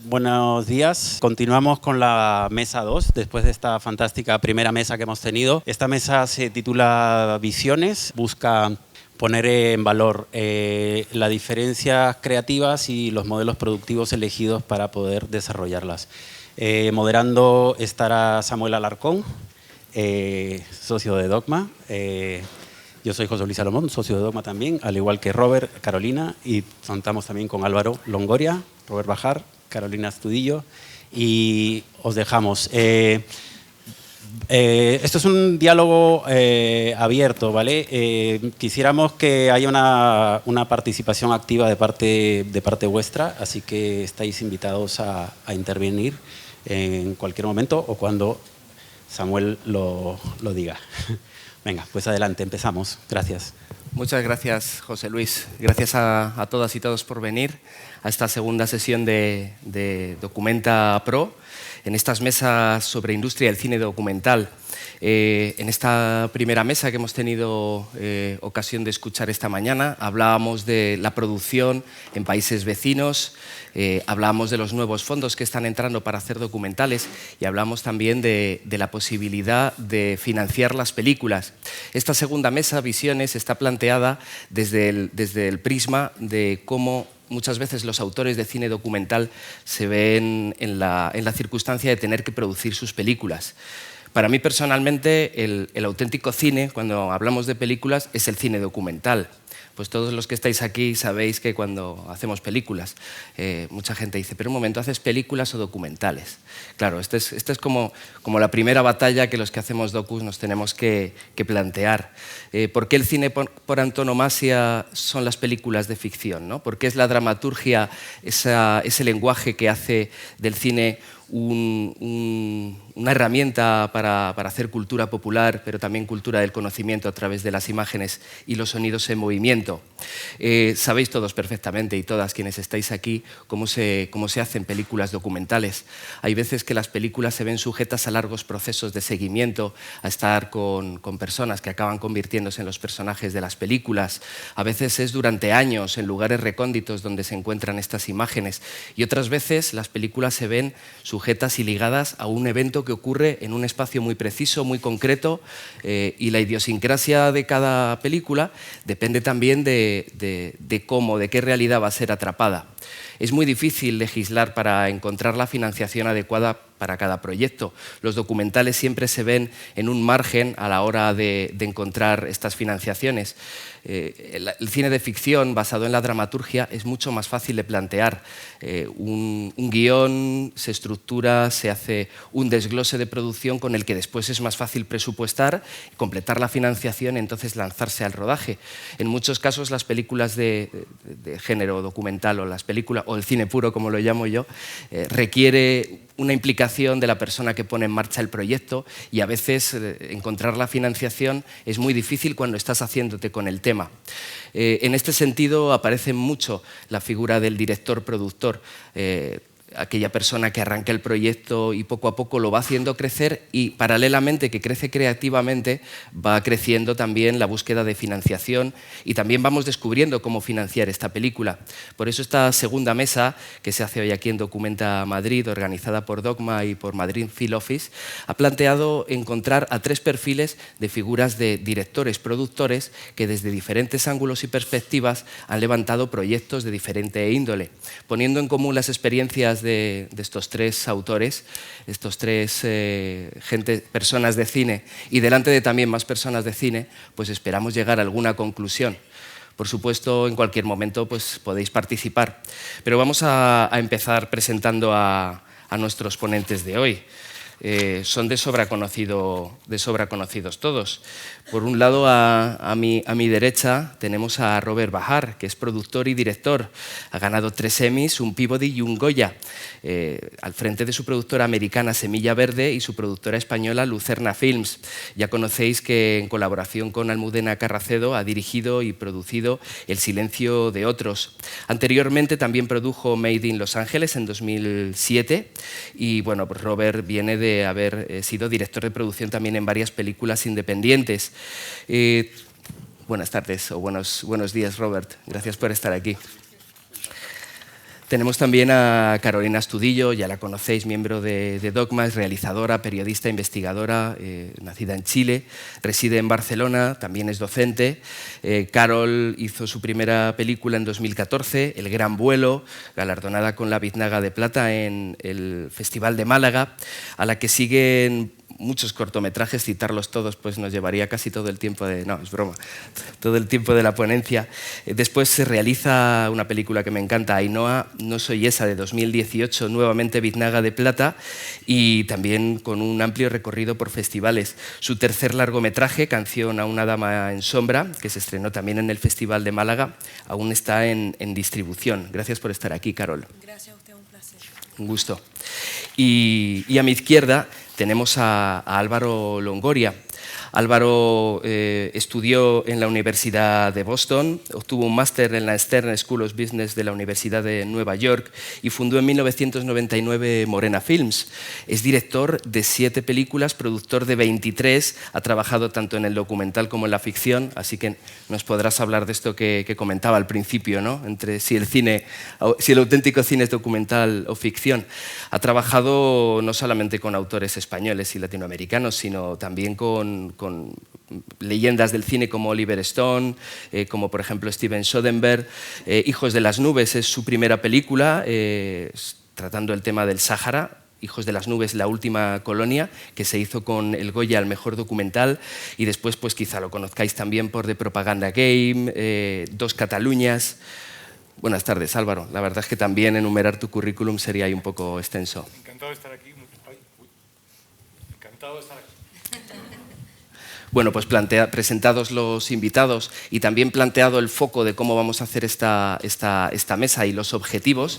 Buenos días. Continuamos con la mesa 2, después de esta fantástica primera mesa que hemos tenido. Esta mesa se titula Visiones, busca poner en valor las diferencias creativas y los modelos productivos elegidos para poder desarrollarlas. Moderando estará Samuel Alarcón, socio de Dogma. Yo soy José Luis Salomón, socio de Dogma también, al igual que Robert, Carolina, y contamos también con Álvaro Longoria, Robert Bajar, Carolina Astudillo, y os dejamos. Esto es un diálogo abierto, ¿vale? Quisiéramos que haya una participación activa de parte vuestra, así que estáis invitados a intervenir en cualquier momento o cuando Samuel lo diga. Venga, pues adelante, empezamos. Gracias. Muchas gracias, José Luis. Gracias a todas y todos por venir a esta segunda sesión de Documenta Pro, en estas mesas sobre industria del cine documental. En esta primera mesa que hemos tenido ocasión de escuchar esta mañana, hablábamos de la producción en países vecinos, hablábamos de los nuevos fondos que están entrando para hacer documentales y hablamos también de la posibilidad de financiar las películas. Esta segunda mesa, Visiones, está planteada desde el prisma de cómo muchas veces los autores de cine documental se ven en la circunstancia de tener que producir sus películas. Para mí personalmente el auténtico cine, cuando hablamos de películas, es el cine documental. Pues todos los que estáis aquí sabéis que cuando hacemos películas, mucha gente dice, pero un momento, ¿haces películas o documentales? Claro, esta es como la primera batalla que los que hacemos docus nos tenemos que plantear. ¿Por qué el cine por antonomasia son las películas de ficción, ¿no? ¿Por qué es la dramaturgia ese lenguaje que hace del cine una herramienta para hacer cultura popular, pero también cultura del conocimiento a través de las imágenes y los sonidos en movimiento? Sabéis todos perfectamente, y todas quienes estáis aquí, cómo se hacen películas documentales. Hay veces que las películas se ven sujetas a largos procesos de seguimiento, a estar con personas que acaban convirtiéndose en los personajes de las películas. A veces es durante años, en lugares recónditos donde se encuentran estas imágenes. Y otras veces las películas se ven sujetas y ligadas a un evento que ocurre en un espacio muy preciso, muy concreto, y la idiosincrasia de cada película depende también de cómo, de qué realidad va a ser atrapada. Es muy difícil legislar para encontrar la financiación adecuada para cada proyecto. Los documentales siempre se ven en un margen a la hora de encontrar estas financiaciones. El cine de ficción basado en la dramaturgia es mucho más fácil de plantear. Un guión se estructura, se hace un desglose de producción con el que después es más fácil presupuestar, completar la financiación y entonces lanzarse al rodaje. En muchos casos las películas de género documental o el cine puro, como lo llamo yo, requiere una implicación de la persona que pone en marcha el proyecto, y a veces encontrar la financiación es muy difícil cuando estás haciéndote con el tema. En este sentido aparece mucho la figura del director-productor, aquella persona que arranca el proyecto y poco a poco lo va haciendo crecer, y paralelamente que crece creativamente va creciendo también la búsqueda de financiación, y también vamos descubriendo cómo financiar esta película. Por eso esta segunda mesa que se hace hoy aquí en Documenta Madrid, organizada por Dogma y por Madrid Film Office, ha planteado encontrar a tres perfiles de figuras de directores, productores, que desde diferentes ángulos y perspectivas han levantado proyectos de diferente índole, poniendo en común las experiencias de estos tres autores, estos tres personas de cine, y delante de también más personas de cine, pues esperamos llegar a alguna conclusión. Por supuesto, en cualquier momento pues, podéis participar. Pero vamos a empezar presentando a nuestros ponentes de hoy. Son de sobra conocidos todos. Por un lado, a mi derecha tenemos a Robert Bajar, que es productor y director. Ha ganado 3 Emmys, un Peabody y un Goya, al frente de su productora americana Semilla Verde y su productora española Lucerna Films. Ya conocéis que en colaboración con Almudena Carracedo ha dirigido y producido El silencio de otros. Anteriormente también produjo Made in Los Ángeles en 2007, y bueno, pues Robert viene de haber sido director de producción también en varias películas independientes. Buenas tardes o buenos días, Robert. Gracias por estar aquí. Tenemos también a Carolina Astudillo, ya la conocéis, miembro de Dogma, es realizadora, periodista, investigadora, nacida en Chile, reside en Barcelona, también es docente. Carol hizo su primera película en 2014, El Gran Vuelo, galardonada con la Biznaga de Plata en el Festival de Málaga, a la que siguen muchos cortometrajes, citarlos todos pues nos llevaría casi todo el tiempo de... No, es broma, todo el tiempo de la ponencia. Después se realiza una película que me encanta, Ainhoa, No soy esa, de 2018, nuevamente Biznaga de Plata, y también con un amplio recorrido por festivales. Su tercer largometraje, Canción a una dama en sombra, que se estrenó también en el Festival de Málaga, aún está en distribución. Gracias por estar aquí, Carol. Gracias a usted, un placer. Un gusto. Y a mi izquierda tenemos a Álvaro Longoria. Álvaro estudió en la Universidad de Boston, obtuvo un máster en la Stern School of Business de la Universidad de Nueva York y fundó en 1999 Morena Films. Es director de 7 películas, productor de 23, ha trabajado tanto en el documental como en la ficción, así que nos podrás hablar de esto que comentaba al principio, ¿no? Entre si el auténtico cine es documental o ficción. Ha trabajado no solamente con autores españoles y latinoamericanos, sino también con leyendas del cine como Oliver Stone, como por ejemplo Steven Soderbergh. Hijos de las nubes es su primera película, tratando el tema del Sáhara. Hijos de las nubes, la última colonia, que se hizo con el Goya al mejor documental, y después pues quizá lo conozcáis también por The Propaganda Game, Dos Cataluñas. Buenas tardes, Álvaro. La verdad es que también enumerar tu currículum sería ahí un poco extenso. Encantado de estar aquí. Encantado de estar aquí. Bueno, pues presentados los invitados y también planteado el foco de cómo vamos a hacer esta mesa y los objetivos,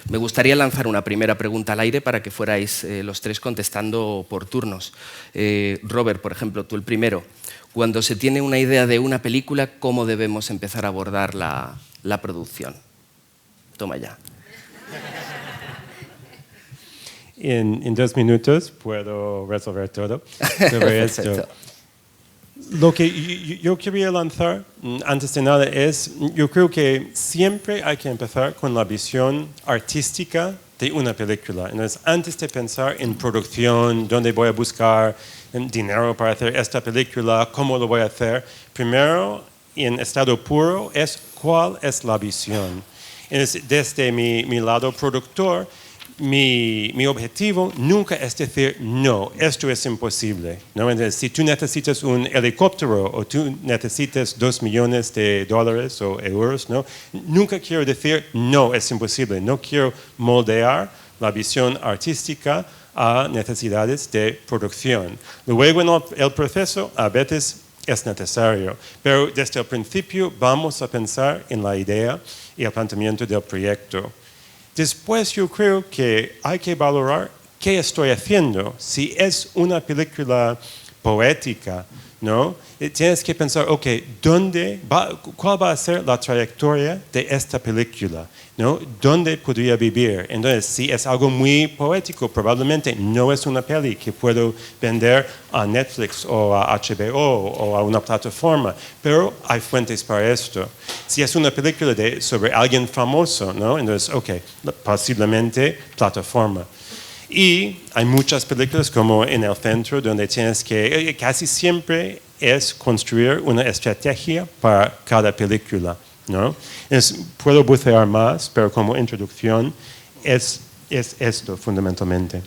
me gustaría lanzar una primera pregunta al aire para que fuerais los tres contestando por turnos. Robert, por ejemplo, tú el primero. Cuando se tiene una idea de una película, ¿cómo debemos empezar a abordar la producción? Toma ya. En 2 minutos puedo resolver todo sobre esto. Lo que yo quería lanzar, antes de nada, es, yo creo que siempre hay que empezar con la visión artística de una película. Entonces, antes de pensar en producción, dónde voy a buscar dinero para hacer esta película, cómo lo voy a hacer, primero, en estado puro, es cuál es la visión. Entonces, desde mi lado productor, mi objetivo nunca es decir, no, esto es imposible, ¿no? Entonces, si tú necesitas un helicóptero o tú necesitas $2 millones o euros, ¿no? Nunca quiero decir, no, es imposible. No quiero moldear la visión artística a necesidades de producción. Luego, en el proceso, a veces es necesario, pero desde el principio vamos a pensar en la idea y el planteamiento del proyecto. Después yo creo que hay que valorar qué estoy haciendo. Si es una película poética, ¿no? Tienes que pensar, ok, ¿cuál va a ser la trayectoria de esta película? ¿No? ¿Dónde podría vivir? Entonces, si es algo muy poético, probablemente no es una peli que puedo vender a Netflix o a HBO o a una plataforma, pero hay fuentes para esto. Si es una película sobre alguien famoso, ¿no? Entonces, ok, posiblemente plataforma. Y hay muchas películas como En el Centro, donde tienes que, casi siempre es construir una estrategia para cada película, ¿no? Puedo bucear más, pero como introducción es esto fundamentalmente.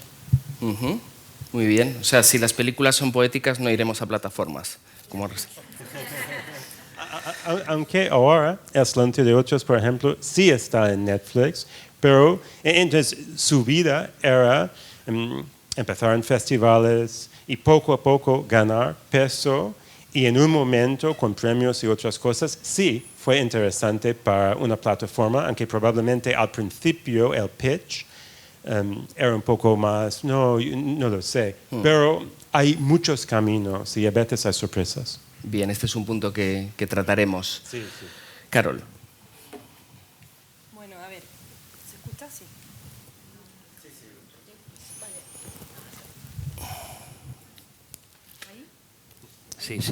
Muy bien. O sea, si las películas son poéticas, no iremos a plataformas. Aunque ahora El Silencio de Otros, por ejemplo, sí está en Netflix, pero entonces su vida era empezar en festivales y poco a poco ganar peso, y en un momento con premios y otras cosas sí fue interesante para una plataforma, aunque probablemente al principio el pitch era un poco más, no lo sé, pero hay muchos caminos y a veces hay sorpresas. Bien, este es un punto que trataremos. Sí, sí. Carol. Bueno, a ver, ¿se escucha? Sí.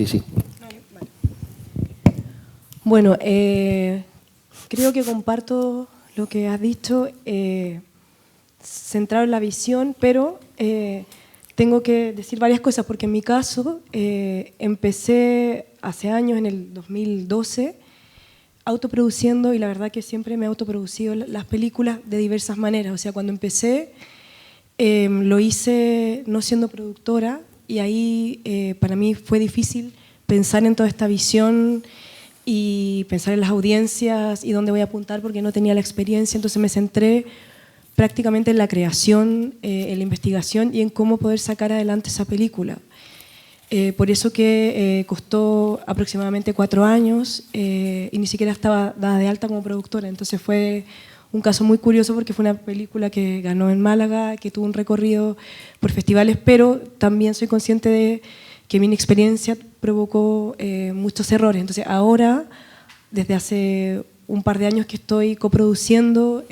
Sí. Vale. Bueno, creo que comparto lo que has dicho, centrado en la visión, pero tengo que decir varias cosas, porque en mi caso empecé hace años, en el 2012, autoproduciendo, y la verdad que siempre me he autoproducido las películas de diversas maneras. O sea, cuando empecé lo hice no siendo productora, y ahí para mí fue difícil pensar en toda esta visión y pensar en las audiencias y dónde voy a apuntar, porque no tenía la experiencia. Entonces me centré prácticamente en la creación, en la investigación y en cómo poder sacar adelante esa película. Por eso que costó aproximadamente 4 años y ni siquiera estaba dada de alta como productora. Entonces fue un caso muy curioso, porque fue una película que ganó en Málaga, que tuvo un recorrido por festivales, pero también soy consciente de que mi inexperiencia provocó muchos errores. Entonces ahora, desde hace un par de años que estoy coproduciendo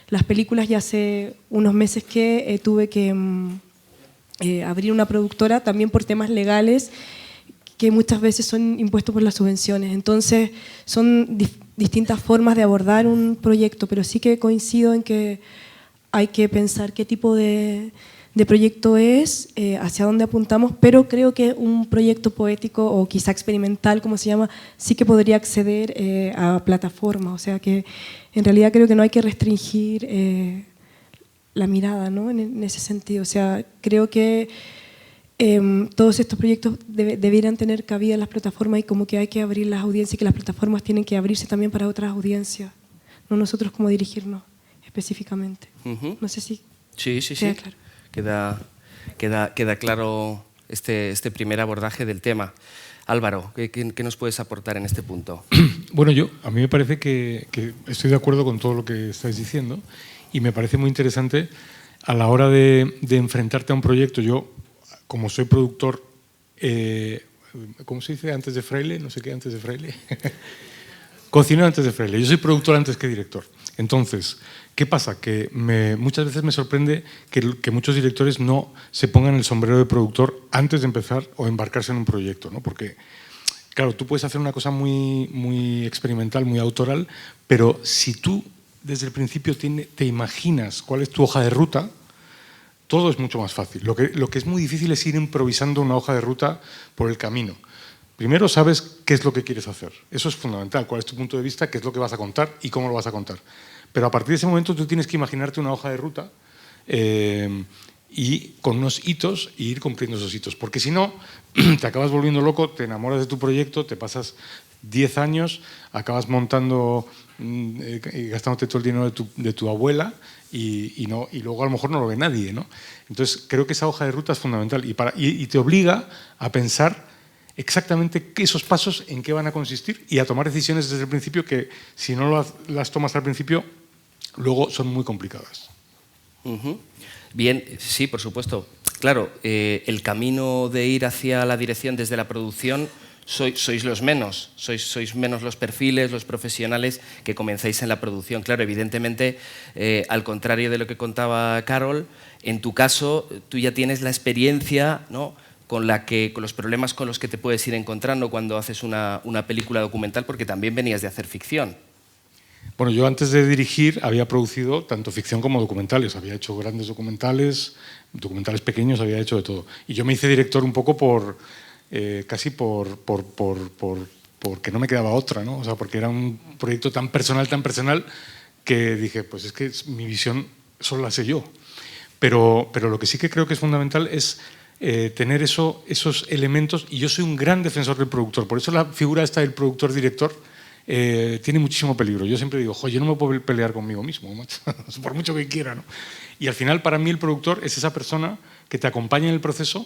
las películas, y hace unos meses que tuve que abrir una productora, también por temas legales que muchas veces son impuestos por las subvenciones. Entonces son distintas formas de abordar un proyecto, pero sí que coincido en que hay que pensar qué tipo de proyecto es, hacia dónde apuntamos, pero creo que un proyecto poético o quizá experimental, como se llama, sí que podría acceder a plataformas. O sea que en realidad creo que no hay que restringir la mirada, ¿no? En ese sentido. O sea, creo que todos estos proyectos debieran tener cabida en las plataformas, y como que hay que abrir las audiencias, y que las plataformas tienen que abrirse también para otras audiencias, no nosotros como dirigirnos específicamente. No sé si Sí. queda claro. Queda claro este primer abordaje del tema. Álvaro, ¿qué nos puedes aportar en este punto? Bueno, a mí me parece que estoy de acuerdo con todo lo que estáis diciendo, y me parece muy interesante a la hora de enfrentarte a un proyecto. Yo, como soy productor, ¿cómo se dice? Antes de fraile, no sé qué, antes de fraile. Cocinero antes de fraile. Yo soy productor antes que director. Entonces, ¿qué pasa? Que muchas veces me sorprende que muchos directores no se pongan el sombrero de productor antes de empezar o embarcarse en un proyecto, ¿no? Porque, claro, tú puedes hacer una cosa muy, muy experimental, muy autoral, pero si tú desde el principio te imaginas cuál es tu hoja de ruta, todo es mucho más fácil. Lo que es muy difícil es ir improvisando una hoja de ruta por el camino. Primero sabes qué es lo que quieres hacer. Eso es fundamental. ¿Cuál es tu punto de vista? ¿Qué es lo que vas a contar? ¿Y cómo lo vas a contar? Pero a partir de ese momento tú tienes que imaginarte una hoja de ruta y con unos hitos, y ir cumpliendo esos hitos. Porque si no, te acabas volviendo loco, te enamoras de tu proyecto, te pasas 10 años, acabas montando y gastándote todo el dinero de tu abuela, y luego a lo mejor no lo ve nadie, ¿no? Entonces creo que esa hoja de ruta es fundamental, y te obliga a pensar exactamente esos pasos en qué van a consistir, y a tomar decisiones desde el principio que, si no las tomas al principio, luego son muy complicadas. Bien, sí, por supuesto. Claro, el camino de ir hacia la dirección desde la producción sois los menos, sois menos los perfiles, los profesionales que comenzáis en la producción. Claro, evidentemente, al contrario de lo que contaba Carol, en tu caso tú ya tienes la experiencia, ¿no?, con los problemas con los que te puedes ir encontrando cuando haces una película documental, porque también venías de hacer ficción. Bueno, yo antes de dirigir había producido tanto ficción como documentales. Había hecho grandes documentales pequeños, había hecho de todo. Y yo me hice director un poco casi porque no me quedaba otra, ¿no? O sea, porque era un proyecto tan personal, que dije, pues es que mi visión solo la sé yo. Pero lo que sí que creo que es fundamental es tener esos elementos, y yo soy un gran defensor del productor. Por eso la figura esta del productor-director tiene muchísimo peligro. Yo siempre digo, yo no me puedo pelear conmigo mismo, macho, por mucho que quiera, ¿no? Y al final, para mí, el productor es esa persona que te acompaña en el proceso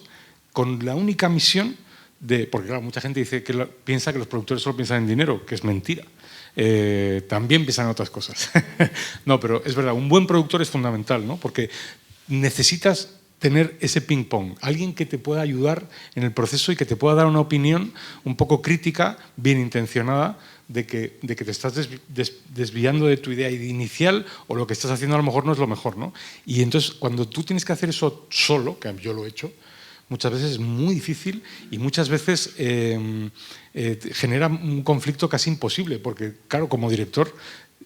con la única misión porque claro, mucha gente piensa que los productores solo piensan en dinero, que es mentira. También piensan en otras cosas. No, pero es verdad, un buen productor es fundamental, ¿no? Porque necesitas tener ese ping-pong, alguien que te pueda ayudar en el proceso y que te pueda dar una opinión un poco crítica, bien intencionada, de que te estás desviando de tu idea inicial, o lo que estás haciendo a lo mejor no es lo mejor, ¿no? Y entonces, cuando tú tienes que hacer eso solo, que yo lo he hecho, muchas veces es muy difícil, y muchas veces genera un conflicto casi imposible, porque claro, como director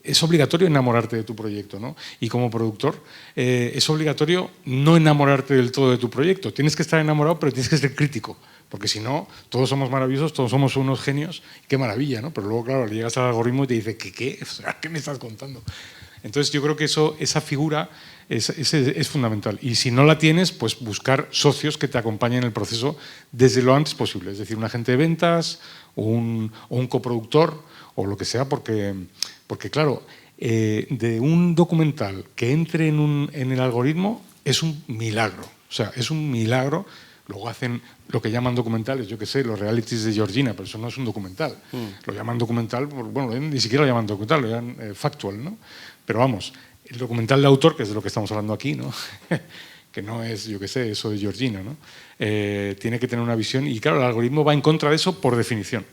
es obligatorio enamorarte de tu proyecto, ¿no? Y como productor es obligatorio no enamorarte del todo de tu proyecto. Tienes que estar enamorado, pero tienes que ser crítico, porque si no, todos somos maravillosos, todos somos unos genios, qué maravilla, ¿no? Pero luego, claro, le llegas al algoritmo y te dice, ¿qué? O sea, ¿qué me estás contando? Entonces yo creo que esa figura es fundamental. Y si no la tienes, pues buscar socios que te acompañen en el proceso desde lo antes posible. Es decir, un agente de ventas o un coproductor o lo que sea, porque claro, de un documental que entre en el algoritmo es un milagro. O sea, es un milagro. Luego hacen lo que llaman documentales, yo qué sé, los realities de Georgina, pero eso no es un documental. Lo llaman documental, bueno, ni siquiera lo llaman documental, lo llaman factual, ¿no? Pero vamos, el documental de autor, que es de lo que estamos hablando aquí, ¿no? Que no es, yo qué sé, eso de Georgina, ¿no? Tiene que tener una visión y claro, el algoritmo va en contra de eso por definición.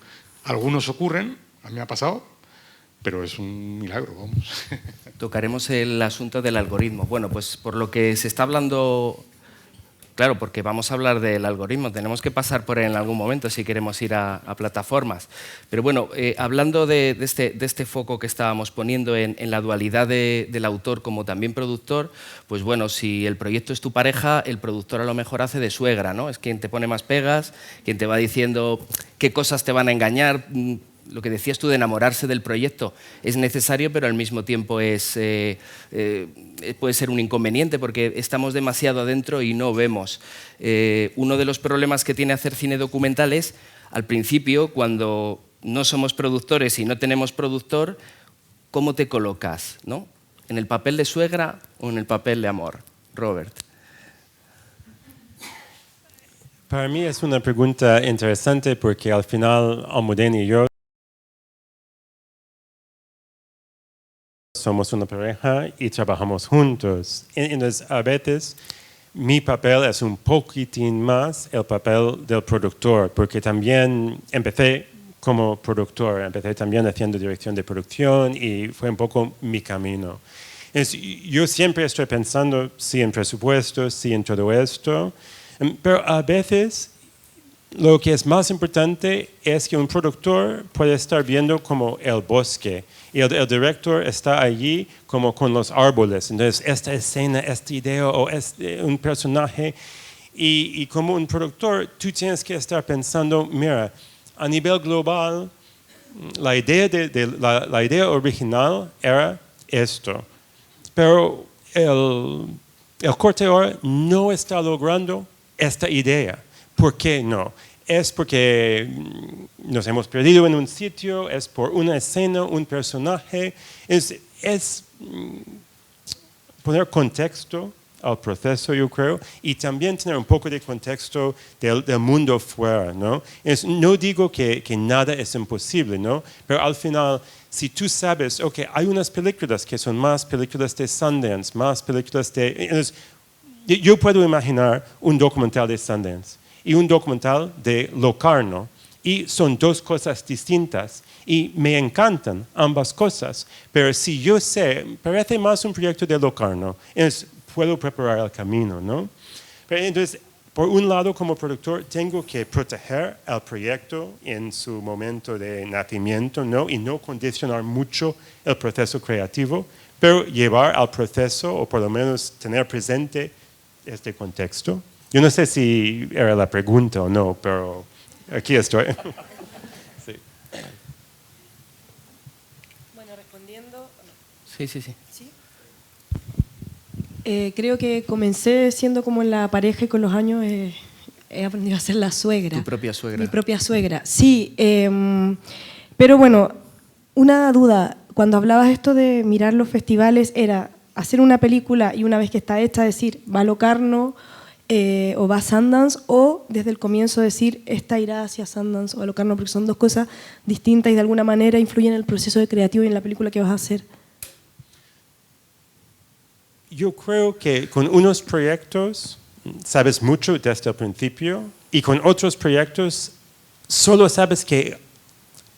Algunos ocurren, a mí me ha pasado, pero es un milagro, vamos. Tocaremos el asunto del algoritmo. Bueno, pues por lo que se está hablando, claro, porque vamos a hablar del algoritmo, tenemos que pasar por él en algún momento si queremos ir a plataformas. Pero bueno, hablando de este foco que estábamos poniendo en la dualidad del autor como también productor, pues bueno, si el proyecto es tu pareja, el productor a lo mejor hace de suegra, ¿no? Es quien te pone más pegas, quien te va diciendo qué cosas te van a engañar. Lo que decías tú de enamorarse del proyecto es necesario, pero al mismo tiempo puede ser un inconveniente porque estamos demasiado adentro y no vemos. Uno de los problemas que tiene hacer cine documental es, al principio, cuando no somos productores y no tenemos productor, ¿cómo te colocas, ¿no? ¿En el papel de suegra o en el papel de amor? Robert. Para mí es una pregunta interesante porque al final Almudena y yo somos una pareja y trabajamos juntos. Entonces, a veces mi papel es un poquitín más el papel del productor, porque también empecé como productor, empecé también haciendo dirección de producción y fue un poco mi camino. Entonces, yo siempre estoy pensando, sí en presupuesto, sí en todo esto, pero a veces lo que es más importante es que un productor puede estar viendo como el bosque y el director está allí como con los árboles. Entonces, esta escena, esta idea o un personaje y como un productor, tú tienes que estar pensando, mira, a nivel global, la idea original era esto, pero el corte ahora no está logrando esta idea. ¿Por qué no? Es porque nos hemos perdido en un sitio, es por una escena, un personaje. Es poner contexto al proceso, yo creo, y también tener un poco de contexto del mundo fuera, ¿no? No digo que nada es imposible, ¿no? Pero al final, si tú sabes, ok, hay unas películas que son más películas de Sundance, más películas de... Entonces, yo puedo imaginar un documental de Sundance y un documental de Locarno, y son dos cosas distintas, y me encantan ambas cosas, pero si yo sé, parece más un proyecto de Locarno, entonces puedo preparar el camino, ¿no? Pero entonces, por un lado, como productor, tengo que proteger el proyecto en su momento de nacimiento, ¿no? Y no condicionar mucho el proceso creativo, pero llevar al proceso, o por lo menos tener presente este contexto. Yo no sé si era la pregunta o no, pero aquí estoy. Sí. Bueno, respondiendo... Sí. ¿Sí? Creo que comencé siendo como la pareja y con los años he aprendido a ser la suegra. Tu propia suegra. Mi propia suegra, sí. Pero bueno, una duda. Cuando hablabas esto de mirar los festivales, ¿era hacer una película y una vez que está hecha decir, va a Locarno o va a Sundance, o desde el comienzo decir, esta irá hacia Sundance o a Locarno, porque son dos cosas distintas y de alguna manera influyen en el proceso de creativo y en la película que vas a hacer? Yo creo que con unos proyectos sabes mucho desde el principio y con otros proyectos solo sabes que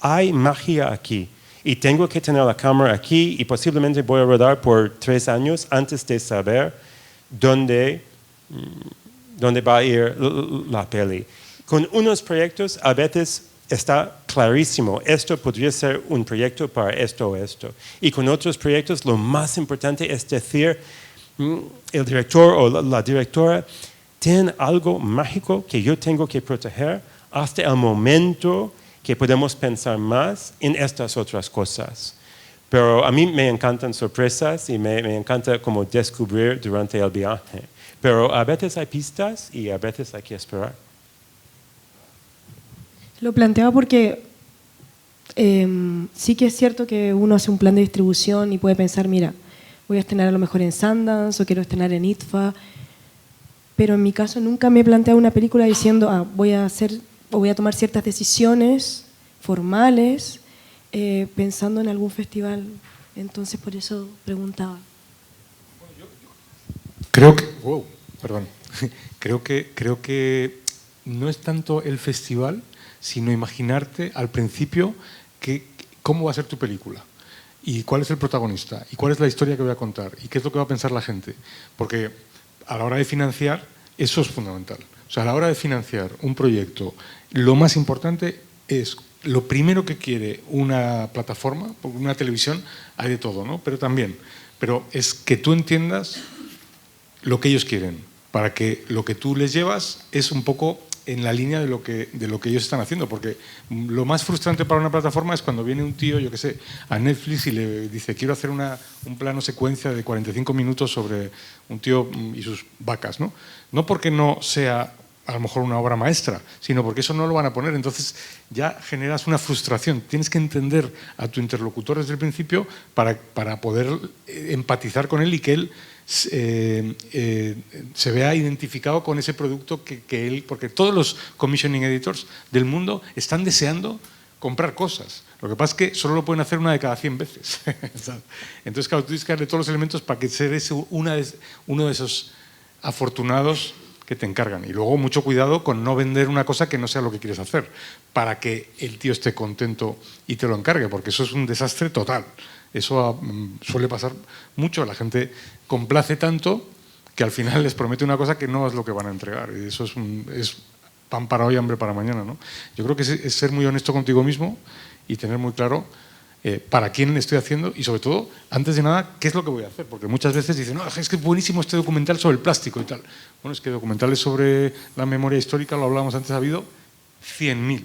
hay magia aquí y tengo que tener la cámara aquí y posiblemente voy a rodar por 3 años antes de saber dónde va a ir la peli. Con unos proyectos a veces está clarísimo, esto podría ser un proyecto para esto o esto. Y con otros proyectos lo más importante es decir, el director o la directora tienen algo mágico que yo tengo que proteger hasta el momento que podemos pensar más en estas otras cosas. Pero a mí me encantan sorpresas y me encanta como descubrir durante el viaje. Pero a veces hay pistas y a veces hay que esperar. Lo planteaba porque sí que es cierto que uno hace un plan de distribución y puede pensar, mira, voy a estrenar a lo mejor en Sundance o quiero estrenar en IDFA, pero en mi caso nunca me he planteado una película diciendo, voy a tomar ciertas decisiones formales pensando en algún festival. Entonces por eso preguntaba. Creo que no es tanto el festival, sino imaginarte al principio cómo va a ser tu película y cuál es el protagonista y cuál es la historia que voy a contar y qué es lo que va a pensar la gente. Porque a la hora de financiar, eso es fundamental. O sea, a la hora de financiar un proyecto, lo más importante es lo primero que quiere una plataforma, porque una televisión hay de todo, ¿no? Pero es que tú entiendas lo que ellos quieren, para que lo que tú les llevas es un poco en la línea de lo que ellos están haciendo, porque lo más frustrante para una plataforma es cuando viene un tío, yo qué sé, a Netflix y le dice, quiero hacer un plano secuencia de 45 minutos sobre un tío y sus vacas, ¿no? No porque no sea a lo mejor una obra maestra, sino porque eso no lo van a poner, entonces ya generas una frustración. Tienes que entender a tu interlocutor desde el principio para poder empatizar con él y que él se vea identificado con ese producto que él, porque todos los commissioning editors del mundo están deseando comprar cosas. Lo que pasa es que solo lo pueden hacer una de cada 100 veces. Entonces, claro, tú tienes que darle todos los elementos para que seas uno de esos afortunados que te encargan. Y luego mucho cuidado con no vender una cosa que no sea lo que quieres hacer, para que el tío esté contento y te lo encargue, porque eso es un desastre total. Eso suele pasar mucho, la gente complace tanto que al final les promete una cosa que no es lo que van a entregar. Y eso es pan para hoy, hambre para mañana, ¿no? Yo creo que es ser muy honesto contigo mismo y tener muy claro para quién estoy haciendo y sobre todo, antes de nada, qué es lo que voy a hacer. Porque muchas veces dicen, no, es que es buenísimo este documental sobre el plástico y tal. Bueno, es que documentales sobre la memoria histórica, lo hablábamos antes, ha habido 100.000.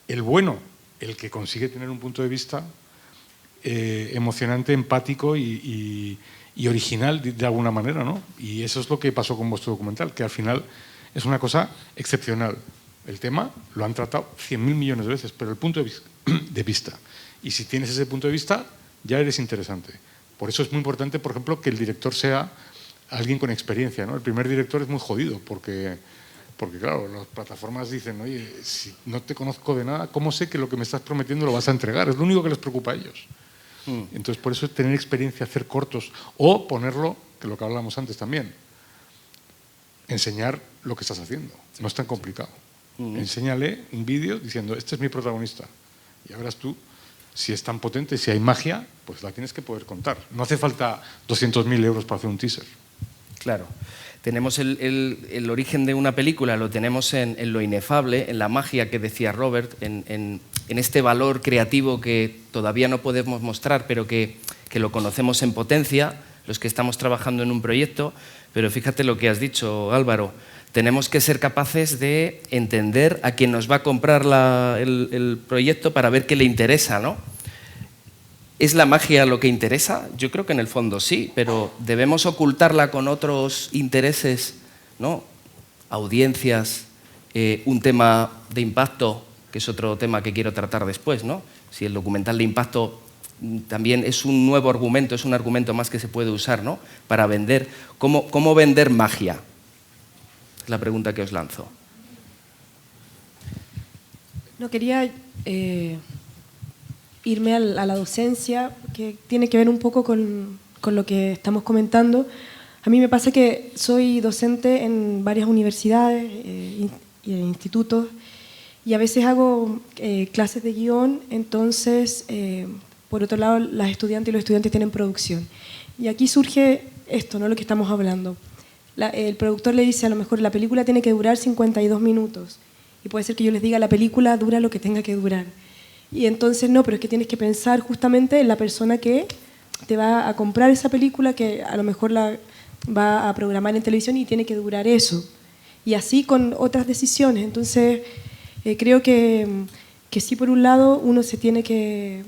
El bueno, el que consigue tener un punto de vista emocionante, empático y original de alguna manera, ¿no? Y eso es lo que pasó con vuestro documental, que al final es una cosa excepcional. El tema lo han tratado 100.000 millones de veces, pero el punto de vista. Y si tienes ese punto de vista, ya eres interesante. Por eso es muy importante, por ejemplo, que el director sea alguien con experiencia, ¿no? El primer director es muy jodido, porque claro, las plataformas dicen, oye, si no te conozco de nada, ¿cómo sé que lo que me estás prometiendo lo vas a entregar? Es lo único que les preocupa a ellos. Entonces, por eso es tener experiencia, hacer cortos o ponerlo, que es lo que hablábamos antes también, enseñar lo que estás haciendo. No es tan complicado. Enséñale un vídeo diciendo, este es mi protagonista. Y ya verás tú, si es tan potente, si hay magia, pues la tienes que poder contar. No hace falta 200.000 euros para hacer un teaser. Claro. Tenemos el origen de una película, lo tenemos en lo inefable, en la magia que decía Robert, en este valor creativo que todavía no podemos mostrar, pero que lo conocemos en potencia, los que estamos trabajando en un proyecto. Pero fíjate lo que has dicho, Álvaro, tenemos que ser capaces de entender a quien nos va a comprar el proyecto para ver qué le interesa, ¿no? ¿Es la magia lo que interesa? Yo creo que en el fondo sí, pero debemos ocultarla con otros intereses, ¿no? Audiencias, un tema de impacto, que es otro tema que quiero tratar después, ¿no? Si el documental de impacto también es un nuevo argumento, es un argumento más que se puede usar, ¿no? Para vender. ¿Cómo vender magia? Es la pregunta que os lanzo. No quería irme a la docencia, que tiene que ver un poco con lo que estamos comentando. A mí me pasa que soy docente en varias universidades y institutos y a veces hago clases de guión, entonces, por otro lado, las estudiantes y los estudiantes tienen producción. Y aquí surge esto, ¿no? Lo que estamos hablando. El productor le dice, a lo mejor la película tiene que durar 52 minutos Y puede ser que yo les diga, la película dura lo que tenga que durar. Y entonces no, pero es que tienes que pensar justamente en la persona que te va a comprar esa película, que a lo mejor la va a programar en televisión y tiene que durar eso. Y así con otras decisiones. Entonces creo que sí, por un lado, uno se tiene que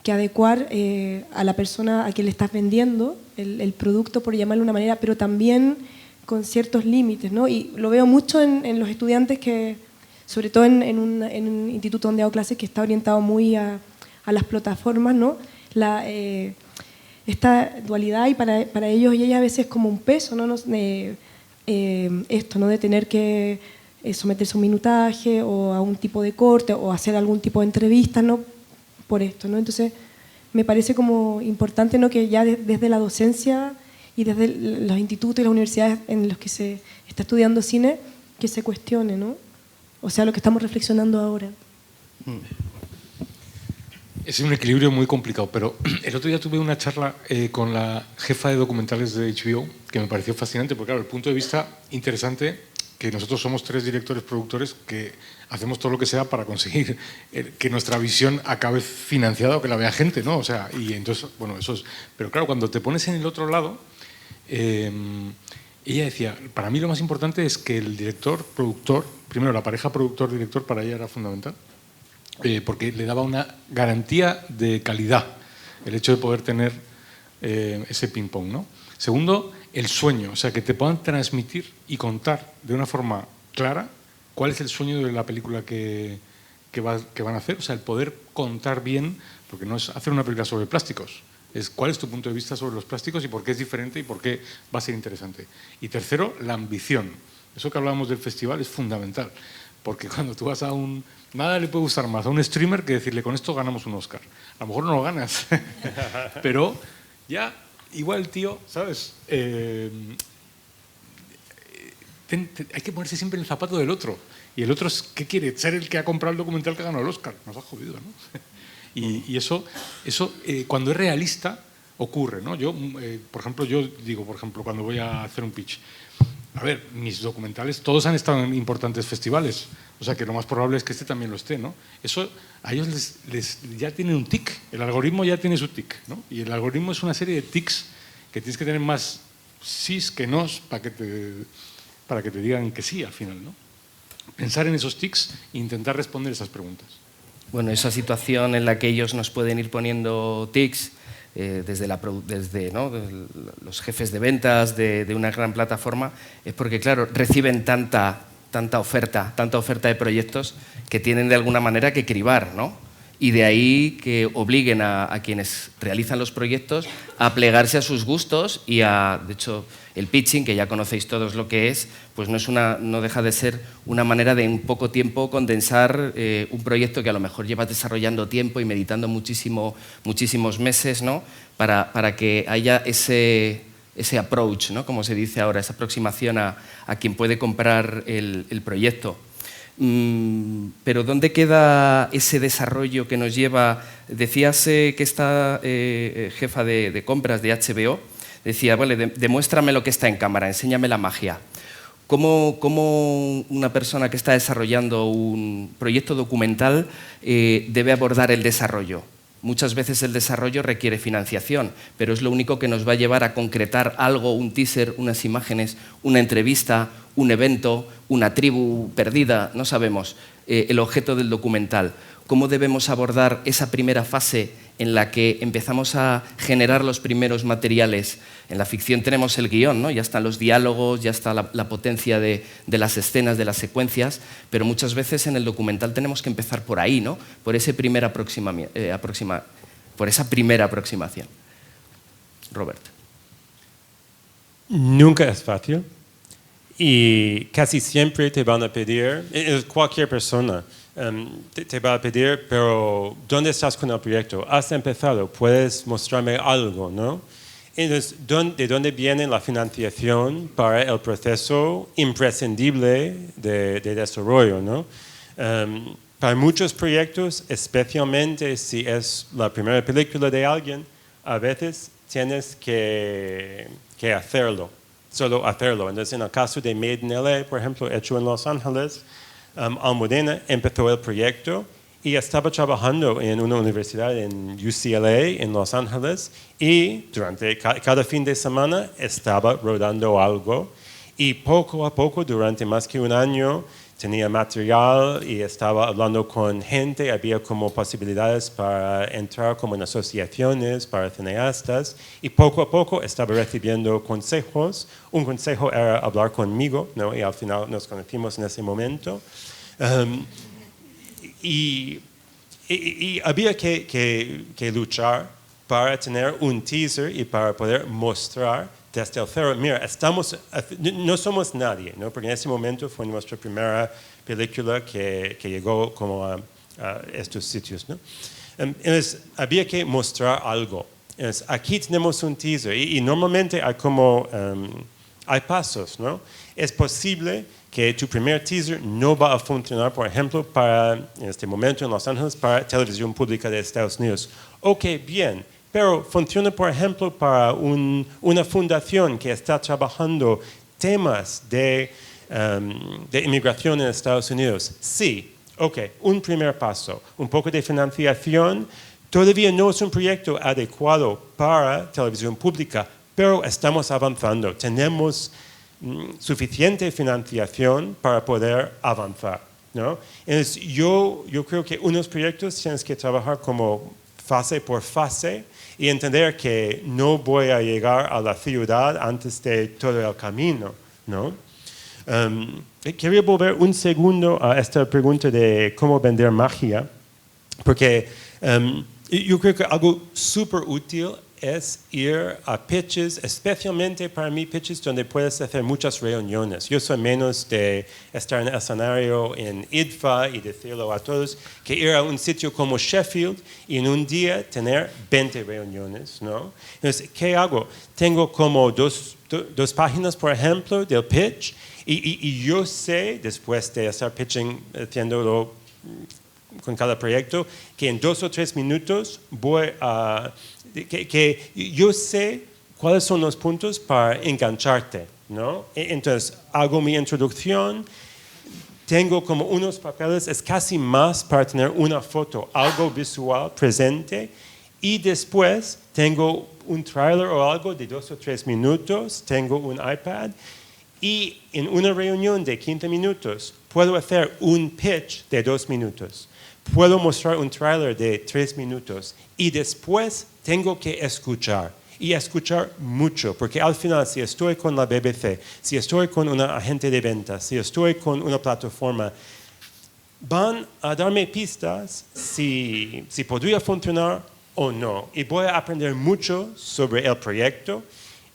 adecuar a la persona a quien le estás vendiendo el producto, por llamarlo de una manera, pero también con ciertos límites, ¿no? Y lo veo mucho en los estudiantes que, sobre todo en un instituto donde hago clases, que está orientado muy a las plataformas, ¿no? Esta dualidad, y para ellos y ellas a veces es como un peso, ¿no? Esto, ¿no? De tener que someterse a un minutaje o a un tipo de corte o hacer algún tipo de entrevista, ¿no? Por esto, ¿no? Entonces me parece como importante, ¿no? Que ya desde la docencia y desde los institutos y las universidades en los que se está estudiando cine, que se cuestione, ¿no? O sea, lo que estamos reflexionando ahora. Es un equilibrio muy complicado, pero el otro día tuve una charla con la jefa de documentales de HBO, que me pareció fascinante, porque claro, el punto de vista interesante, que nosotros somos 3 directores productores que hacemos todo lo que sea para conseguir que nuestra visión acabe financiada o que la vea gente, ¿no? O sea, y entonces, bueno, eso es... Pero claro, cuando te pones en el otro lado, ella decía, para mí lo más importante es que el director, productor, primero la pareja productor-director para ella era fundamental, porque le daba una garantía de calidad el hecho de poder tener ese ping-pong, ¿no? Segundo, el sueño, o sea, que te puedan transmitir y contar de una forma clara cuál es el sueño de la película que van a hacer, o sea, el poder contar bien, porque no es hacer una película sobre plásticos, es cuál es tu punto de vista sobre los plásticos y por qué es diferente y por qué va a ser interesante. Y tercero, la ambición. Eso que hablábamos del festival es fundamental, porque cuando tú vas a un... Nada le puede gustar más a un streamer que decirle, con esto ganamos un Oscar. A lo mejor no lo ganas, pero ya igual, tío, ¿sabes? Hay que ponerse siempre en el zapato del otro. Y el otro, ¿qué quiere? Ser el que ha comprado el documental que ha ganado el Oscar. Nos ha jodido, ¿no? Y eso cuando es realista, ocurre, ¿no? Yo, por ejemplo, cuando voy a hacer un pitch, a ver, mis documentales todos han estado en importantes festivales, o sea que lo más probable es que este también lo esté, ¿no? Eso a ellos les ya tienen un tic, el algoritmo ya tiene su tic, ¿no? Y el algoritmo es una serie de tics que tienes que tener más sís que nos para que te digan que sí al final, ¿no? Pensar en esos tics e intentar responder esas preguntas. Bueno, esa situación en la que ellos nos pueden ir poniendo tics desde ¿no? los jefes de ventas de una gran plataforma, es porque, claro, reciben tanta oferta de proyectos que tienen de alguna manera que cribar, ¿no? Y de ahí que obliguen a quienes realizan los proyectos a plegarse a sus gustos y de hecho, el pitching, que ya conocéis todos lo que es, pues no deja de ser una manera de en poco tiempo condensar un proyecto que a lo mejor llevas desarrollando tiempo y meditando muchísimos meses, ¿no? Para que haya ese approach, ¿no? Como se dice ahora, esa aproximación a quien puede comprar el proyecto. Pero ¿dónde queda ese desarrollo que nos lleva? Decías que esta jefa de compras de HBO decía, vale, demuéstrame lo que está en cámara, enséñame la magia. ¿Cómo una persona que está desarrollando un proyecto documental debe abordar el desarrollo? Muchas veces el desarrollo requiere financiación, pero es lo único que nos va a llevar a concretar algo, un teaser, unas imágenes, una entrevista, un evento, una tribu perdida, no sabemos el objeto del documental. ¿Cómo debemos abordar esa primera fase en la que empezamos a generar los primeros materiales? En la ficción tenemos el guión, ¿no? Ya están los diálogos, ya está la potencia de las escenas, de las secuencias, pero muchas veces en el documental tenemos que empezar por ahí, ¿no? Por esa primera aproximación. Robert. Nunca es fácil y casi siempre te van a pedir, cualquier persona, te va a pedir, pero ¿dónde estás con el proyecto? ¿Has empezado? ¿Puedes mostrarme algo, no? Entonces, ¿de dónde viene la financiación para el proceso imprescindible de desarrollo, no? Para muchos proyectos, especialmente si es la primera película de alguien, a veces tienes que hacerlo, solo hacerlo. Entonces, en el caso de Made in LA, por ejemplo, hecho en Los Ángeles, Almudena empezó el proyecto y estaba trabajando en una universidad en UCLA, en Los Ángeles, y durante cada fin de semana estaba rodando algo. Y poco a poco, durante más que un año, tenía material y estaba hablando con gente. Había como posibilidades para entrar como en asociaciones para cineastas. Y poco a poco estaba recibiendo consejos. Un consejo era hablar conmigo, ¿no? Y al final nos conocimos en ese momento. Y había que luchar para tener un teaser y para poder mostrar desde el cero, mira, no somos nadie, ¿no? Porque en ese momento fue nuestra primera película que llegó como a estos sitios, ¿no? Entonces, había que mostrar algo. Entonces, aquí tenemos un teaser y normalmente hay pasos, ¿no? Es posible que tu primer teaser no va a funcionar, por ejemplo, en este momento en Los Ángeles, para televisión pública de Estados Unidos. Ok, bien, pero funciona, por ejemplo, para una fundación que está trabajando temas de inmigración en Estados Unidos. Sí, ok, un primer paso, un poco de financiación. Todavía no es un proyecto adecuado para televisión pública, pero estamos avanzando. Tenemos suficiente financiación para poder avanzar, ¿no? Entonces, yo creo que unos proyectos tienes que trabajar como fase por fase y entender que no voy a llegar a la ciudad antes de todo el camino, ¿no? Quería volver un segundo a esta pregunta de cómo vender magia, porque yo creo que algo súper útil es ir a pitches, especialmente para mí pitches donde puedes hacer muchas reuniones. Yo soy menos de estar en el escenario en IDFA y decirlo a todos que ir a un sitio como Sheffield y en un día tener 20 reuniones, ¿no? Entonces, ¿qué hago? Tengo como dos páginas, por ejemplo, del pitch y yo sé, después de estar pitching, haciéndolo con cada proyecto, que en 2 o 3 minutos que yo sé cuáles son los puntos para engancharte, ¿no? Entonces, hago mi introducción, tengo como unos papeles, es casi más para tener una foto, algo visual presente, y después tengo un trailer o algo de 2 o 3 minutos, tengo un iPad, y en una reunión de 15 minutos puedo hacer un pitch de 2 minutos. Puedo mostrar un tráiler de 3 minutos y después tengo que escuchar y escuchar mucho, porque al final si estoy con la BBC, si estoy con un agente de ventas, si estoy con una plataforma, van a darme pistas si podría funcionar o no, y voy a aprender mucho sobre el proyecto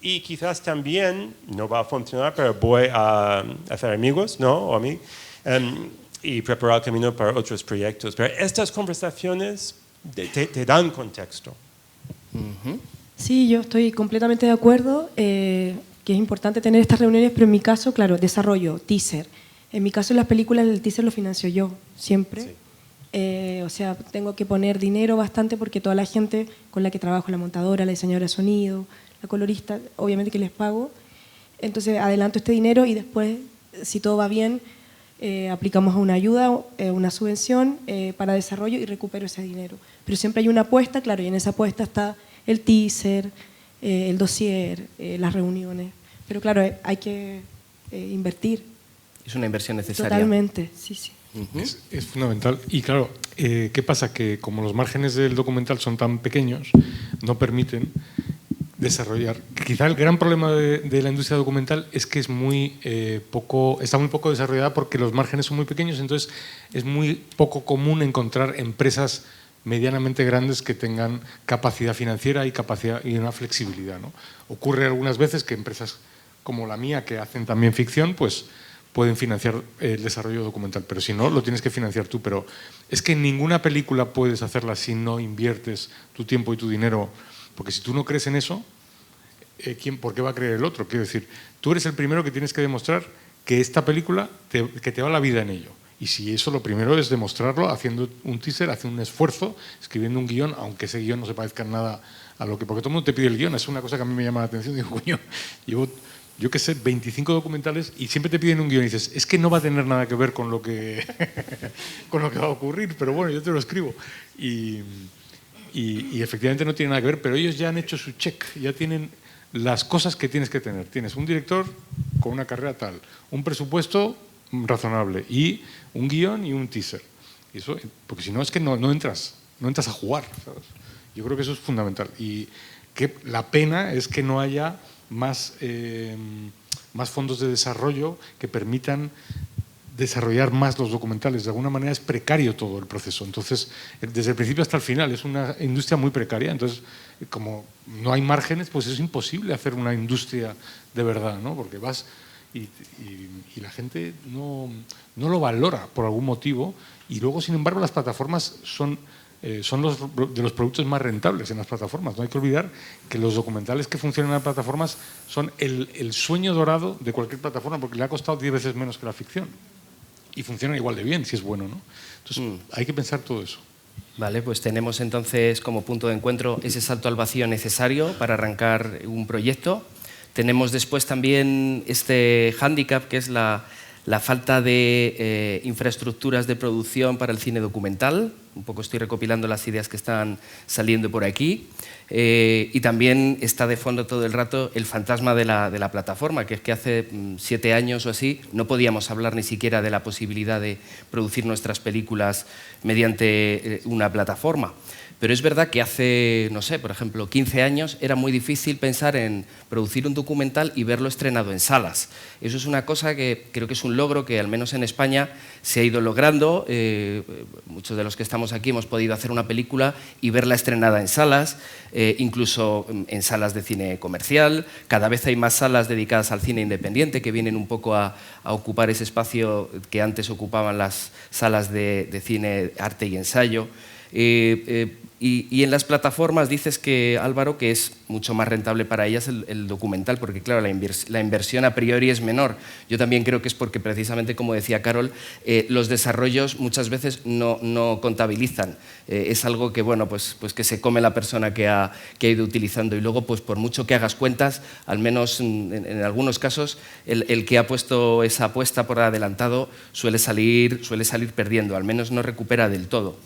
y quizás también no va a funcionar, pero voy a hacer amigos, ¿no? O a mí. Y preparar el camino para otros proyectos. Pero estas conversaciones te dan contexto. Sí, yo estoy completamente de acuerdo que es importante tener estas reuniones, pero en mi caso, claro, desarrollo, teaser. En mi caso, las películas, el teaser lo financio yo, siempre. Sí. O sea, tengo que poner dinero bastante porque toda la gente con la que trabajo, la montadora, la diseñadora de sonido, la colorista, obviamente que les pago. Entonces, adelanto este dinero y después, si todo va bien, aplicamos a una ayuda, una subvención para desarrollo y recupero ese dinero. Pero siempre hay una apuesta, claro, y en esa apuesta está el teaser, el dossier, las reuniones. Pero claro, hay que invertir. Es una inversión necesaria. Totalmente, sí, sí. Es fundamental. Y claro, ¿qué pasa? Que como los márgenes del documental son tan pequeños, no permiten desarrollar. Quizá el gran problema de la industria documental es que está muy poco desarrollada porque los márgenes son muy pequeños, entonces es muy poco común encontrar empresas medianamente grandes que tengan capacidad financiera y una flexibilidad, ¿no? Ocurre algunas veces que empresas como la mía, que hacen también ficción, pues pueden financiar el desarrollo documental, pero si no, lo tienes que financiar tú. Pero es que ninguna película puedes hacerla si no inviertes tu tiempo y tu dinero. Porque si tú no crees en eso, ¿por qué va a creer el otro? Quiero decir, tú eres el primero que tienes que demostrar que esta película que te va la vida en ello. Y si eso lo primero es demostrarlo haciendo un teaser, haciendo un esfuerzo, escribiendo un guión, aunque ese guión no se parezca en nada a lo que... Porque todo el mundo te pide el guión, es una cosa que a mí me llama la atención. Digo, coño, llevo yo qué sé, 25 documentales y siempre te piden un guión y dices, es que no va a tener nada que ver con lo que, con lo que va a ocurrir, pero bueno, yo te lo escribo. Y efectivamente no tiene nada que ver, pero ellos ya han hecho su check, ya tienen las cosas que tienes que tener. Tienes un director con una carrera tal, un presupuesto razonable y un guión y un teaser. Y eso, porque si no es que no entras a jugar, ¿sabes? Yo creo que eso es fundamental. Y que la pena es que no haya más fondos de desarrollo que permitan desarrollar más los documentales. De alguna manera es precario todo el proceso. Entonces, desde el principio hasta el final es una industria muy precaria. Entonces, como no hay márgenes, pues es imposible hacer una industria de verdad, ¿no? Porque vas y la gente no lo valora por algún motivo y luego, sin embargo, las plataformas son de los productos más rentables en las plataformas. No hay que olvidar que los documentales que funcionan en las plataformas son el sueño dorado de cualquier plataforma porque le ha costado 10 veces menos que la ficción. Y funciona igual de bien, si es bueno, ¿no? Entonces, hay que pensar todo eso. Vale, pues tenemos entonces como punto de encuentro ese salto al vacío necesario para arrancar un proyecto. Tenemos después también este hándicap, que es la falta de infraestructuras de producción para el cine documental. Un poco estoy recopilando las ideas que están saliendo por aquí. Y también está de fondo todo el rato el fantasma de la plataforma, que es que hace 7 años o así no podíamos hablar ni siquiera de la posibilidad de producir nuestras películas mediante una plataforma. Pero es verdad que hace, no sé, por ejemplo, 15 años era muy difícil pensar en producir un documental y verlo estrenado en salas. Eso es una cosa que creo que es un logro que al menos en España se ha ido logrando. Muchos de los que estamos aquí hemos podido hacer una película y verla estrenada en salas, incluso en salas de cine comercial. Cada vez hay más salas dedicadas al cine independiente que vienen un poco a ocupar ese espacio que antes ocupaban las salas de cine, arte y ensayo. Y en las plataformas dices que, Álvaro, que es mucho más rentable para ellas el documental, porque claro, la inversión a priori es menor. Yo también creo que es porque precisamente, como decía Carol, los desarrollos muchas veces no contabilizan. Es algo que, bueno, pues que se come la persona que ha ido utilizando y luego, pues por mucho que hagas cuentas, al menos en algunos casos, el que ha puesto esa apuesta por adelantado suele salir perdiendo, al menos no recupera del todo.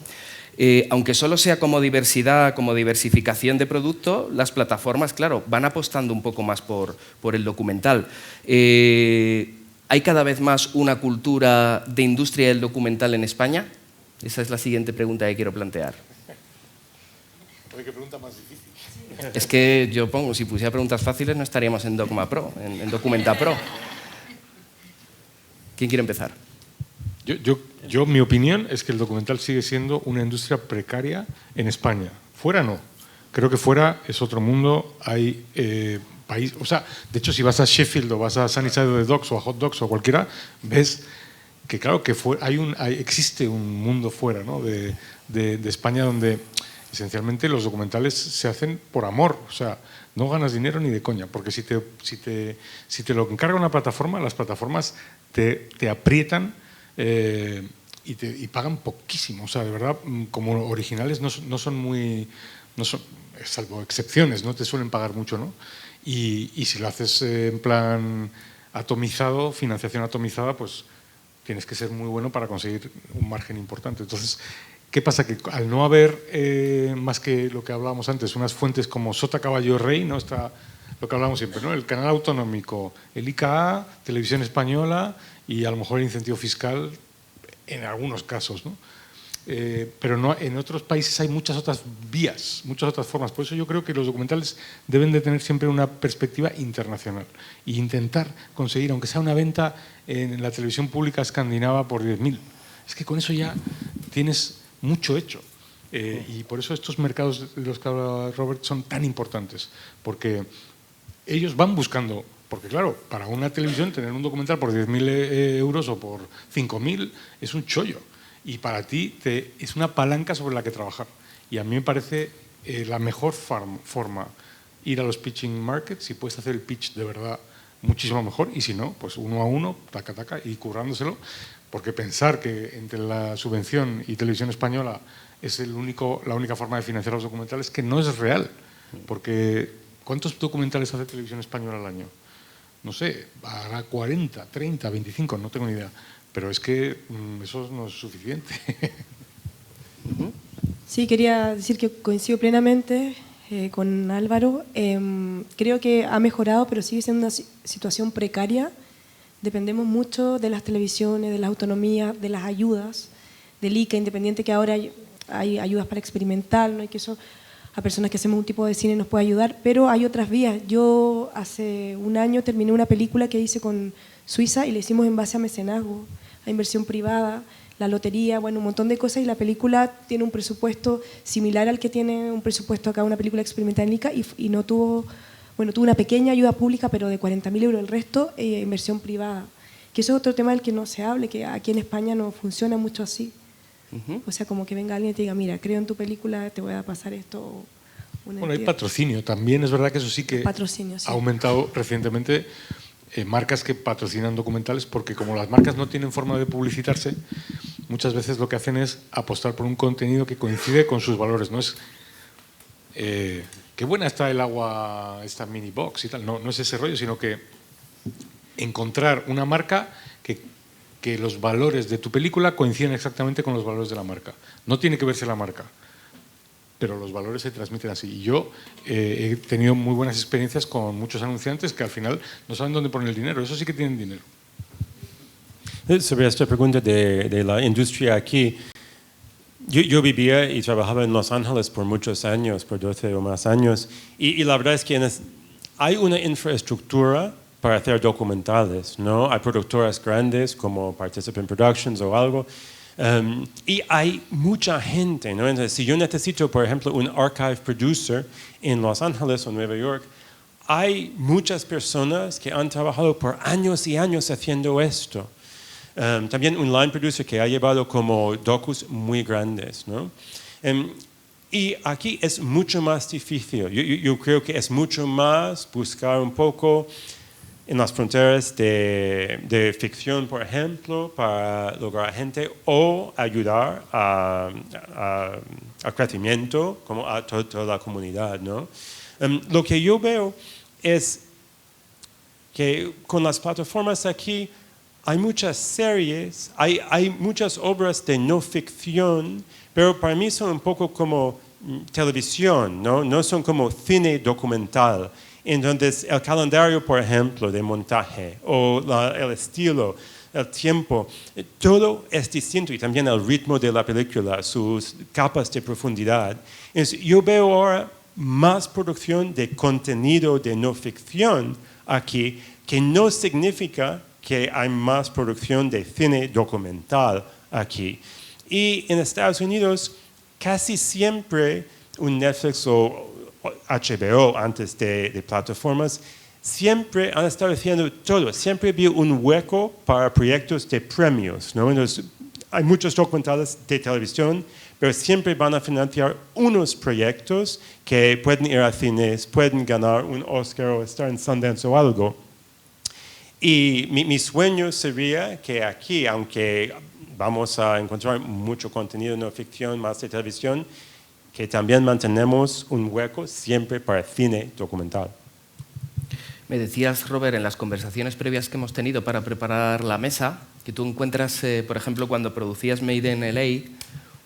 Aunque solo sea como diversidad, como diversificación de producto, las plataformas, claro, van apostando un poco más por el documental. ¿Hay cada vez más una cultura de industria del documental en España? Esa es la siguiente pregunta que quiero plantear. Oye, qué pregunta más difícil. Es que yo pongo, si pusiera preguntas fáciles no estaríamos en Dogma Pro, en Documenta Pro. ¿Quién quiere empezar? Mi opinión es que el documental sigue siendo una industria precaria en España. Fuera no. Creo que fuera es otro mundo. Hay país, o sea, de hecho, si vas a Sheffield o vas a Sunnyside of the Docks o a Hot Dogs o cualquiera, ves que claro que existe un mundo fuera, ¿no? de España donde esencialmente los documentales se hacen por amor. O sea, no ganas dinero ni de coña, porque si te lo encarga una plataforma, las plataformas te aprietan. Y pagan poquísimo, o sea, de verdad, como originales no son, salvo excepciones, no te suelen pagar mucho, ¿no? Y si lo haces en plan atomizado, financiación atomizada, pues tienes que ser muy bueno para conseguir un margen importante. Entonces, ¿qué pasa? Que al no haber, más que lo que hablábamos antes, unas fuentes como Sota Caballo Rey, ¿no? Está lo que hablábamos siempre, ¿no? El canal autonómico, el ICA, Televisión Española y a lo mejor el incentivo fiscal en algunos casos, ¿no? Pero no, en otros países hay muchas otras vías, muchas otras formas. Por eso yo creo que los documentales deben de tener siempre una perspectiva internacional e intentar conseguir, aunque sea una venta en la televisión pública escandinava por 10.000. Es que con eso ya tienes mucho hecho. Y por eso estos mercados de los que habla Robert son tan importantes, porque ellos van buscando. Porque claro, para una televisión tener un documental por 10.000 euros o por 5.000 es un chollo. Y para ti es una palanca sobre la que trabajar. Y a mí me parece la mejor forma ir a los pitching markets, si puedes hacer el pitch de verdad muchísimo mejor. Y si no, pues 1 a 1, taca, taca, y currándoselo. Porque pensar que entre la subvención y Televisión Española es la única forma de financiar los documentales, que no es real. Porque ¿cuántos documentales hace Televisión Española al año? no sé, hará 40, 30, 25, no tengo ni idea. Pero es que eso no es suficiente. Sí, quería decir que coincido plenamente con Álvaro. Creo que ha mejorado, pero sigue siendo una situación precaria. Dependemos mucho de las televisiones, de las autonomías, de las ayudas, del ICA independiente, que ahora hay ayudas para experimentar, ¿no? Y que eso a personas que hacemos un tipo de cine nos puede ayudar, pero hay otras vías. Yo hace un año terminé una película que hice con Suiza y la hicimos en base a mecenazgo, a inversión privada, la lotería, bueno, un montón de cosas, y la película tiene un presupuesto similar al que tiene un presupuesto acá una película experimental en ICA, y no tuvo, bueno, tuvo una pequeña ayuda pública, pero de 40.000 euros, el resto inversión privada. Que eso es otro tema del que no se hable, que aquí en España no funciona mucho así. O sea, como que venga alguien y te diga, mira, creo en tu película, te voy a pasar esto. Bueno, hay patrocinio. También es verdad que eso sí que patrocinio, sí. Ha aumentado recientemente marcas que patrocinan documentales, porque como las marcas no tienen forma de publicitarse, muchas veces lo que hacen es apostar por un contenido que coincide con sus valores. No es qué buena está el agua, esta mini box y tal. No es ese rollo, sino que encontrar una marca que los valores de tu película coinciden exactamente con los valores de la marca. No tiene que verse la marca, pero los valores se transmiten así. Y yo he tenido muy buenas experiencias con muchos anunciantes que al final no saben dónde poner el dinero. Eso sí que tienen dinero. Sobre esta pregunta de la industria aquí, yo vivía y trabajaba en Los Ángeles por muchos años, por 12 o más años, y la verdad es que hay una infraestructura para hacer documentales, ¿no? Hay productoras grandes como Participant Productions o algo, y hay mucha gente, ¿no? Entonces, si yo necesito, por ejemplo, un archive producer en Los Ángeles o Nueva York, hay muchas personas que han trabajado por años y años haciendo esto. También un line producer que ha llevado como docus muy grandes, ¿no? Y aquí es mucho más difícil. Yo creo que es mucho más buscar un poco en las fronteras de ficción, por ejemplo, para lograr gente o ayudar a crecimiento como a toda la comunidad, ¿no? Lo que yo veo es que con las plataformas aquí hay muchas series, hay muchas obras de no ficción, pero para mí son un poco como televisión, ¿no? No son como cine documental. Entonces, el calendario, por ejemplo, de montaje, o el estilo, el tiempo, todo es distinto, y también el ritmo de la película, sus capas de profundidad. Entonces, yo veo ahora más producción de contenido de no ficción aquí, que no significa que hay más producción de cine documental aquí. Y en Estados Unidos, casi siempre un Netflix o HBO, antes de plataformas, siempre han estado haciendo todo. Siempre había un hueco para proyectos de premios, ¿no? Entonces, hay muchos documentales de televisión, pero siempre van a financiar unos proyectos que pueden ir a cines, pueden ganar un Oscar o estar en Sundance o algo. Y mi sueño sería que aquí, aunque vamos a encontrar mucho contenido no ficción, más de televisión, que también mantenemos un hueco siempre para cine documental. Me decías, Robert, en las conversaciones previas que hemos tenido para preparar la mesa, que tú encuentras, por ejemplo, cuando producías Made in LA,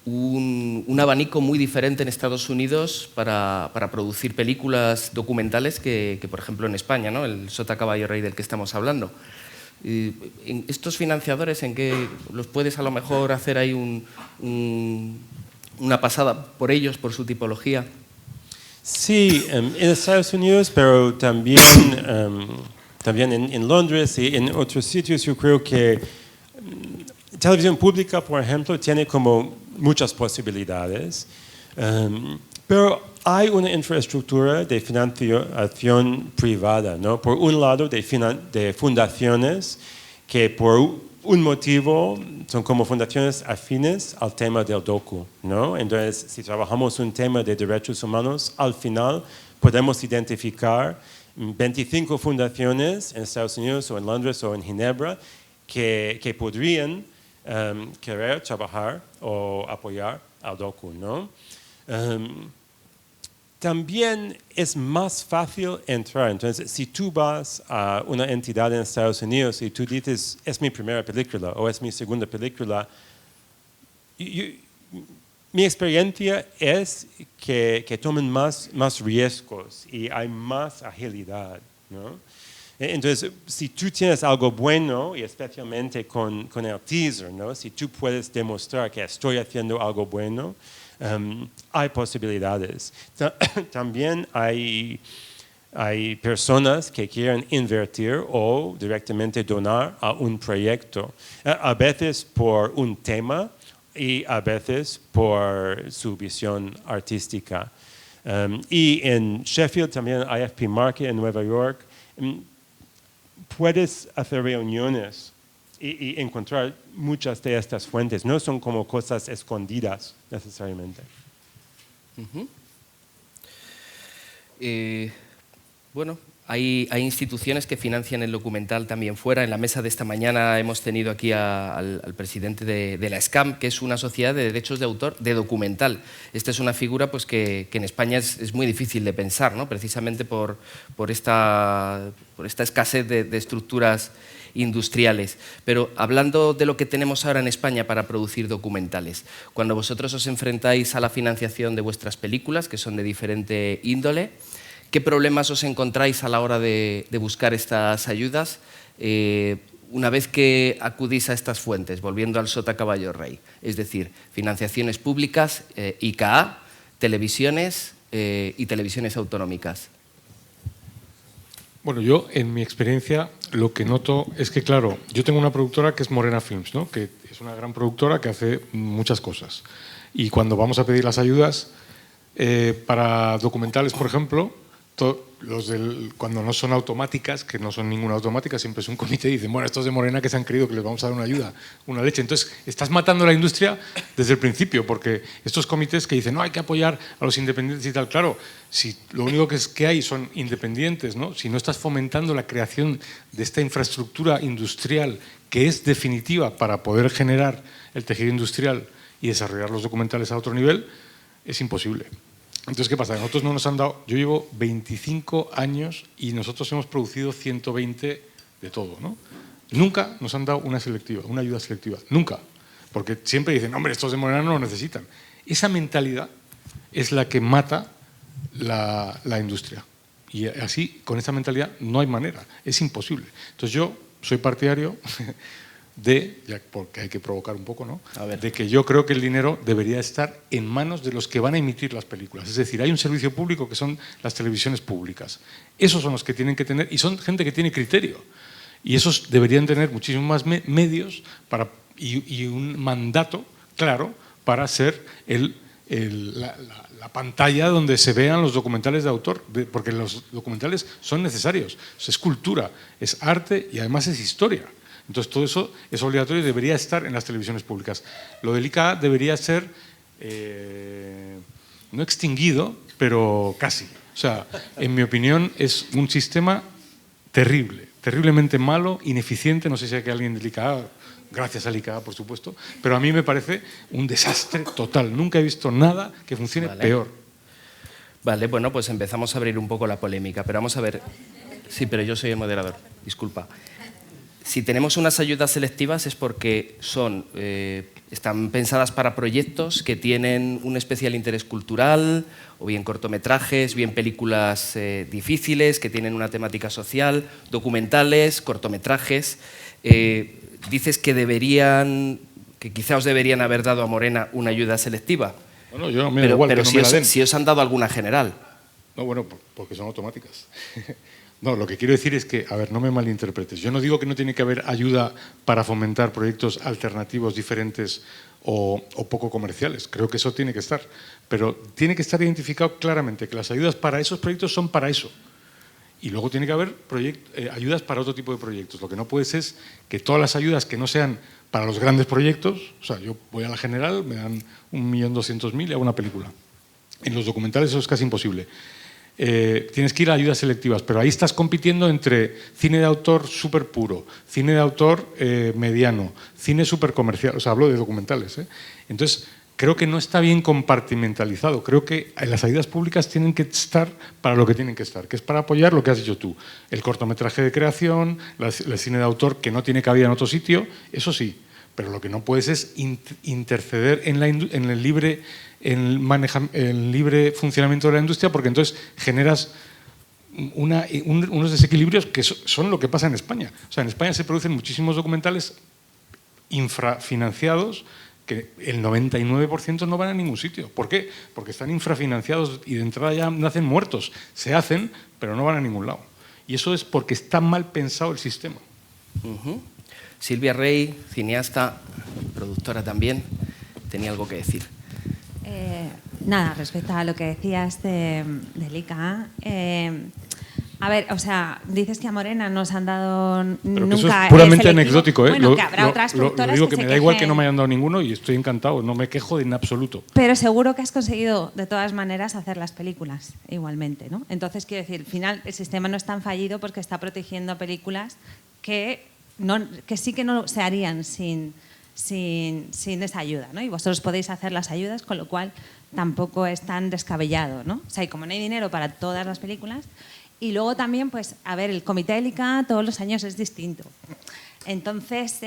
un abanico muy diferente en Estados Unidos para producir películas documentales que, por ejemplo, en España, ¿no? El Sota Caballo Rey del que estamos hablando. ¿En estos financiadores, en qué los puedes a lo mejor hacer ahí una pasada por ellos, por su tipología? Sí, en Estados Unidos, pero también en Londres y en otros sitios. Yo creo que televisión pública, por ejemplo, tiene como muchas posibilidades, pero hay una infraestructura de financiación privada, ¿no? Por un lado, de fundaciones que por un motivo son como fundaciones afines al tema del docu, ¿no? Entonces, si trabajamos un tema de derechos humanos, al final podemos identificar 25 fundaciones en Estados Unidos o en Londres o en Ginebra que podrían querer trabajar o apoyar al docu, ¿no? también es más fácil entrar. Entonces, si tú vas a una entidad en Estados Unidos y tú dices, es mi primera película o es mi segunda película, mi experiencia es que tomen más riesgos y hay más agilidad, ¿no? Entonces, si tú tienes algo bueno, y especialmente con el teaser, ¿no? Si tú puedes demostrar que estoy haciendo algo bueno, hay posibilidades. También hay personas que quieren invertir o directamente donar a un proyecto, a veces por un tema y a veces por su visión artística. Y en Sheffield también hay IFP Market en Nueva York. Puedes hacer reuniones y encontrar muchas de estas fuentes. No son como cosas escondidas necesariamente. Bueno, hay instituciones que financian el documental también fuera. En la mesa de esta mañana hemos tenido aquí al presidente de la SCAM, que es una sociedad de derechos de autor de documental. Esta es una figura pues, que en España es muy difícil de pensar, ¿no? Precisamente por esta escasez de estructuras industriales. Pero hablando de lo que tenemos ahora en España para producir documentales, cuando vosotros os enfrentáis a la financiación de vuestras películas, que son de diferente índole, ¿qué problemas os encontráis a la hora de buscar estas ayudas una vez que acudís a estas fuentes, volviendo al sota caballo rey? Es decir, financiaciones públicas, ICA, televisiones y televisiones autonómicas. Bueno, yo en mi experiencia lo que noto es que, claro, yo tengo una productora que es Morena Films, ¿no? Que es una gran productora que hace muchas cosas. Y cuando vamos a pedir las ayudas para documentales, por ejemplo, cuando no son automáticas, que no son ninguna automática, siempre es un comité y dicen, bueno, estos de Morena que se han creído que les vamos a dar una ayuda, una leche. Entonces, estás matando a la industria desde el principio, porque estos comités que dicen, no, hay que apoyar a los independientes y tal, claro, si lo único que hay son independientes, ¿no? Si no estás fomentando la creación de esta infraestructura industrial que es definitiva para poder generar el tejido industrial y desarrollar los documentales a otro nivel, es imposible. Entonces, ¿qué pasa? Nosotros no nos han dado... Yo llevo 25 años y nosotros hemos producido 120 de todo, ¿no? Nunca nos han dado una ayuda selectiva. Nunca. Porque siempre dicen, hombre, estos de Morena no lo necesitan. Esa mentalidad es la que mata la industria. Y así, con esa mentalidad, no hay manera. Es imposible. Entonces, yo soy partidario ya porque hay que provocar un poco, ¿no? De que yo creo que el dinero debería estar en manos de los que van a emitir las películas. Es decir, hay un servicio público que son las televisiones públicas. Esos son los que tienen que tener, y son gente que tiene criterio. Y esos deberían tener muchísimos más medios y un mandato claro para ser la pantalla donde se vean los documentales de autor, porque los documentales son necesarios. Es cultura, es arte y además es historia. Entonces, todo eso es obligatorio y debería estar en las televisiones públicas. Lo del ICA debería ser, no extinguido, pero casi. O sea, en mi opinión, es un sistema terrible, terriblemente malo, ineficiente. No sé si hay alguien del ICA, gracias al ICA, por supuesto, pero a mí me parece un desastre total. Nunca he visto nada que funcione peor. Vale, bueno, pues empezamos a abrir un poco la polémica, pero vamos a ver. Sí, pero yo soy el moderador, disculpa. Si tenemos unas ayudas selectivas es porque están pensadas para proyectos que tienen un especial interés cultural, o bien cortometrajes, bien películas difíciles, que tienen una temática social, documentales, cortometrajes. Dices que quizá os deberían haber dado a Morena una ayuda selectiva. Bueno, yo me da igual pero que no me la den. si os han dado alguna general. No, bueno, porque son automáticas. No, lo que quiero decir es que, a ver, no me malinterpretes. Yo no digo que no tiene que haber ayuda para fomentar proyectos alternativos, diferentes o poco comerciales. Creo que eso tiene que estar. Pero tiene que estar identificado claramente que las ayudas para esos proyectos son para eso. Y luego tiene que haber ayudas para otro tipo de proyectos. Lo que no puede ser es que todas las ayudas que no sean para los grandes proyectos, o sea, yo voy a la general, me dan 1.200.000 y hago una película. En los documentales eso es casi imposible. Tienes que ir a ayudas selectivas, pero ahí estás compitiendo entre cine de autor súper puro, cine de autor mediano, cine súper comercial, o sea, hablo de documentales. Entonces, creo que no está bien compartimentalizado. Creo que las ayudas públicas tienen que estar para lo que tienen que estar, que es para apoyar lo que has dicho tú. El cortometraje de creación, el cine de autor que no tiene cabida en otro sitio, eso sí. Pero lo que no puedes es interceder en el libre funcionamiento de la industria, porque entonces generas unos desequilibrios que son lo que pasa en España. O sea, en España se producen muchísimos documentales infrafinanciados que el 99% no van a ningún sitio. ¿Por qué? Porque están infrafinanciados y de entrada ya nacen muertos. Se hacen, pero no van a ningún lado. Y eso es porque está mal pensado el sistema. Silvia Rey, cineasta, productora también, tenía algo que decir. Nada, respecto a lo que decías del ICA, a ver, o sea, dices que a Morena no se han dado pero nunca. Eso es puramente selectivo. anecdótico, ¿eh? Bueno, que habrá otras lo productoras digo que me da igual que no me quejen. hayan dado ninguno y estoy encantado, no me quejo en absoluto. Pero seguro que has conseguido, de todas maneras, hacer las películas igualmente, ¿no? Entonces, quiero decir, al final el sistema no es tan fallido porque está protegiendo películas que sí que no se harían sin esa ayuda, ¿no? Y vosotros podéis hacer las ayudas, con lo cual tampoco es tan descabellado, ¿no? O sea, y como no hay dinero para todas las películas. Y luego también, pues, a ver, el comité del ICA todos los años es distinto. Entonces,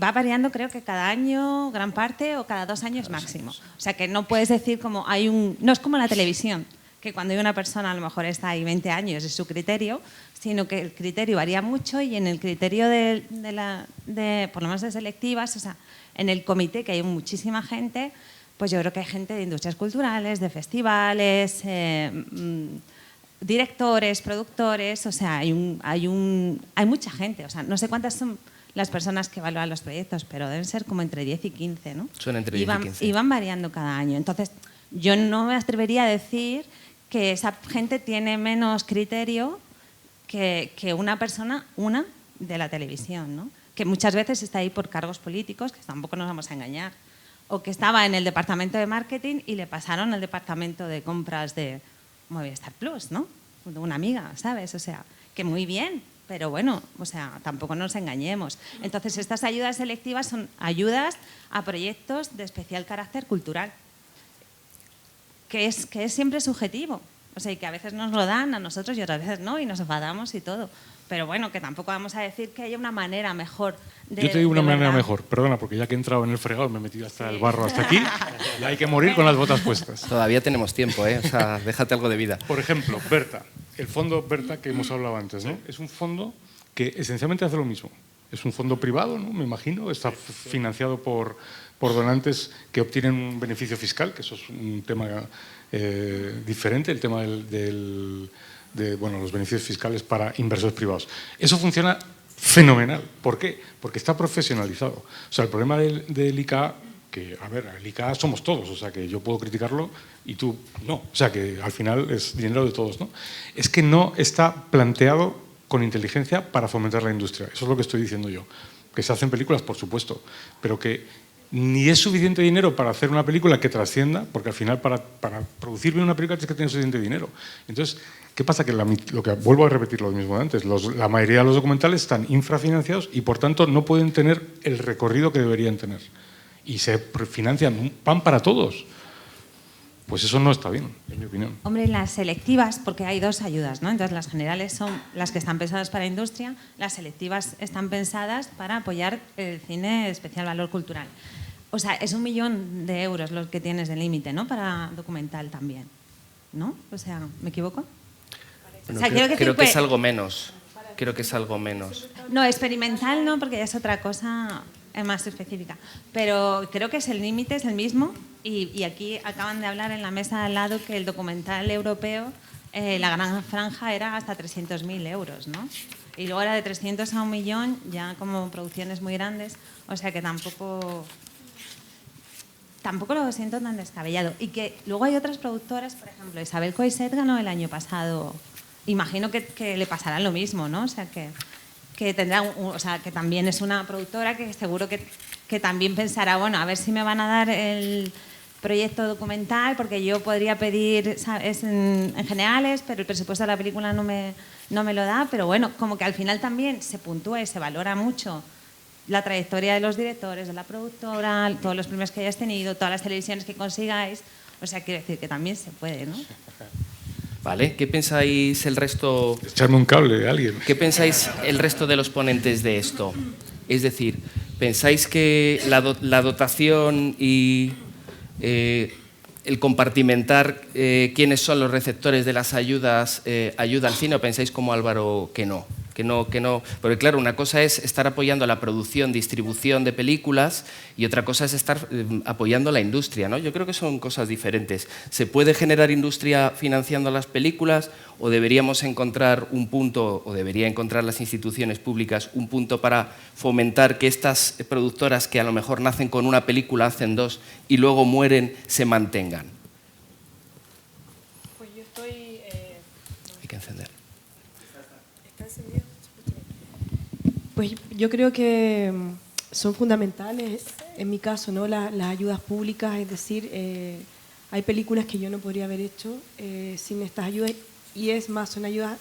va variando, creo que cada año, gran parte, o cada 2 años máximo. O sea, que no puedes decir como hay no es como la televisión, que cuando hay una persona a lo mejor está ahí 20 años es su criterio, sino que el criterio varía mucho y en el criterio por lo menos de selectivas, o sea, en el comité, que hay muchísima gente, pues yo creo que hay gente de industrias culturales, de festivales, directores, productores, o sea, hay mucha gente, o sea, no sé cuántas son las personas que evalúan los proyectos, pero deben ser como entre 10 y 15, ¿no? Son entre 10 y 15. Y van variando cada año. Entonces, yo no me atrevería a decir que esa gente tiene menos criterio que una persona, de la televisión, ¿no? Que muchas veces está ahí por cargos políticos, que tampoco nos vamos a engañar, o que estaba en el departamento de marketing y le pasaron al departamento de compras de Movistar Plus, ¿no? De una amiga, ¿sabes? O sea, que muy bien, pero bueno, o sea, tampoco nos engañemos. Entonces, estas ayudas selectivas son ayudas a proyectos de especial carácter cultural, que es siempre subjetivo. O sea, y que a veces nos lo dan a nosotros y otras veces no, y nos enfadamos y todo. Pero bueno, que tampoco vamos a decir que haya una manera mejor de... Yo te digo una manera verdad. mejor, perdona, porque ya que he entrado en el fregado me he metido hasta el barro hasta aquí y hay que morir con las botas puestas. Todavía tenemos tiempo, ¿eh? O sea, déjate algo de vida. Por ejemplo, Berta, el fondo Berta que hemos hablado antes, ¿no? Es un fondo que esencialmente hace lo mismo. Es un fondo privado, ¿no? Me imagino, está financiado por donantes que obtienen un beneficio fiscal, que eso es un tema diferente, el tema de los beneficios fiscales para inversores privados. Eso funciona fenomenal. ¿Por qué? Porque está profesionalizado. O sea, el problema del ICA, que, a ver, el ICA somos todos, o sea, que yo puedo criticarlo y tú no. O sea, que al final es dinero de todos, ¿no? Es que no está planteado con inteligencia para fomentar la industria. Eso es lo que estoy diciendo yo. Que se hacen películas, por supuesto, pero que ni es suficiente dinero para hacer una película que trascienda, porque al final para producir bien una película tienes que tener suficiente dinero. Entonces, ¿qué pasa? Que vuelvo a repetir lo mismo de antes, la mayoría de los documentales están infrafinanciados y por tanto no pueden tener el recorrido que deberían tener. Y se financian un pan para todos. Pues eso no está bien, en mi opinión. Hombre, las selectivas, porque hay 2 ayudas, ¿no? Entonces, las generales son las que están pensadas para industria, las selectivas están pensadas para apoyar el cine de especial valor cultural. O sea, es 1 millón de euros lo que tienes de límite, ¿no? Para documental también, ¿no? O sea, ¿me equivoco? Bueno, O sea, creo que es algo menos. Creo que es algo menos. No, experimental no, porque ya es otra cosa más específica. Pero creo que el límite es el mismo y aquí acaban de hablar en la mesa al lado que el documental europeo, la gran franja era hasta 300.000 euros, ¿no? Y luego era de 300 a 1 millón, ya como producciones muy grandes, o sea que tampoco lo siento tan descabellado. Y que luego hay otras productoras, por ejemplo, Isabel Coixet ganó el año pasado, imagino que le pasará lo mismo, ¿no? O sea que tendrá, o sea, que también es una productora que seguro que también pensará, bueno, a ver si me van a dar el proyecto documental, porque yo podría pedir, ¿sabes? en generales, pero el presupuesto de la película no me lo da, pero bueno, como que al final también se puntúa y se valora mucho la trayectoria de los directores, de la productora, todos los premios que hayas tenido, todas las televisiones que consigáis. O sea, quiero decir que también se puede, ¿no? Vale, ¿qué pensáis el resto? Echarme un cable a alguien. ¿Qué pensáis el resto de los ponentes de esto? Es decir, ¿pensáis que la dotación y el compartimentar quiénes son los receptores de las ayudas ayuda al cine, o pensáis como Álvaro que no? Que no, porque claro, una cosa es estar apoyando la producción, distribución de películas, y otra cosa es estar apoyando la industria, ¿no? Yo creo que son cosas diferentes. ¿Se puede generar industria financiando las películas, o deberíamos encontrar un punto, o debería encontrar las instituciones públicas un punto para fomentar que estas productoras que a lo mejor nacen con una película, hacen dos y luego mueren, se mantengan? Pues yo estoy... Hay que encender. ¿Está encendido? Pues yo creo que son fundamentales, en mi caso, ¿no? Las ayudas públicas, es decir, hay películas que yo no podría haber hecho sin estas ayudas, y es más, son ayudas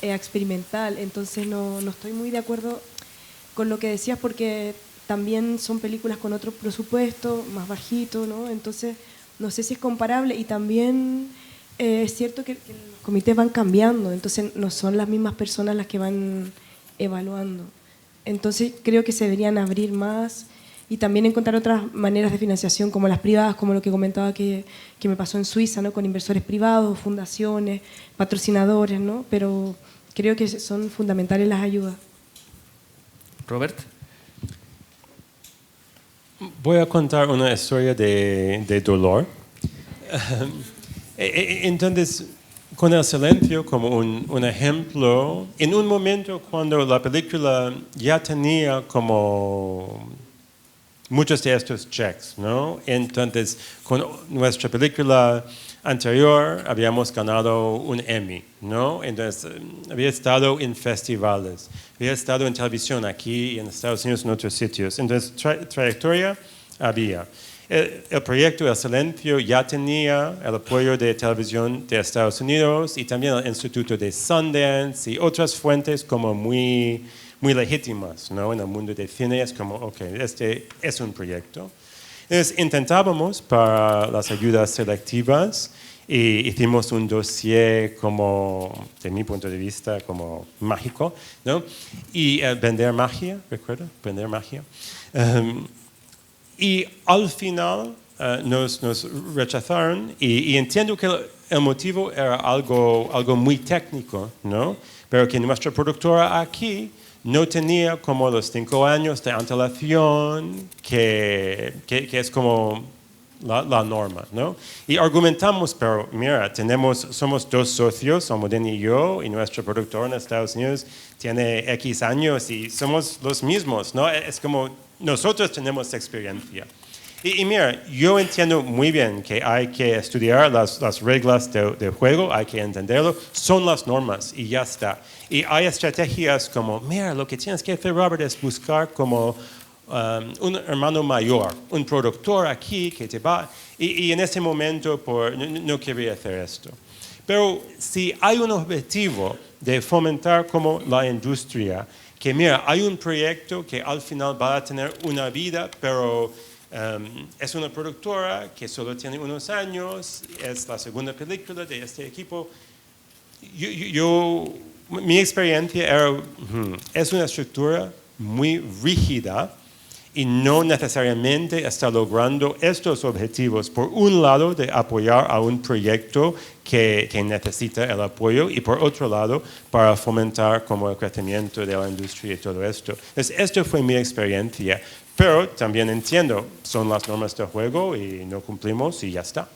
experimental, entonces no estoy muy de acuerdo con lo que decías, porque también son películas con otro presupuesto, más bajito, ¿no? Entonces no sé si es comparable, y también es cierto que los comités van cambiando, entonces no son las mismas personas las que van evaluando. Entonces creo que se deberían abrir más y también encontrar otras maneras de financiación, como las privadas, como lo que comentaba que me pasó en Suiza, ¿no? Con inversores privados, fundaciones, patrocinadores, ¿no? Pero creo que son fundamentales las ayudas. Robert. Voy a contar una historia de dolor. Entonces, con El Silencio como un ejemplo, en un momento cuando la película ya tenía como muchos de estos checks, ¿no? Entonces, con nuestra película anterior habíamos ganado un Emmy, ¿no? Entonces, había estado en festivales, había estado en televisión aquí y en Estados Unidos, en otros sitios. Entonces, trayectoria había. El proyecto El Silencio ya tenía el apoyo de televisión de Estados Unidos y también el Instituto de Sundance y otras fuentes como muy legítimas, ¿no? En el mundo del cine es como, ok, este es un proyecto. Entonces intentábamos para las ayudas selectivas y hicimos un dossier como, de mi punto de vista, como mágico, ¿no? Y vender magia, ¿recuerda? Vender magia. Y al final nos rechazaron y entiendo que el motivo era algo muy técnico, ¿no? Pero que nuestra productora aquí no tenía como los 5 años de antelación que es como la norma, ¿no? Y argumentamos, pero mira, somos 2 socios, Almudena y yo, y nuestro productor en Estados Unidos tiene X años y somos los mismos, ¿no? Es como nosotros tenemos experiencia. Y mira, yo entiendo muy bien que hay que estudiar las reglas de juego, hay que entenderlo, son las normas y ya está. Y hay estrategias como, mira, lo que tienes que hacer, Robert, es buscar como un hermano mayor, un productor aquí que te va, y en ese momento no quería hacer esto. Pero si hay un objetivo de fomentar como la industria, que mira, hay un proyecto que al final va a tener una vida, pero es una productora que solo tiene unos años, es la segunda película de este equipo. Mi experiencia era, es una estructura muy rígida y no necesariamente está logrando estos objetivos. Por un lado, de apoyar a un proyecto que necesita el apoyo, y por otro lado, para fomentar como el crecimiento de la industria y todo esto. Entonces, esto fue mi experiencia, pero también entiendo, son las normas del juego y no cumplimos y ya está.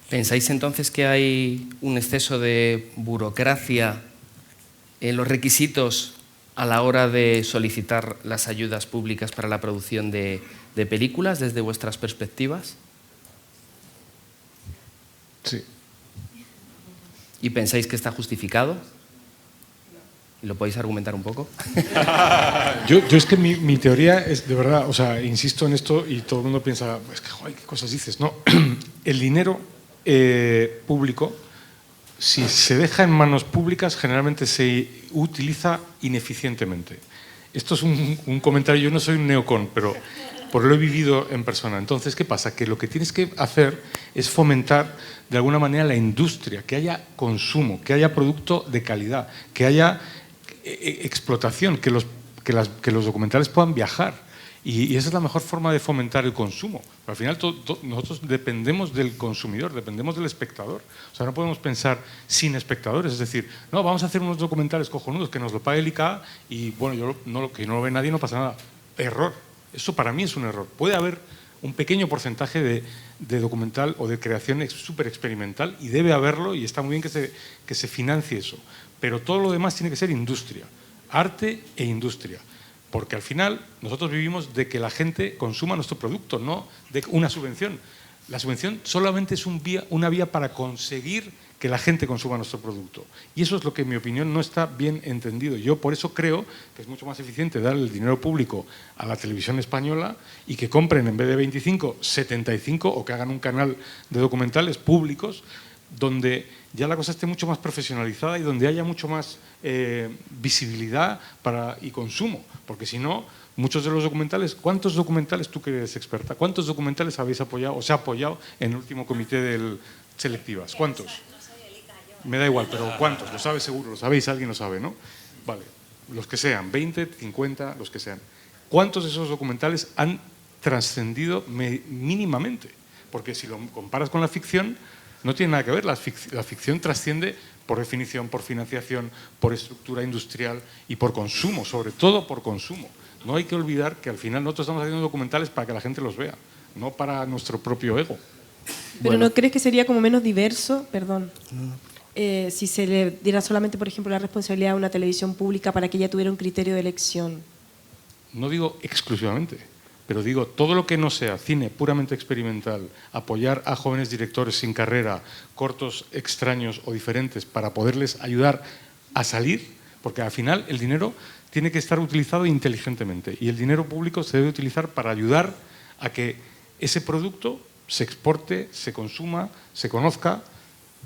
¿Pensáis entonces que hay un exceso de burocracia en los requisitos a la hora de solicitar las ayudas públicas para la producción de películas desde vuestras perspectivas? Sí. ¿Y pensáis que está justificado? ¿Y lo podéis argumentar un poco? Yo es que mi teoría es, de verdad, o sea, insisto en esto y todo el mundo piensa, es que, joder, ¿qué cosas dices? No, el dinero público, si se deja en manos públicas, generalmente se utiliza ineficientemente. Esto es un comentario, yo no soy un neocon, pero lo he vivido en persona. Entonces, ¿qué pasa? Que lo que tienes que hacer es fomentar de alguna manera la industria, que haya consumo, que haya producto de calidad, que haya explotación, que los documentales puedan viajar. Y esa es la mejor forma de fomentar el consumo. Pero al final nosotros dependemos del consumidor, dependemos del espectador. O sea, no podemos pensar sin espectadores. Es decir, no, vamos a hacer unos documentales cojonudos que nos lo pague el ICA y, bueno, que no lo ve nadie, no pasa nada. Error. Eso para mí es un error. Puede haber un pequeño porcentaje de documental o de creación súper experimental y debe haberlo y está muy bien que se financie eso. Pero todo lo demás tiene que ser industria. Arte e industria. Porque al final nosotros vivimos de que la gente consuma nuestro producto, no de una subvención. La subvención solamente es una vía para conseguir que la gente consuma nuestro producto. Y eso es lo que, en mi opinión, no está bien entendido. Yo por eso creo que es mucho más eficiente dar el dinero público a la televisión española y que compren en vez de 25, 75 o que hagan un canal de documentales públicos donde ya la cosa esté mucho más profesionalizada y donde haya mucho más visibilidad y consumo. Porque si no, muchos de los documentales, ¿cuántos documentales, tú que eres experta, cuántos documentales habéis apoyado o se ha apoyado en el último comité de selectivas? ¿Cuántos? Me da igual, pero ¿cuántos? Lo sabes seguro, lo sabéis, alguien lo sabe, ¿no? Vale, los que sean, 20, 50, los que sean. ¿Cuántos de esos documentales han trascendido mínimamente? Porque si lo comparas con la ficción, no tiene nada que ver. La ficción trasciende por definición, por financiación, por estructura industrial y por consumo, sobre todo por consumo. No hay que olvidar que al final nosotros estamos haciendo documentales para que la gente los vea, no para nuestro propio ego. Pero ¿no crees que sería como menos diverso? Perdón. Si se le diera solamente, por ejemplo, la responsabilidad a una televisión pública para que ella tuviera un criterio de elección. No digo exclusivamente, pero digo todo lo que no sea cine puramente experimental, apoyar a jóvenes directores sin carrera, cortos extraños o diferentes para poderles ayudar a salir, porque al final el dinero tiene que estar utilizado inteligentemente y el dinero público se debe utilizar para ayudar a que ese producto se exporte, se consuma, se conozca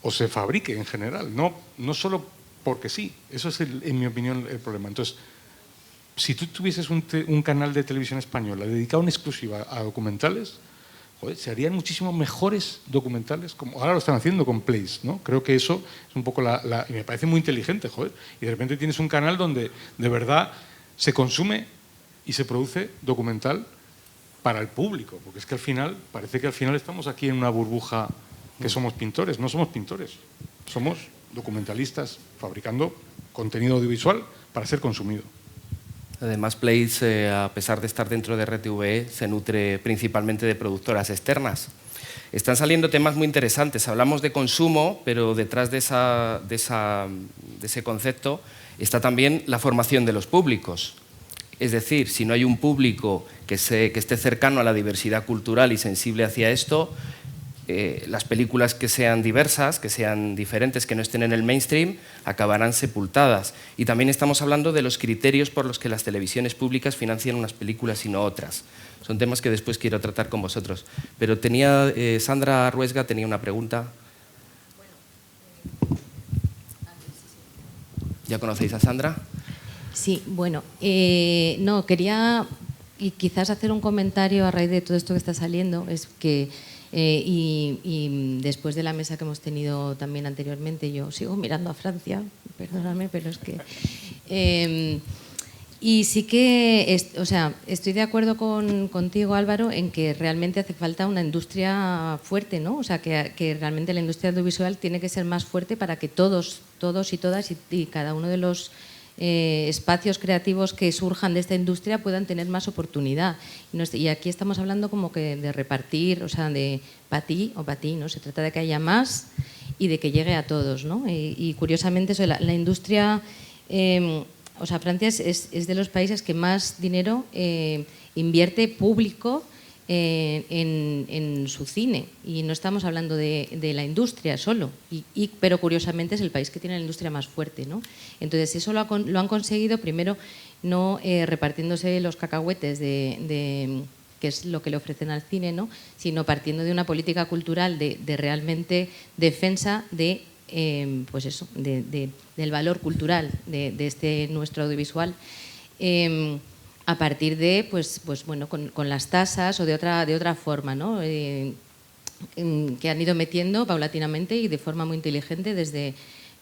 o se fabrique en general, no solo porque sí. Eso es, en mi opinión, el problema. Entonces, si tú tuvieses un canal de televisión española dedicado en exclusiva a documentales, joder, se harían muchísimo mejores documentales, como ahora lo están haciendo con Place, ¿no? Creo que eso es un poco y me parece muy inteligente, joder. Y de repente tienes un canal donde de verdad se consume y se produce documental para el público, porque es que al final, parece que al final estamos aquí en una burbuja que somos pintores. No somos pintores, somos documentalistas fabricando contenido audiovisual para ser consumido. Además, Place, a pesar de estar dentro de RTV, se nutre principalmente de productoras externas. Están saliendo temas muy interesantes. Hablamos de consumo, pero detrás de ese concepto está también la formación de los públicos. Es decir, si no hay un público que esté cercano a la diversidad cultural y sensible hacia esto, las películas que sean diversas, que sean diferentes, que no estén en el mainstream, acabarán sepultadas. Y también estamos hablando de los criterios por los que las televisiones públicas financian unas películas y no otras. Son temas que después quiero tratar con vosotros. Pero Sandra Ruesga tenía una pregunta. ¿Ya conocéis a Sandra? Sí, bueno, no, quería y quizás hacer un comentario a raíz de todo esto que está saliendo, es que y después de la mesa que hemos tenido también anteriormente, yo sigo mirando a Francia, perdóname, pero es que... y sí que, estoy de acuerdo contigo, Álvaro, en que realmente hace falta una industria fuerte, ¿no? O sea, que realmente la industria audiovisual tiene que ser más fuerte para que todos y todas y cada uno de los espacios creativos que surjan de esta industria puedan tener más oportunidad. Y aquí estamos hablando como que de repartir, o sea, de para ti o para ti, ¿no? Se trata de que haya más y de que llegue a todos, ¿no? Y curiosamente eso, la industria, o sea, Francia es de los países que más dinero invierte público en su cine, y no estamos hablando de la industria solo, pero curiosamente es el país que tiene la industria más fuerte, ¿no? Entonces eso lo han conseguido primero no repartiéndose los cacahuetes que es lo que le ofrecen al cine, ¿no? Sino partiendo de una política cultural de realmente defensa de pues eso, del valor cultural de este nuestro audiovisual. a partir de, pues bueno, con las tasas o de otra forma, ¿no? Que han ido metiendo paulatinamente y de forma muy inteligente desde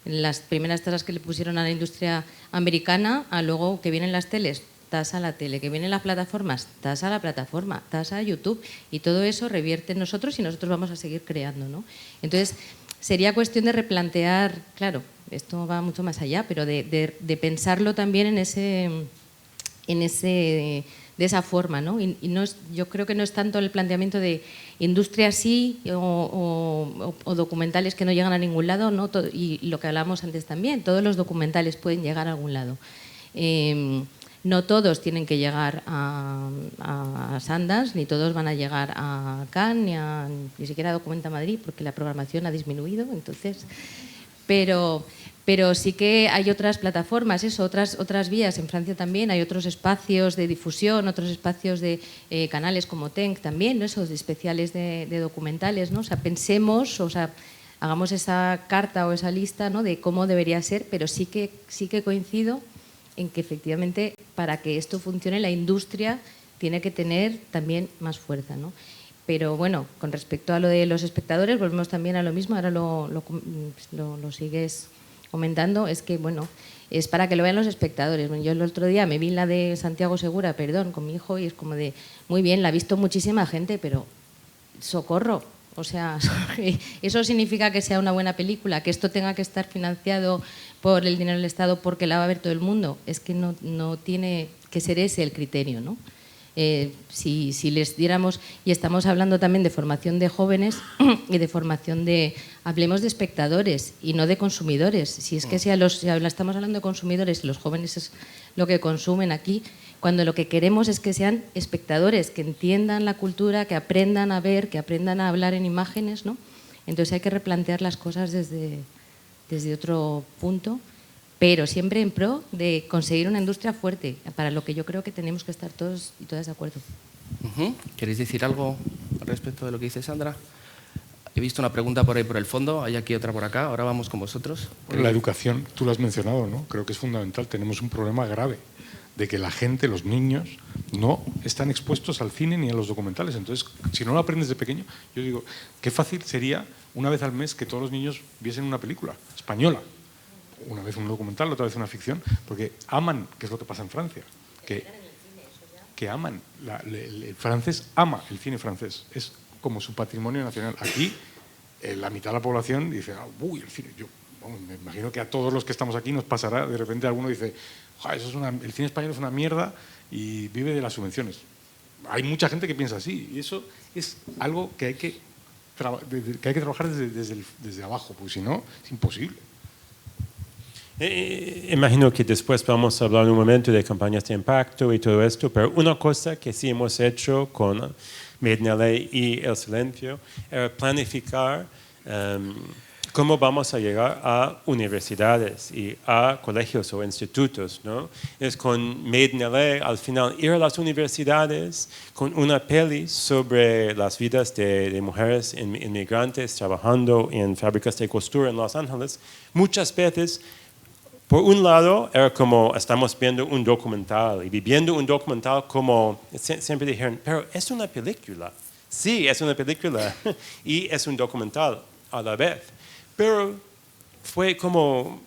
las primeras tasas que le pusieron a la industria americana a luego que vienen las teles, tasa a la tele, que vienen las plataformas, tasa a la plataforma, tasa a YouTube, y todo eso revierte en nosotros y nosotros vamos a seguir creando, ¿no? Entonces, sería cuestión de replantear, claro, esto va mucho más allá, pero de pensarlo también de esa forma, ¿no? Y no es, yo creo que no es tanto el planteamiento de industria sí o documentales que no llegan a ningún lado, ¿no? Y lo que hablábamos antes también, todos los documentales pueden llegar a algún lado. No todos tienen que llegar a Sundance, ni todos van a llegar a Cannes, ni siquiera a Documenta Madrid, porque la programación ha disminuido, entonces... Pero sí que hay otras plataformas, otras vías. En Francia también hay otros espacios de difusión, otros espacios de canales como Tenk también, ¿no? Esos especiales de documentales, ¿no? O sea, pensemos, o sea, hagamos esa carta o esa lista, ¿no? De cómo debería ser, pero sí que coincido en que efectivamente para que esto funcione la industria tiene que tener también más fuerza, ¿no? Pero bueno, con respecto a lo de los espectadores, volvemos también a lo mismo, ahora lo sigues comentando, es que bueno, es para que lo vean los espectadores. Bueno, yo el otro día me vi la de Santiago Segura, perdón, con mi hijo, y es como de, muy bien, la ha visto muchísima gente, pero socorro. O sea, eso significa que sea una buena película, que esto tenga que estar financiado por el dinero del Estado porque la va a ver todo el mundo. Es que no tiene que ser ese el criterio, ¿no? Si les diéramos, y estamos hablando también de formación de jóvenes y de formación de, hablemos de espectadores y no de consumidores. Si es que si estamos hablando de consumidores y los jóvenes es lo que consumen aquí, cuando lo que queremos es que sean espectadores, que entiendan la cultura, que aprendan a ver, que aprendan a hablar en imágenes, ¿no? Entonces hay que replantear las cosas desde otro punto, pero siempre en pro de conseguir una industria fuerte, para lo que yo creo que tenemos que estar todos y todas de acuerdo. ¿Queréis decir algo al respecto de lo que dice Sandra? He visto una pregunta por ahí por el fondo, hay aquí otra por acá, ahora vamos con vosotros. La educación, tú lo has mencionado, ¿no? Creo que es fundamental, tenemos un problema grave de que la gente, los niños, no están expuestos al cine ni a los documentales. Entonces, si no lo aprendes de pequeño, yo digo, qué fácil sería una vez al mes que todos los niños viesen una película española. Una vez un documental, otra vez una ficción, porque aman, que es lo que pasa en Francia, que aman, el francés ama el cine francés, es como su patrimonio nacional. Aquí, la mitad de la población dice, uy, el cine, me imagino que a todos los que estamos aquí nos pasará, de repente alguno dice, el cine español es una mierda y vive de las subvenciones. Hay mucha gente que piensa así, y eso es algo que hay que trabajar desde abajo, porque si no, es imposible. Imagino que después vamos a hablar en un momento de campañas de impacto y todo esto, pero una cosa que sí hemos hecho con Made in LA y El Silencio era planificar cómo vamos a llegar a universidades y a colegios o institutos, ¿no? Es con Made in LA, al final, ir a las universidades con una peli sobre las vidas de mujeres inmigrantes trabajando en fábricas de costura en Los Ángeles. Muchas veces, por un lado, era como estamos viendo un documental y viviendo un documental como siempre dijeron, pero es una película. Sí, es una película y es un documental a la vez. Pero fue como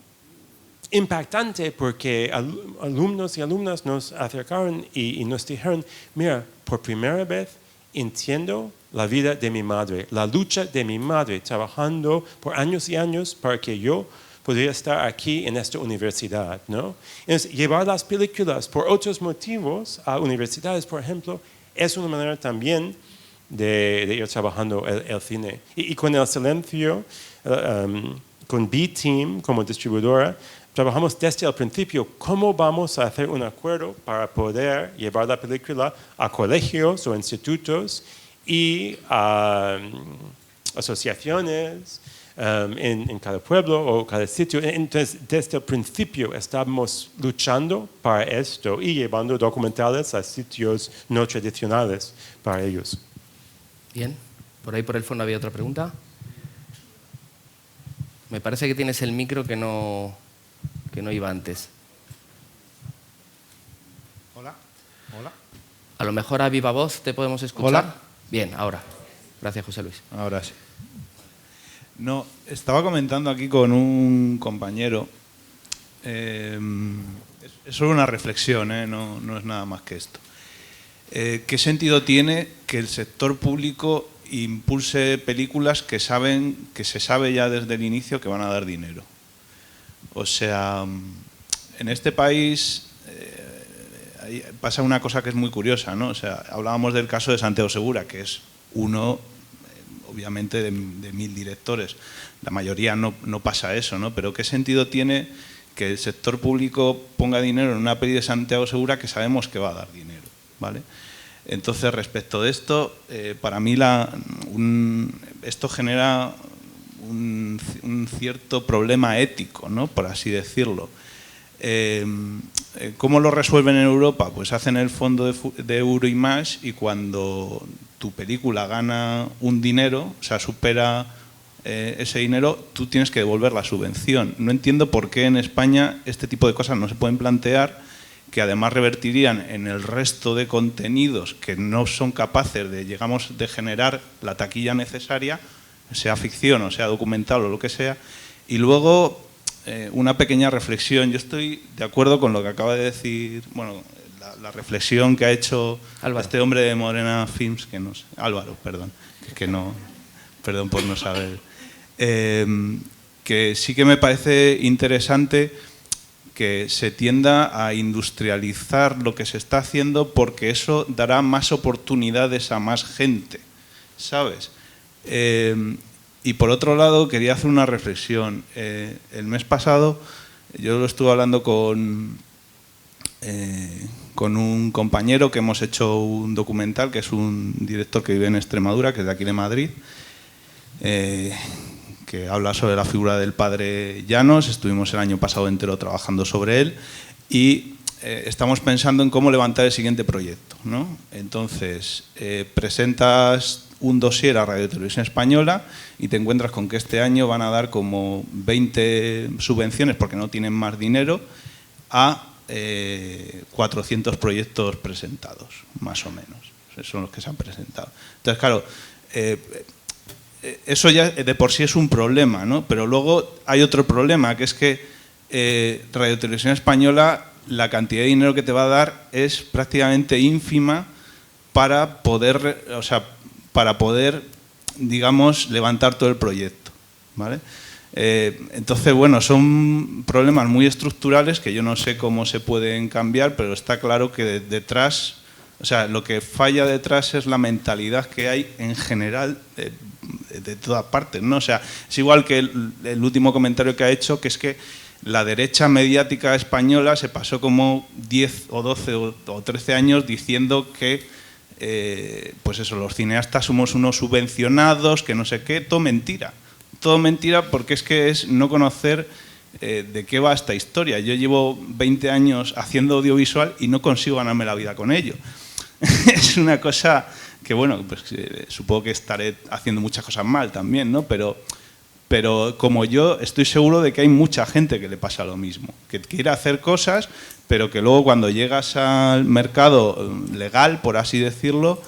impactante porque alumnos y alumnas nos acercaron y nos dijeron, mira, por primera vez entiendo la vida de mi madre, la lucha de mi madre, trabajando por años y años para que yo podría estar aquí en esta universidad, ¿no? Entonces, llevar las películas por otros motivos a universidades, por ejemplo, es una manera también de ir trabajando el cine. Y con El Silencio, con B-Team como distribuidora, trabajamos desde el principio cómo vamos a hacer un acuerdo para poder llevar la película a colegios o institutos y a asociaciones, en cada pueblo o cada sitio. Entonces, desde el principio estábamos luchando para esto y llevando documentales a sitios no tradicionales para ellos. Bien, por ahí por el fondo había otra pregunta. Me parece que tienes el micro que no iba antes. Hola. A lo mejor a viva voz te podemos escuchar. Hola. Bien, ahora. Gracias, José Luis. Ahora sí. No, estaba comentando aquí con un compañero. Es solo una reflexión, no es nada más que esto. ¿Qué sentido tiene que el sector público impulse películas que se sabe ya desde el inicio que van a dar dinero? O sea, en este país pasa una cosa que es muy curiosa, ¿no? O sea, hablábamos del caso de Santiago Segura, que es uno, obviamente, de 1000 directores. La mayoría no pasa eso, ¿no? Pero ¿qué sentido tiene que el sector público ponga dinero en una peli de Santiago Segura que sabemos que va a dar dinero, ¿vale? Entonces, respecto de esto, para mí esto genera un cierto problema ético, ¿no? Por así decirlo. ¿Cómo lo resuelven en Europa? Pues hacen el fondo de Euroimage y cuando tu película gana un dinero, o sea, supera ese dinero, tú tienes que devolver la subvención. No entiendo por qué en España este tipo de cosas no se pueden plantear, que además revertirían en el resto de contenidos que no son capaces de generar la taquilla necesaria, sea ficción o sea documental o lo que sea. Y luego, una pequeña reflexión. Yo estoy de acuerdo con lo que acaba de decir, bueno, la reflexión que ha hecho Álvaro. Este hombre de Morena Films, que no sé, Álvaro, perdón, perdón por no saber. Que sí que me parece interesante que se tienda a industrializar lo que se está haciendo porque eso dará más oportunidades a más gente, ¿sabes? Y por otro lado, quería hacer una reflexión. El mes pasado yo lo estuve hablando con un compañero que hemos hecho un documental, que es un director que vive en Extremadura, que es de aquí de Madrid, que habla sobre la figura del padre Llanos. Estuvimos el año pasado entero trabajando sobre él y estamos pensando en cómo levantar el siguiente proyecto, ¿no? Entonces, presentas un dossier a Radio Televisión Española y te encuentras con que este año van a dar como 20 subvenciones, porque no tienen más dinero, a 400 proyectos presentados, más o menos. Esos son los que se han presentado. Entonces, claro, eso ya de por sí es un problema, ¿no? Pero luego hay otro problema, que es que Radio Televisión Española, la cantidad de dinero que te va a dar es prácticamente ínfima para poder, digamos, levantar todo el proyecto, ¿vale? Entonces, bueno, son problemas muy estructurales que yo no sé cómo se pueden cambiar, pero está claro que detrás, o sea, lo que falla detrás es la mentalidad que hay en general de todas partes, ¿no? O sea, es igual que el último comentario que ha hecho, que es que la derecha mediática española se pasó como 10 o 12 o 13 años diciendo que pues eso, los cineastas somos unos subvencionados, que no sé qué, todo mentira porque es que es no conocer de qué va esta historia. Yo llevo 20 años haciendo audiovisual y no consigo ganarme la vida con ello. Es una cosa que, bueno, pues supongo que estaré haciendo muchas cosas mal también, ¿no? Pero como yo, estoy seguro de que hay mucha gente que le pasa lo mismo, que quiere hacer cosas, pero que luego cuando llegas al mercado legal, por así decirlo,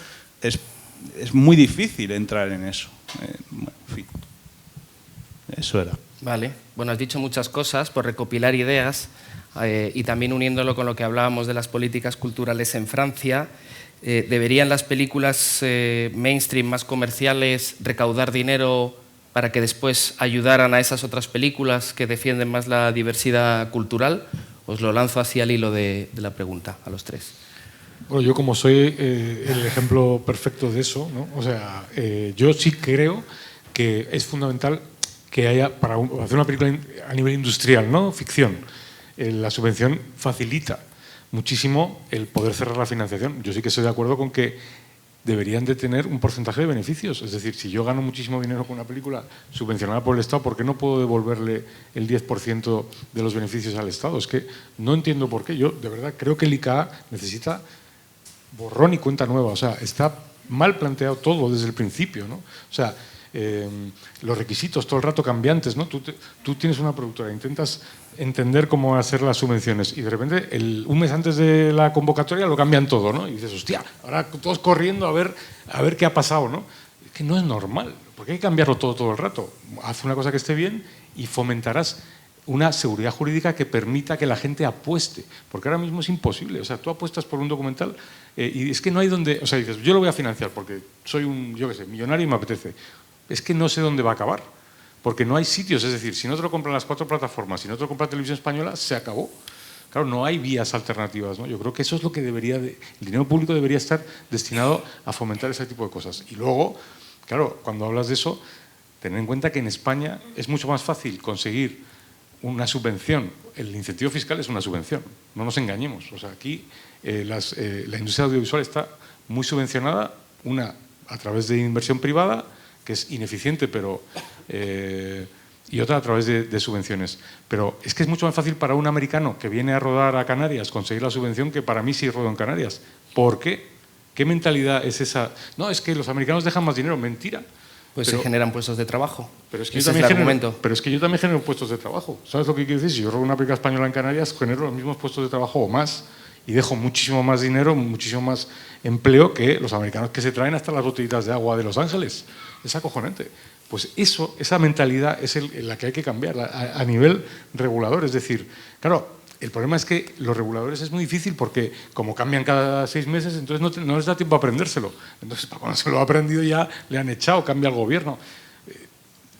es muy difícil entrar en eso. Bueno, en fin, eso era. Vale, bueno, has dicho muchas cosas por recopilar ideas y también uniéndolo con lo que hablábamos de las políticas culturales en Francia. ¿Deberían las películas mainstream más comerciales recaudar dinero para que después ayudaran a esas otras películas que defienden más la diversidad cultural? Os lo lanzo hacia el hilo de la pregunta, a los tres. Bueno, yo como soy el ejemplo perfecto de eso, ¿no? O sea, yo sí creo que es fundamental que haya, para hacer una película a nivel industrial, ¿no? Ficción, la subvención facilita muchísimo el poder cerrar la financiación. Yo sí que estoy de acuerdo con que deberían de tener un porcentaje de beneficios. Es decir, si yo gano muchísimo dinero con una película subvencionada por el Estado, ¿por qué no puedo devolverle el 10% de los beneficios al Estado? Es que no entiendo por qué. Yo, de verdad, creo que el ICA necesita borrón y cuenta nueva. O sea, está mal planteado todo desde el principio, ¿no? O sea, los requisitos todo el rato cambiantes, ¿no? Tú tienes una productora, intentas entender cómo hacer las subvenciones y de repente un mes antes de la convocatoria lo cambian todo, ¿no? Y dices, hostia, ahora todos corriendo a ver qué ha pasado, ¿no? Es que no es normal, porque hay que cambiarlo todo el rato. Haz una cosa que esté bien y fomentarás una seguridad jurídica que permita que la gente apueste, porque ahora mismo es imposible. O sea, tú apuestas por un documental y es que no hay donde... O sea, dices, yo lo voy a financiar porque soy yo qué sé, millonario y me apetece. Es que no sé dónde va a acabar, porque no hay sitios. Es decir, si no te lo compran las 4 plataformas, si no te lo compra Televisión Española, se acabó. Claro, no hay vías alternativas, ¿no? Yo creo que eso es lo que el dinero público debería estar destinado a fomentar ese tipo de cosas. Y luego, claro, cuando hablas de eso, ten en cuenta que en España es mucho más fácil conseguir una subvención. El incentivo fiscal es una subvención, no nos engañemos. O sea, aquí la industria audiovisual está muy subvencionada, una a través de inversión privada, que es ineficiente, pero y otra a través de subvenciones. Pero es que es mucho más fácil para un americano que viene a rodar a Canarias conseguir la subvención que para mí si rodo en Canarias. ¿Por qué? ¿Qué mentalidad es esa? No, es que los americanos dejan más dinero. Mentira. Pues se generan puestos de trabajo. Pero es que yo también genero puestos de trabajo. ¿Sabes lo que quiero decir? Si yo robo una película española en Canarias, genero los mismos puestos de trabajo o más y dejo muchísimo más dinero, muchísimo más empleo que los americanos que se traen hasta las botellitas de agua de Los Ángeles. Es acojonante. Pues esa mentalidad es la que hay que cambiar a nivel regulador. Es decir, claro, el problema es que los reguladores es muy difícil porque como cambian cada 6 meses, entonces no les da tiempo a aprendérselo. Entonces, para cuando se lo ha aprendido ya le han echado, cambia el gobierno.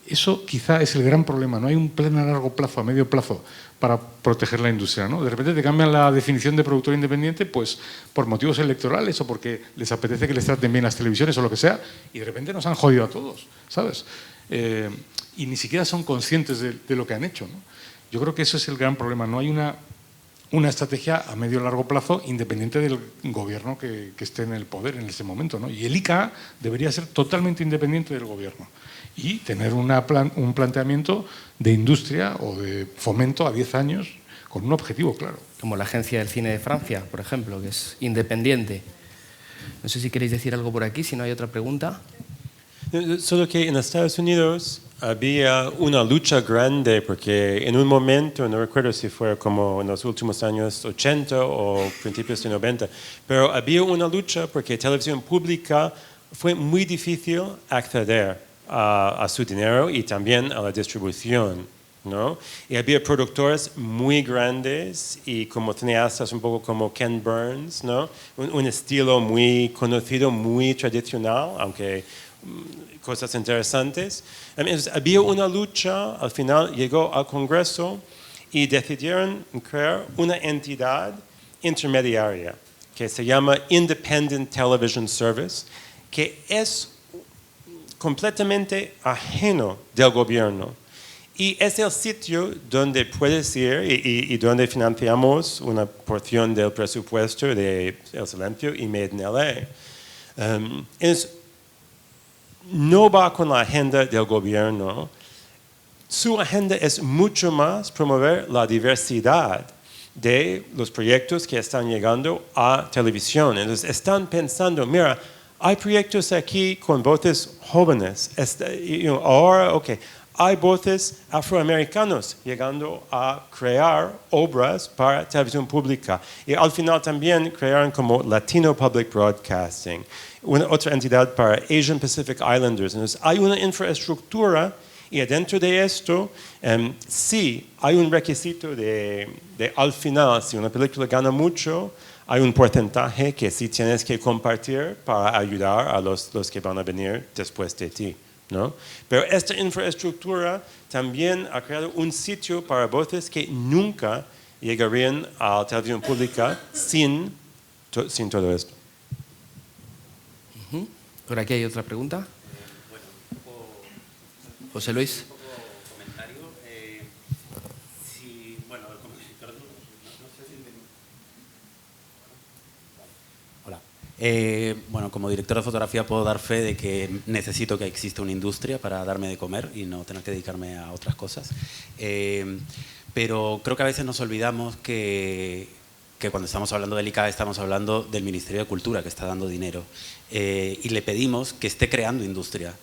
Eso quizá es el gran problema. No hay un plan a largo plazo, a medio plazo, para proteger la industria, ¿no? De repente te cambian la definición de productor independiente pues por motivos electorales o porque les apetece que les traten bien las televisiones o lo que sea, y de repente nos han jodido a todos, ¿sabes? Y ni siquiera son conscientes de lo que han hecho, ¿no? Yo creo que eso es el gran problema. No hay una estrategia a medio o largo plazo independiente del gobierno que esté en el poder en ese momento, ¿no? Y el ICA debería ser totalmente independiente del gobierno y tener un planteamiento de industria o de fomento a 10 años con un objetivo claro. Como la Agencia del Cine de Francia, por ejemplo, que es independiente. No sé si queréis decir algo por aquí, si no hay otra pregunta. Solo que en Estados Unidos había una lucha grande porque en un momento, no recuerdo si fue como en los últimos años 80 o principios de 90, pero había una lucha porque televisión pública fue muy difícil acceder a su dinero y también a la distribución, ¿no? Y había productores muy grandes y como cineastas un poco como Ken Burns, ¿no? Un estilo muy conocido, muy tradicional, aunque cosas interesantes. Entonces, había una lucha, al final llegó al Congreso y decidieron crear una entidad intermediaria que se llama Independent Television Service, que es completamente ajeno del gobierno. Y es el sitio donde puedes ir y donde financiamos una porción del presupuesto de El Silencio y Made in LA. No va con la agenda del gobierno. Su agenda es mucho más promover la diversidad de los proyectos que están llegando a televisión. Entonces están pensando, mira, hay proyectos aquí con voces jóvenes. Ahora, hay voces afroamericanos llegando a crear obras para televisión pública. Y al final también crearon como Latino Public Broadcasting, otra entidad para Asian Pacific Islanders. Entonces hay una infraestructura y dentro de esto sí hay un requisito de al final, si una película gana mucho, hay un porcentaje que sí tienes que compartir para ayudar a los que van a venir después de ti, ¿no? Pero esta infraestructura también ha creado un sitio para voces que nunca llegarían a la televisión pública sin todo esto. Por aquí hay otra pregunta. José Luis. Bueno, como director de fotografía puedo dar fe de que necesito que exista una industria para darme de comer y no tener que dedicarme a otras cosas. Pero creo que a veces nos olvidamos que cuando estamos hablando del ICA estamos hablando del Ministerio de Cultura que está dando dinero y le pedimos que esté creando industria.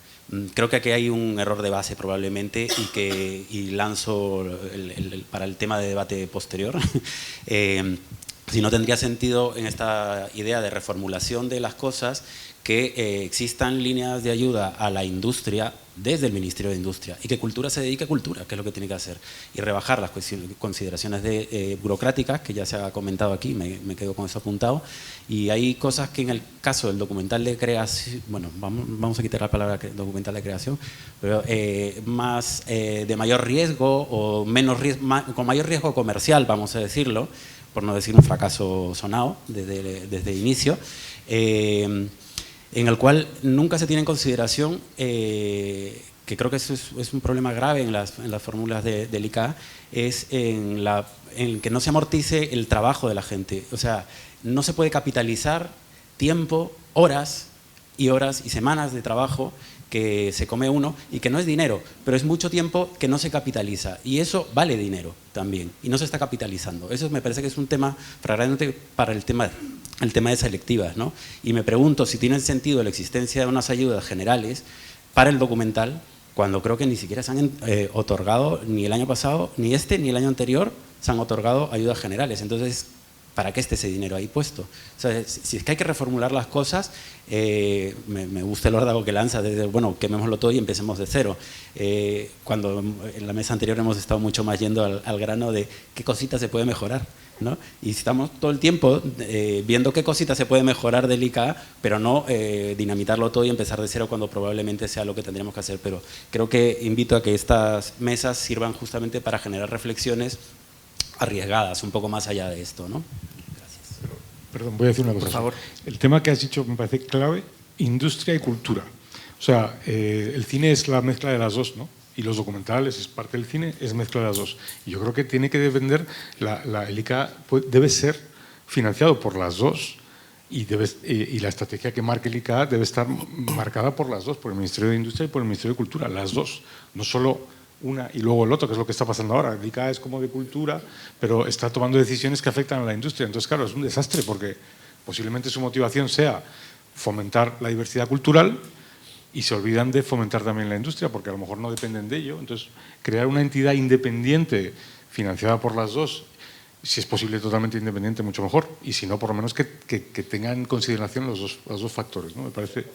Creo que aquí hay un error de base probablemente y lanzo para el tema de debate posterior. Si no tendría sentido en esta idea de reformulación de las cosas que existan líneas de ayuda a la industria desde el Ministerio de Industria y que Cultura se dedique a cultura, que es lo que tiene que hacer, y rebajar las consideraciones burocráticas, que ya se ha comentado aquí, me quedo con eso apuntado, y hay cosas que en el caso del documental de creación, bueno, vamos a quitar la palabra documental de creación, pero más de mayor riesgo o menos riesgo, con mayor riesgo comercial, vamos a decirlo, por no decir un fracaso sonado desde el inicio, en el cual nunca se tiene en consideración, que creo que eso es un problema grave en las fórmulas del ICA, es en que no se amortice el trabajo de la gente. O sea, no se puede capitalizar tiempo, horas y semanas de trabajo que se come uno y que no es dinero, pero es mucho tiempo que no se capitaliza y eso vale dinero también y no se está capitalizando. Eso me parece que es un tema flagrante para el tema de selectivas, ¿no? Y me pregunto si tiene sentido la existencia de unas ayudas generales para el documental cuando creo que ni siquiera se han otorgado ni el año pasado, ni ni el año anterior se han otorgado ayudas generales. Entonces, ¿para qué esté ese dinero ahí puesto? O sea, si es que hay que reformular las cosas, me gusta el órdago que lanza, desde, bueno, quemémoslo todo y empecemos de cero. Cuando en la mesa anterior hemos estado mucho más yendo al grano de qué cositas se puede mejorar, ¿no? Y estamos todo el tiempo viendo qué cositas se puede mejorar del ICA, pero no dinamitarlo todo y empezar de cero cuando probablemente sea lo que tendríamos que hacer. Pero creo que invito a que estas mesas sirvan justamente para generar reflexiones arriesgadas, un poco más allá de esto, ¿no? Gracias. Perdón, voy a decir una cosa. Por favor. El tema que has dicho me parece clave, industria y cultura. O sea, el cine es la mezcla de las dos, ¿no? Y los documentales es parte del cine, es mezcla de las dos. Y yo creo que tiene que depender, el ICA debe ser financiado por las dos y la estrategia que marque el ICA debe estar marcada por las dos, por el Ministerio de Industria y por el Ministerio de Cultura, las dos, no solo una y luego el otro, que es lo que está pasando ahora. El ICA es como de cultura, pero está tomando decisiones que afectan a la industria. Entonces, claro, es un desastre porque posiblemente su motivación sea fomentar la diversidad cultural y se olvidan de fomentar también la industria porque a lo mejor no dependen de ello. Entonces, crear una entidad independiente financiada por las dos, si es posible totalmente independiente, mucho mejor. Y si no, por lo menos que tenga en consideración los dos factores, ¿no? Me parece...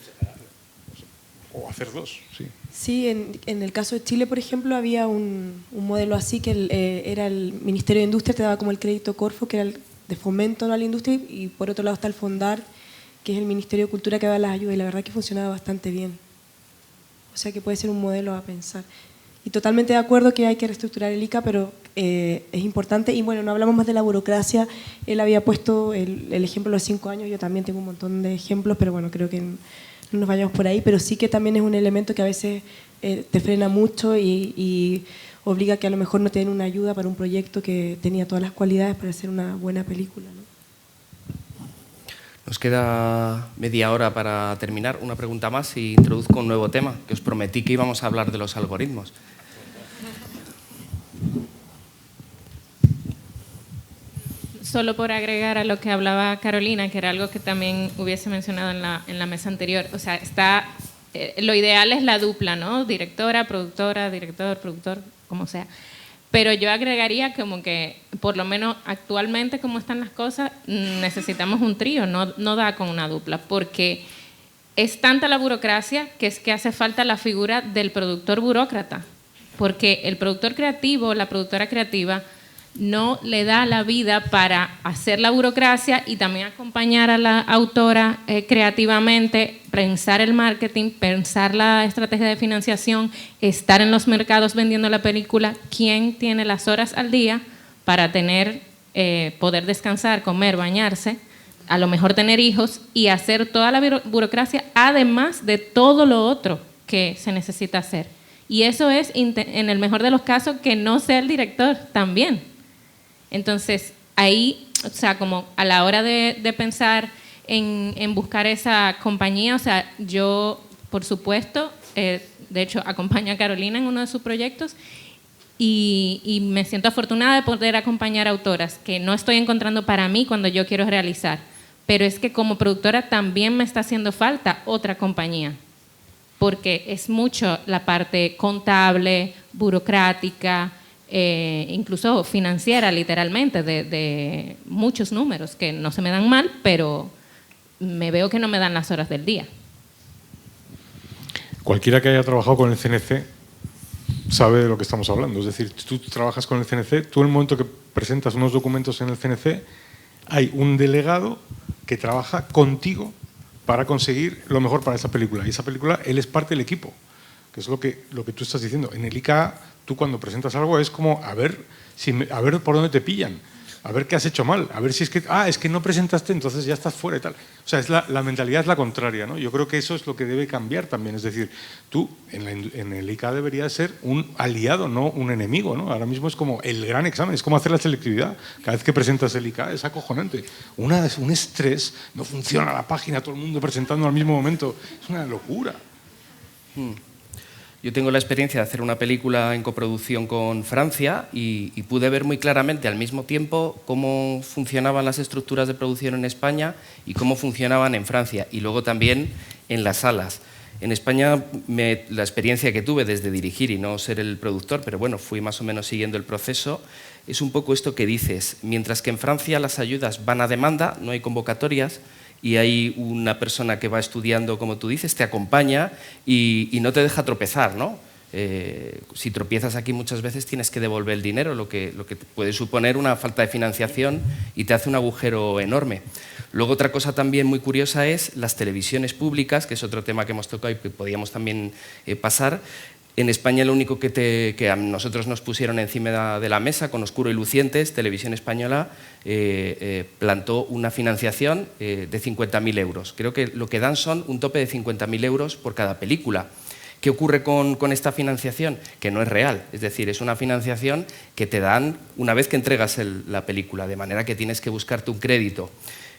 O hacer dos, sí. Sí, en el caso de Chile, por ejemplo, había un modelo así que era el Ministerio de Industria, te daba como el crédito Corfo, que era el de fomento, ¿no?, a la industria, y por otro lado está el Fondar, que es el Ministerio de Cultura que da las ayudas, y la verdad que funcionaba bastante bien. O sea que puede ser un modelo a pensar. Y totalmente de acuerdo que hay que reestructurar el ICA, pero es importante. Y bueno, no hablamos más de la burocracia. Él había puesto el ejemplo de los 5 años, yo también tengo un montón de ejemplos, pero bueno, creo que no nos vayamos por ahí, pero sí que también es un elemento que a veces te frena mucho y obliga a que a lo mejor no te den una ayuda para un proyecto que tenía todas las cualidades para hacer una buena película, ¿no? Nos queda media hora para terminar. Una pregunta más y introduzco un nuevo tema, que os prometí que íbamos a hablar de los algoritmos. Solo por agregar a lo que hablaba Carolina, que era algo que también hubiese mencionado en la mesa anterior. O sea, lo ideal es la dupla, ¿no? Directora, productora, director, productor, como sea. Pero yo agregaría como que, por lo menos actualmente como están las cosas, necesitamos un trío, no da con una dupla, porque es tanta la burocracia que es que hace falta la figura del productor burócrata, porque el productor creativo, la productora creativa, no le da la vida para hacer la burocracia y también acompañar a la autora creativamente, pensar el marketing, pensar la estrategia de financiación, estar en los mercados vendiendo la película. ¿Quién tiene las horas al día para poder descansar, comer, bañarse, a lo mejor tener hijos y hacer toda la burocracia, además de todo lo otro que se necesita hacer? Y eso es, en el mejor de los casos, que no sea el director también. Entonces, ahí, o sea, como a la hora de pensar en buscar esa compañía, o sea, yo, por supuesto, de hecho, acompaño a Carolina en uno de sus proyectos y me siento afortunada de poder acompañar autoras que no estoy encontrando para mí cuando yo quiero realizar, pero es que como productora también me está haciendo falta otra compañía. porque es mucho la parte contable, burocrática, incluso financiera, literalmente, de muchos números que no se me dan mal, pero me veo que no me dan las horas del día. Cualquiera que haya trabajado con el CNC sabe de lo que estamos hablando. Es decir, tú trabajas con el CNC, tú en el momento que presentas unos documentos en el CNC, hay un delegado que trabaja contigo para conseguir lo mejor para esa película. Y esa película, él es parte del equipo, que es lo que tú estás diciendo. En el ICA, tú cuando presentas algo es como a ver por dónde te pillan, a ver qué has hecho mal, a ver si es que no presentaste, entonces ya estás fuera y tal. O sea, la mentalidad es la contraria, ¿no? Yo creo que eso es lo que debe cambiar también. Es decir, tú en el ICA deberías ser un aliado, no un enemigo, ¿no? Ahora mismo es como el gran examen, es como hacer la selectividad. Cada vez que presentas el ICA es acojonante. Un estrés, no funciona la página, todo el mundo presentando al mismo momento. Es una locura. Yo tengo la experiencia de hacer una película en coproducción con Francia y pude ver muy claramente al mismo tiempo cómo funcionaban las estructuras de producción en España y cómo funcionaban en Francia, y luego también en las salas. En España, la experiencia que tuve desde dirigir y no ser el productor, pero bueno, fui más o menos siguiendo el proceso, es un poco esto que dices. Mientras que en Francia las ayudas van a demanda, no hay convocatorias, y hay una persona que va estudiando, como tú dices, te acompaña y no te deja tropezar, ¿no? Si tropiezas aquí muchas veces tienes que devolver el dinero, lo que puede suponer una falta de financiación y te hace un agujero enorme. Luego otra cosa también muy curiosa es las televisiones públicas, que es otro tema que hemos tocado y que podíamos también pasar. En España lo único que a nosotros nos pusieron encima de la mesa con Oscuro y Lucientes, Televisión Española, plantó una financiación de 50.000 euros. Creo que lo que dan son un tope de 50.000 euros por cada película. ¿Qué ocurre con esta financiación? Que no es real, es decir, es una financiación que te dan una vez que entregas la película, de manera que tienes que buscarte un crédito.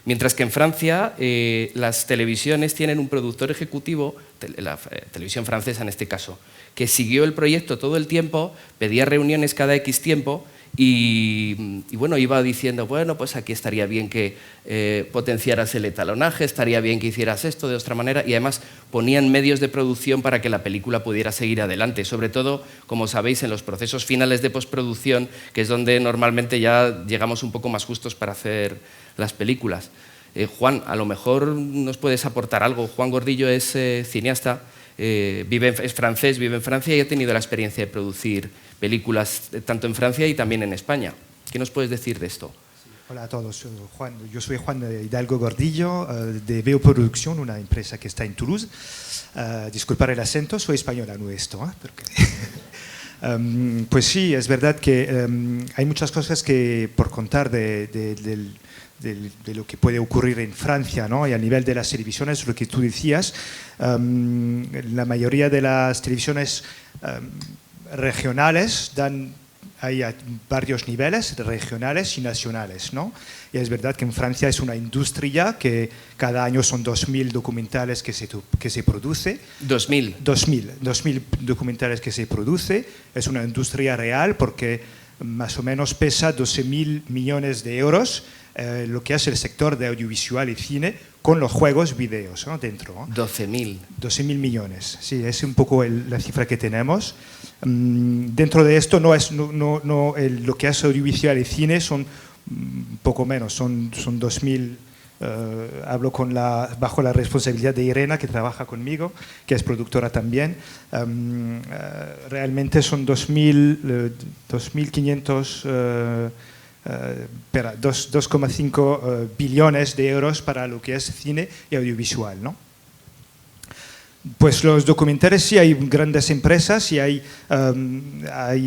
Mientras que en Francia las televisiones tienen un productor ejecutivo, la televisión francesa en este caso, que siguió el proyecto todo el tiempo, pedía reuniones cada X tiempo y bueno, iba diciendo, bueno, pues aquí estaría bien que potenciaras el etalonaje, estaría bien que hicieras esto de otra manera, y además ponían medios de producción para que la película pudiera seguir adelante, sobre todo, como sabéis, en los procesos finales de postproducción, que es donde normalmente ya llegamos un poco más justos para hacer las películas. Juan, a lo mejor nos puedes aportar algo. Juan Gordillo es cineasta, es francés, vive en Francia y ha tenido la experiencia de producir películas tanto en Francia y también en España. ¿Qué nos puedes decir de esto? Hola a todos, yo soy Juan Hidalgo Gordillo de Veo Producción, una empresa que está en Toulouse. Disculpar el acento, soy española, no esto, porque pues sí, es verdad que hay muchas cosas que por contar de lo que puede ocurrir en Francia, ¿no? Y a nivel de las televisiones, lo que tú decías, la mayoría de las televisiones regionales hay varios niveles, regionales y nacionales, ¿no? Y es verdad que en Francia es una industria que cada año son 2.000 documentales que se produce. 2.000 documentales que se produce. Es una industria real porque más o menos pesa 12.000 millones de euros lo que es el sector de audiovisual y cine con los juegos videos, ¿no? Dentro, ¿no? 12.000 millones, sí, es un poco la cifra que tenemos. Dentro de esto lo que es audiovisual y cine son poco menos, son 2.000. Hablo bajo la responsabilidad de Irena, que trabaja conmigo, que es productora también. Realmente son 2.500 2,5 billones de euros para lo que es cine y audiovisual, ¿no? Pues los documentales sí hay grandes empresas y hay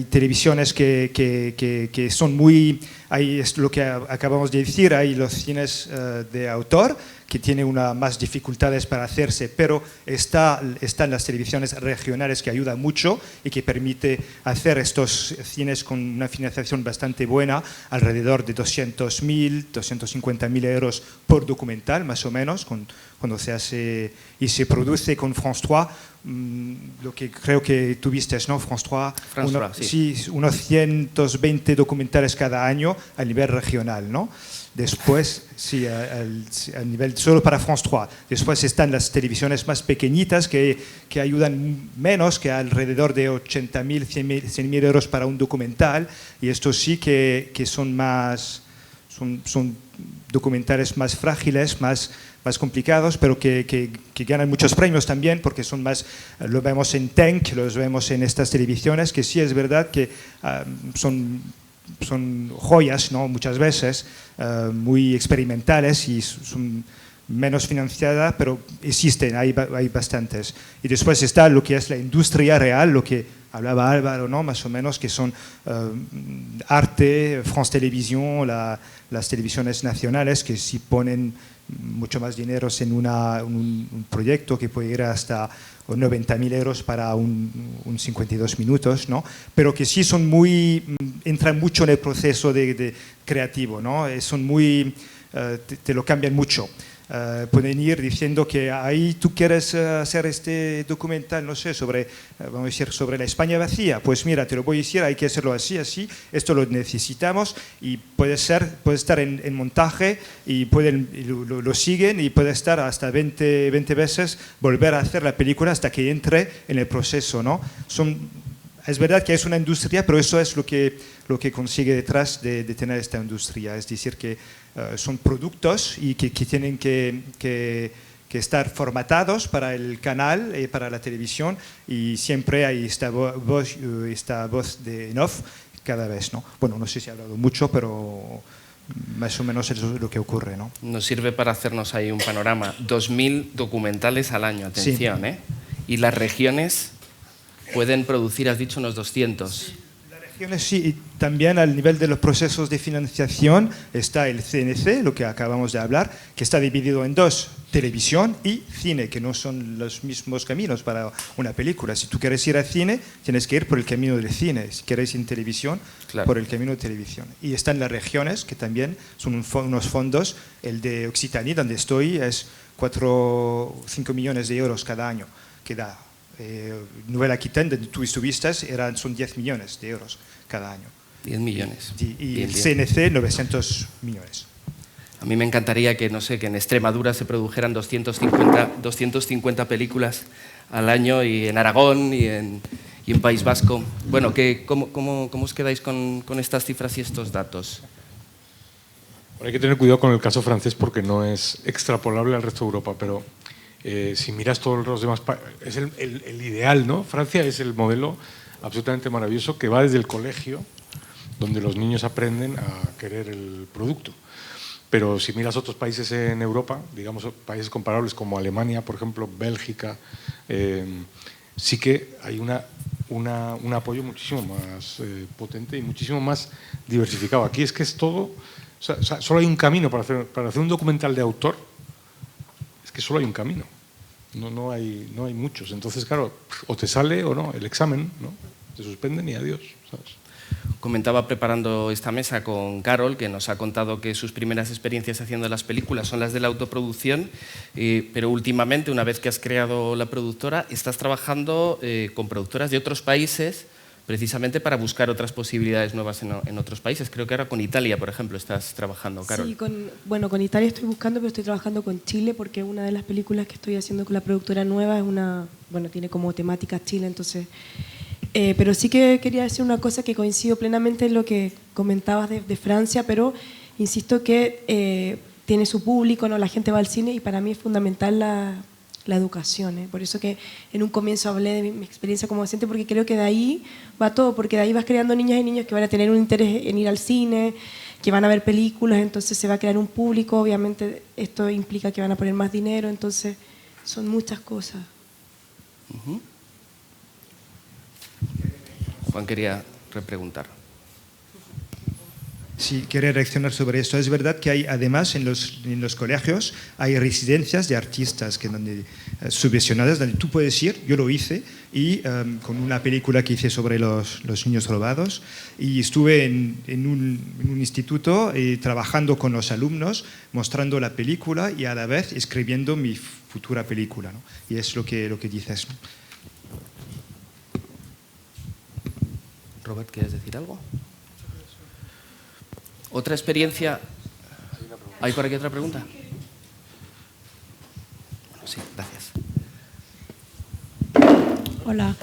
televisiones que son muy... es lo que acabamos de decir, hay los cines de autor que tienen más dificultades para hacerse, pero están las televisiones regionales que ayudan mucho y que permite hacer estos cines con una financiación bastante buena, alrededor de 200.000, 250.000 euros por documental, más o menos, cuando se hace y se produce con France 3, lo que creo que tuviste, ¿no? France 3, sí, unos 120 documentales cada año a nivel regional, ¿no? Después, sí, a nivel solo para France 3. Después están las televisiones más pequeñitas que ayudan menos, que alrededor de 80.000, 100.000 euros para un documental. Y estos sí que son más, son documentales más frágiles, más complicados, pero que ganan muchos premios también, porque son más, lo vemos en Tank, los vemos en estas televisiones, que sí es verdad que son joyas, ¿no? Muchas veces, muy experimentales y son menos financiadas, pero existen, hay bastantes. Y después está lo que es la industria real, lo que hablaba Álvaro, ¿no? Más o menos, que son Arte, France Télévisions, las televisiones nacionales, que sí ponen mucho más dinero en un proyecto que puede ir hasta 90.000 euros para un 52 minutos, ¿no? Pero que sí son entran mucho en el proceso de creativo, ¿no? Son muy, te lo cambian mucho. Pueden ir diciendo que ahí tú quieres hacer este documental, no sé, vamos a decir, sobre la España vacía. Pues mira, te lo voy a decir, hay que hacerlo así, esto lo necesitamos, y puede estar en montaje y lo siguen, y puede estar hasta 20 veces, volver a hacer la película hasta que entre en el proceso, ¿no? Es verdad que es una industria, pero eso es lo que consigue detrás de tener esta industria. Es decir, que son productos y que tienen que estar formatados para el canal y para la televisión, y siempre hay esta voz de en off cada vez, ¿no? Bueno, no sé si he hablado mucho, pero más o menos eso es lo que ocurre, ¿no? Nos sirve para hacernos ahí un panorama. 2.000 documentales al año, atención, sí. Y las regiones pueden producir, has dicho, unos 200. Las regiones sí, y también al nivel de los procesos de financiación está el CNC, lo que acabamos de hablar, que está dividido en dos, televisión y cine, que no son los mismos caminos para una película. Si tú quieres ir al cine, tienes que ir por el camino del cine. Si quieres ir en televisión, claro, por el camino de televisión. Y están las regiones, que también son unos fondos. El de Occitanie, donde estoy, es 4 o 5 millones de euros cada año, que da. Nouvelle-Aquitaine, donde tú estuviste, son 10 millones de euros cada año. 10 millones. Y el CNC, 900 millones. A mí me encantaría que, no sé, que en Extremadura se produjeran 250 películas al año, y en Aragón y en País Vasco. Bueno, ¿cómo os quedáis con estas cifras y estos datos? Hay que tener cuidado con el caso francés, porque no es extrapolable al resto de Europa, pero si miras todos los demás países, es el ideal, ¿no? Francia es el modelo absolutamente maravilloso, que va desde el colegio, donde los niños aprenden a querer el producto. Pero si miras otros países en Europa, digamos países comparables como Alemania, por ejemplo, Bélgica, sí que hay un apoyo muchísimo más potente y muchísimo más diversificado. Aquí es que es todo, o sea, solo hay un camino para hacer un documental de autor, es que solo hay un camino. No hay muchos. Entonces, claro, o te sale o no, el examen, ¿no? Te suspenden y adiós, ¿sabes? Comentaba preparando esta mesa con Carol, que nos ha contado que sus primeras experiencias haciendo las películas son las de la autoproducción, pero últimamente, una vez que has creado la productora, estás trabajando con productoras de otros países, precisamente para buscar otras posibilidades nuevas en otros países. Creo que ahora con Italia, por ejemplo, estás trabajando, Carol. Sí, con Italia estoy buscando, pero estoy trabajando con Chile, porque una de las películas que estoy haciendo con la productora nueva es tiene como temática Chile, entonces... pero sí que quería decir una cosa, que coincido plenamente en lo que comentabas de Francia, pero insisto que tiene su público, ¿no? La gente va al cine, y para mí es fundamental la educación, Por eso que en un comienzo hablé de mi experiencia como docente, porque creo que de ahí va todo, porque de ahí vas creando niñas y niños que van a tener un interés en ir al cine, que van a ver películas, entonces se va a crear un público, obviamente esto implica que van a poner más dinero, entonces son muchas cosas. Juan quería repreguntar. Sí, quería reaccionar sobre esto. Es verdad que hay, además, en los colegios hay residencias de artistas subvencionadas, donde tú puedes ir. Yo lo hice, y con una película que hice sobre los niños robados, y estuve en un instituto trabajando con los alumnos, mostrando la película y a la vez escribiendo mi futura película, ¿no? Y es lo que dices, ¿no? Robert, ¿quieres decir algo? Otra experiencia... Hay ¿Hay por aquí otra pregunta? Bueno, sí, gracias. Hola.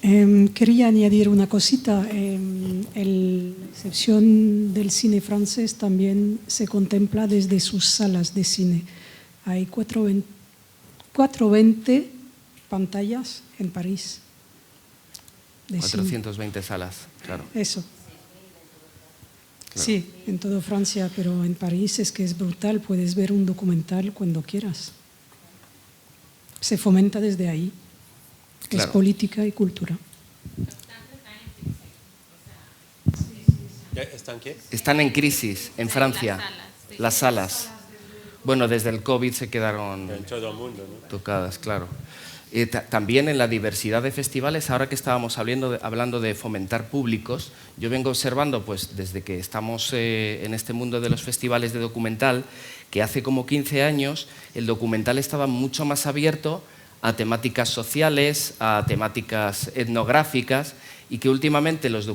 Quería añadir una cosita. La excepción del cine francés también se contempla desde sus salas de cine. Hay 420 pantallas en París. 420 salas, claro. Eso. Claro. Sí, en toda Francia, pero en París es que es brutal. Puedes ver un documental cuando quieras. Se fomenta desde ahí. Claro. Es política y cultura. ¿Están qué? Están en crisis en Francia, las salas. Bueno, desde el COVID se quedaron En todo el mundo, ¿no? tocadas, claro. También en la diversidad de festivales, ahora que estábamos hablando de fomentar públicos, yo vengo observando, pues desde que estamos en este mundo de los festivales de documental, que hace como 15 años el documental estaba mucho más abierto a temáticas sociales, a temáticas etnográficas, y que últimamente los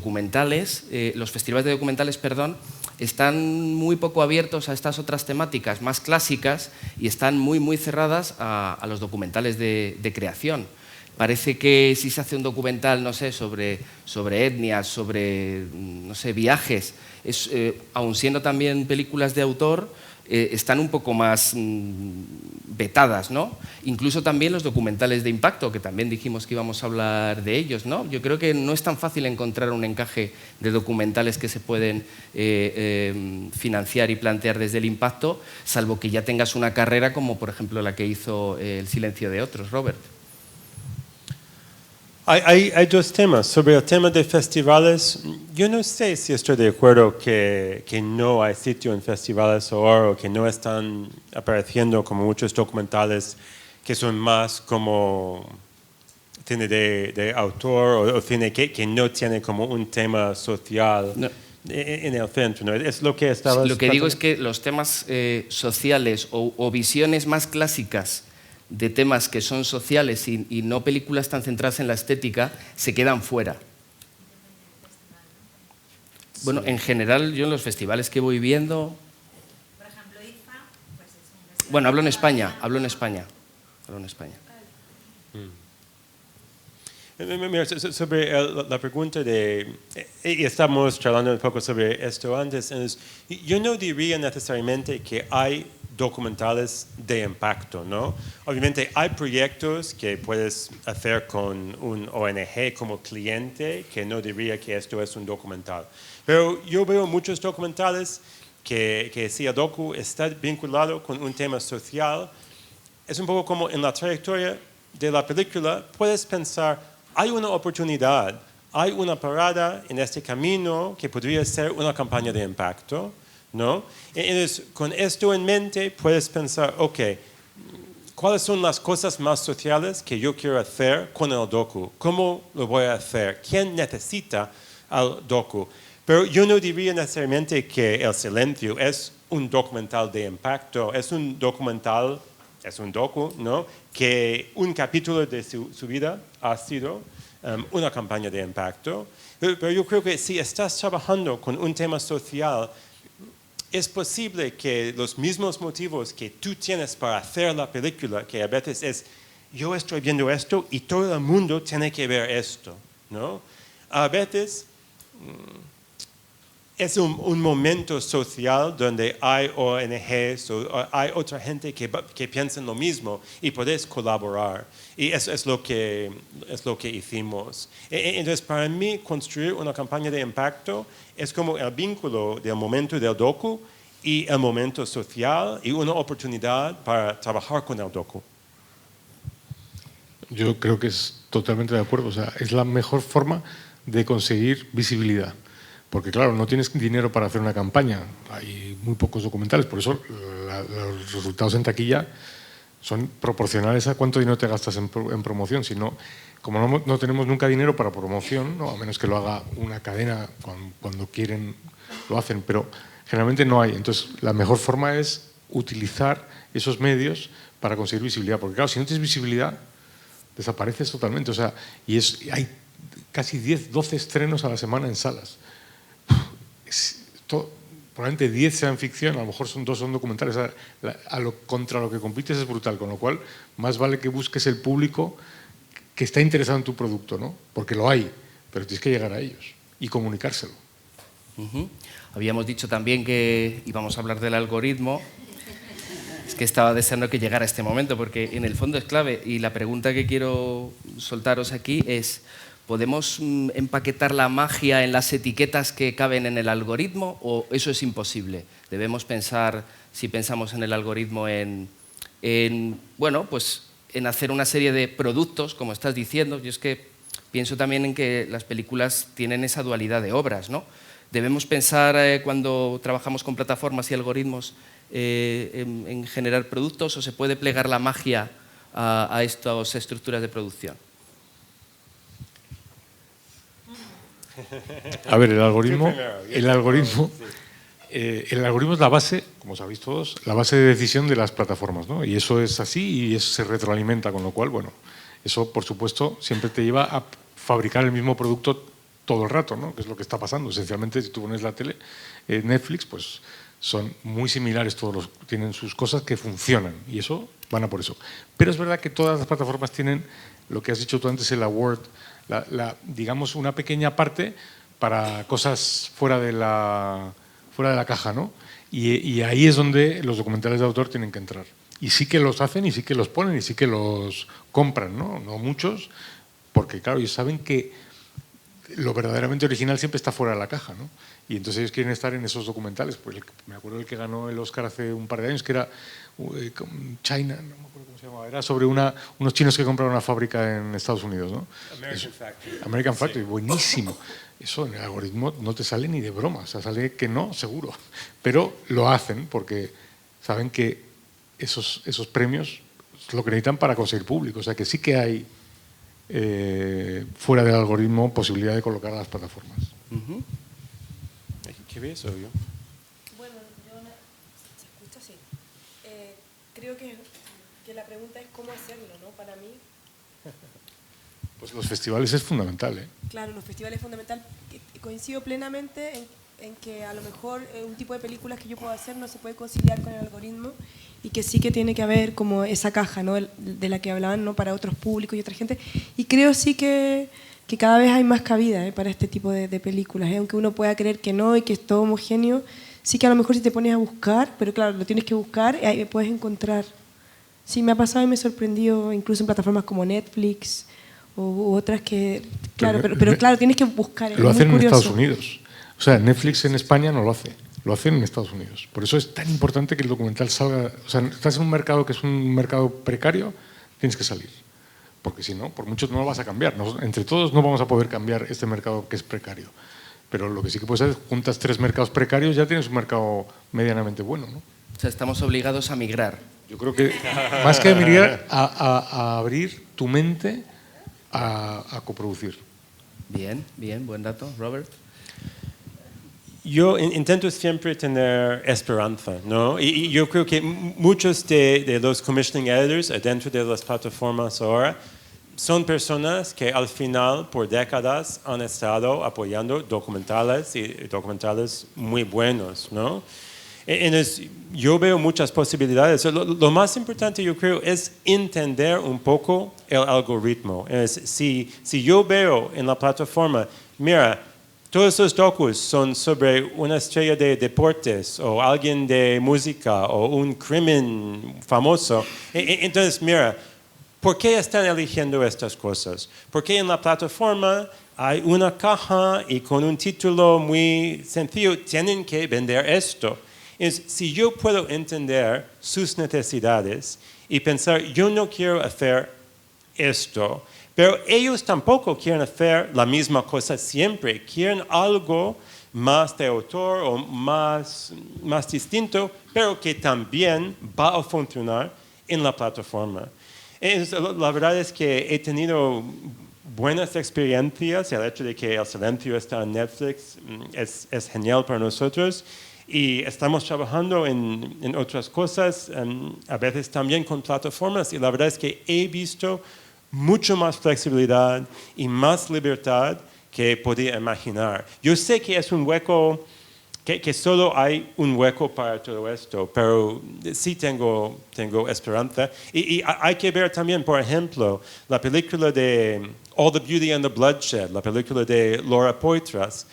festivales de documentales, perdón, están muy poco abiertos a estas otras temáticas más clásicas y están muy cerradas a los documentales de creación. Parece que si se hace un documental, no sé, sobre etnias, sobre, no sé, viajes, aun siendo también películas de autor, están un poco más vetadas, ¿no? Incluso también los documentales de impacto, que también dijimos que íbamos a hablar de ellos, ¿no? Yo creo que no es tan fácil encontrar un encaje de documentales que se pueden financiar y plantear desde el impacto, salvo que ya tengas una carrera como, por ejemplo, la que hizo El silencio de otros, Robert. Hay dos temas. Sobre el tema de festivales, yo no sé si estoy de acuerdo que no hay sitio en festivales ahora, o que no están apareciendo como muchos documentales que son más como cine de autor o cine que no tiene como un tema social en el centro, ¿no? Es lo que estabas... Lo que digo es que los temas sociales o visiones más clásicas de temas que son sociales y no películas tan centradas en la estética, se quedan fuera. Bueno, en general, yo en los festivales que voy viendo... Por ejemplo, IFA, pues es un festival. Bueno, hablo en España. Mira, sobre la pregunta y estamos charlando un poco sobre esto antes, yo no diría necesariamente que hay documentales de impacto, ¿no? Obviamente hay proyectos que puedes hacer con un ONG como cliente, que no diría que esto es un documental. Pero yo veo muchos documentales que si el docu está vinculado con un tema social, es un poco como en la trayectoria de la película, puedes pensar, hay una oportunidad, hay una parada en este camino que podría ser una campaña de impacto, ¿no? Entonces, con esto en mente, puedes pensar, ok, ¿cuáles son las cosas más sociales que yo quiero hacer con el docu? ¿Cómo lo voy a hacer? ¿Quién necesita al docu? Pero yo no diría necesariamente que El silencio es un documental de impacto, es un documental, es un docu, ¿no? Que un capítulo de su vida ha sido una campaña de impacto. Pero yo creo que si estás trabajando con un tema social, es posible que los mismos motivos que tú tienes para hacer la película, que a veces es, yo estoy viendo esto y todo el mundo tiene que ver esto, ¿no? A veces es un momento social donde hay ONGs o hay otra gente que piensa en lo mismo y puedes colaborar. Y eso es lo que hicimos. Entonces, para mí, construir una campaña de impacto es como el vínculo del momento del docu y el momento social y una oportunidad para trabajar con el docu. Yo creo que es totalmente de acuerdo. O sea, es la mejor forma de conseguir visibilidad. Porque claro, no tienes dinero para hacer una campaña, hay muy pocos documentales, por eso los resultados en taquilla son proporcionales a cuánto dinero te gastas en promoción. Si no, como no tenemos nunca dinero para promoción, ¿no? A menos que lo haga una cadena, cuando quieren lo hacen, pero generalmente no hay. Entonces, la mejor forma es utilizar esos medios para conseguir visibilidad, porque claro, si no tienes visibilidad, desapareces totalmente. O sea, hay casi 10, 12 estrenos a la semana en salas. probablemente 10 sean ficción, a lo mejor dos son documentales, contra lo que compites es brutal, con lo cual más vale que busques el público que está interesado en tu producto, ¿no? Porque lo hay, pero tienes que llegar a ellos y comunicárselo. Habíamos dicho también que íbamos a hablar del algoritmo. Es que estaba deseando que llegara este momento, porque en el fondo es clave, y la pregunta que quiero soltaros aquí es: ¿podemos empaquetar la magia en las etiquetas que caben en el algoritmo o eso es imposible? Debemos pensar, si pensamos en el algoritmo, bueno, pues en hacer una serie de productos, como estás diciendo. Yo es que pienso también en que las películas tienen esa dualidad de obras, ¿no? Debemos pensar, cuando trabajamos con plataformas y algoritmos, en generar productos, o se puede plegar la magia a estas estructuras de producción. A ver, el algoritmo es la base, como sabéis todos, la base de decisión de las plataformas, ¿no? Y eso es así y eso se retroalimenta, con lo cual, bueno, eso por supuesto siempre te lleva a fabricar el mismo producto todo el rato, ¿no? Que es lo que está pasando. Esencialmente, si tú pones la tele, Netflix, pues son muy similares todos, tienen sus cosas que funcionan y eso van a por eso. Pero es verdad que todas las plataformas tienen lo que has dicho tú antes, el award, digamos una pequeña parte para cosas fuera de la caja, ¿no? Y ahí es donde los documentales de autor tienen que entrar. Y sí que los hacen y sí que los ponen y sí que los compran, ¿no? No muchos, porque claro, ellos saben que lo verdaderamente original siempre está fuera de la caja, ¿no? Y entonces ellos quieren estar en esos documentales. Pues me acuerdo el que ganó el Oscar hace un par de años, que era China, no me acuerdo cómo se llamaba, era sobre unos chinos que compraron una fábrica en Estados Unidos, ¿no? American Factory, sí. Buenísimo. Eso en el algoritmo no te sale ni de broma, o sea, sale que no, seguro. Pero lo hacen porque saben que esos premios es lo que necesitan para conseguir público. O sea, que sí que hay fuera del algoritmo posibilidad de colocar a las plataformas. ¿Qué ves, obvio? Bueno, ¿se escucha? Sí. Creo que la pregunta es cómo hacerlo, ¿no? Para mí. Pues los festivales es fundamental, ¿eh? Claro, los festivales es fundamental. Coincido plenamente en que a lo mejor un tipo de películas que yo puedo hacer no se puede conciliar con el algoritmo y que sí que tiene que haber como esa caja, ¿no? De la que hablaban, ¿no? Para otros públicos y otra gente. Y creo sí que cada vez hay más cabida para este tipo de películas, aunque uno pueda creer que no y que es todo homogéneo, sí que a lo mejor si te pones a buscar, pero claro, lo tienes que buscar y ahí puedes encontrar. Sí, me ha pasado y me sorprendió incluso en plataformas como Netflix u otras que, claro, pero claro, tienes que buscar. Lo hacen en Estados Unidos. O sea, Netflix en España no lo hace, lo hacen en Estados Unidos. Por eso es tan importante que el documental salga. O sea, estás en un mercado que es un mercado precario, tienes que salir. Porque si no, por mucho no lo vas a cambiar. Entre todos no vamos a poder cambiar este mercado que es precario. Pero lo que sí que puedes hacer es, juntas 3 mercados precarios, ya tienes un mercado medianamente bueno, ¿no? O sea, estamos obligados a migrar. Yo creo que más que a migrar, a abrir tu mente a coproducir. Bien, buen dato. Robert. Yo intento siempre tener esperanza, ¿no? Y yo creo que muchos de los commissioning editors dentro de las plataformas ahora son personas que al final, por décadas, han estado apoyando documentales y documentales muy buenos, ¿no? Entonces, yo veo muchas posibilidades. Lo más importante, yo creo, es entender un poco el algoritmo. Si yo veo en la plataforma, mira, todos esos docus son sobre una estrella de deportes o alguien de música o un crimen famoso. Entonces, mira, ¿por qué están eligiendo estas cosas? Porque en la plataforma hay una caja y con un título muy sencillo tienen que vender esto. Si yo puedo entender sus necesidades y pensar, yo no quiero hacer esto, pero ellos tampoco quieren hacer la misma cosa siempre. Quieren algo más de autor o más distinto, pero que también va a funcionar en la plataforma. La verdad es que he tenido buenas experiencias. El hecho de que El Silencio está en Netflix es genial para nosotros. Y estamos trabajando en otras cosas, a veces también con plataformas. Y la verdad es que he visto mucho más flexibilidad y más libertad que podía imaginar. Yo sé que es un hueco que solo hay un hueco para todo esto, pero sí tengo esperanza. Y hay que ver también, por ejemplo, la película de All the Beauty and the Bloodshed, la película de Laura Poitras,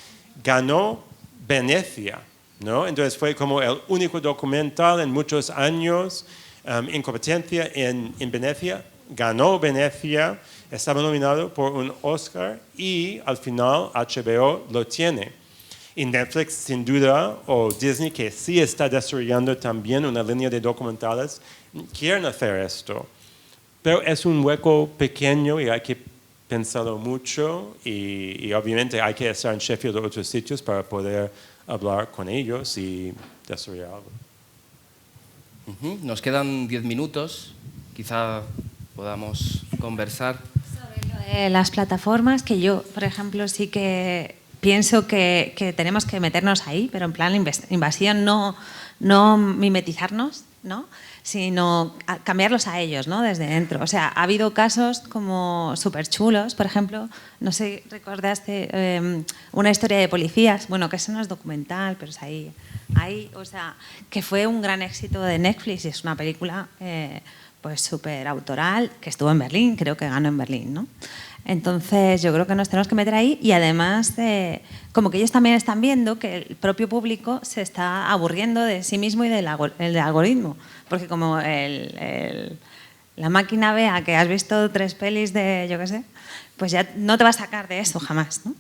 ganó Venecia, ¿no? Entonces fue como el único documental en muchos años en competencia en Venecia. Ganó Venecia, estaba nominado por un Oscar y al final HBO lo tiene. Y Netflix, sin duda, o Disney, que sí está desarrollando también una línea de documentales, quieren hacer esto. Pero es un hueco pequeño y hay que pensarlo mucho y obviamente hay que estar en Sheffield o otros sitios para poder hablar con ellos y desarrollar algo. Nos quedan 10 minutos, quizá podamos conversar. Sobre lo de las plataformas, que yo, por ejemplo, sí que pienso que tenemos que meternos ahí, pero en plan invasión, no mimetizarnos, ¿no? Sino cambiarlos a ellos, ¿no? Desde dentro. O sea, ha habido casos como súper chulos, por ejemplo, no sé, recordaste una historia de policías, bueno, que eso no es documental, pero es ahí, o sea, que fue un gran éxito de Netflix y es una película pues súper autoral, que estuvo en Berlín, creo que ganó en Berlín, ¿no? Entonces yo creo que nos tenemos que meter ahí y además como que ellos también están viendo que el propio público se está aburriendo de sí mismo y del algoritmo, porque como la máquina vea que has visto 3 pelis de yo qué sé, pues ya no te va a sacar de eso jamás, ¿no?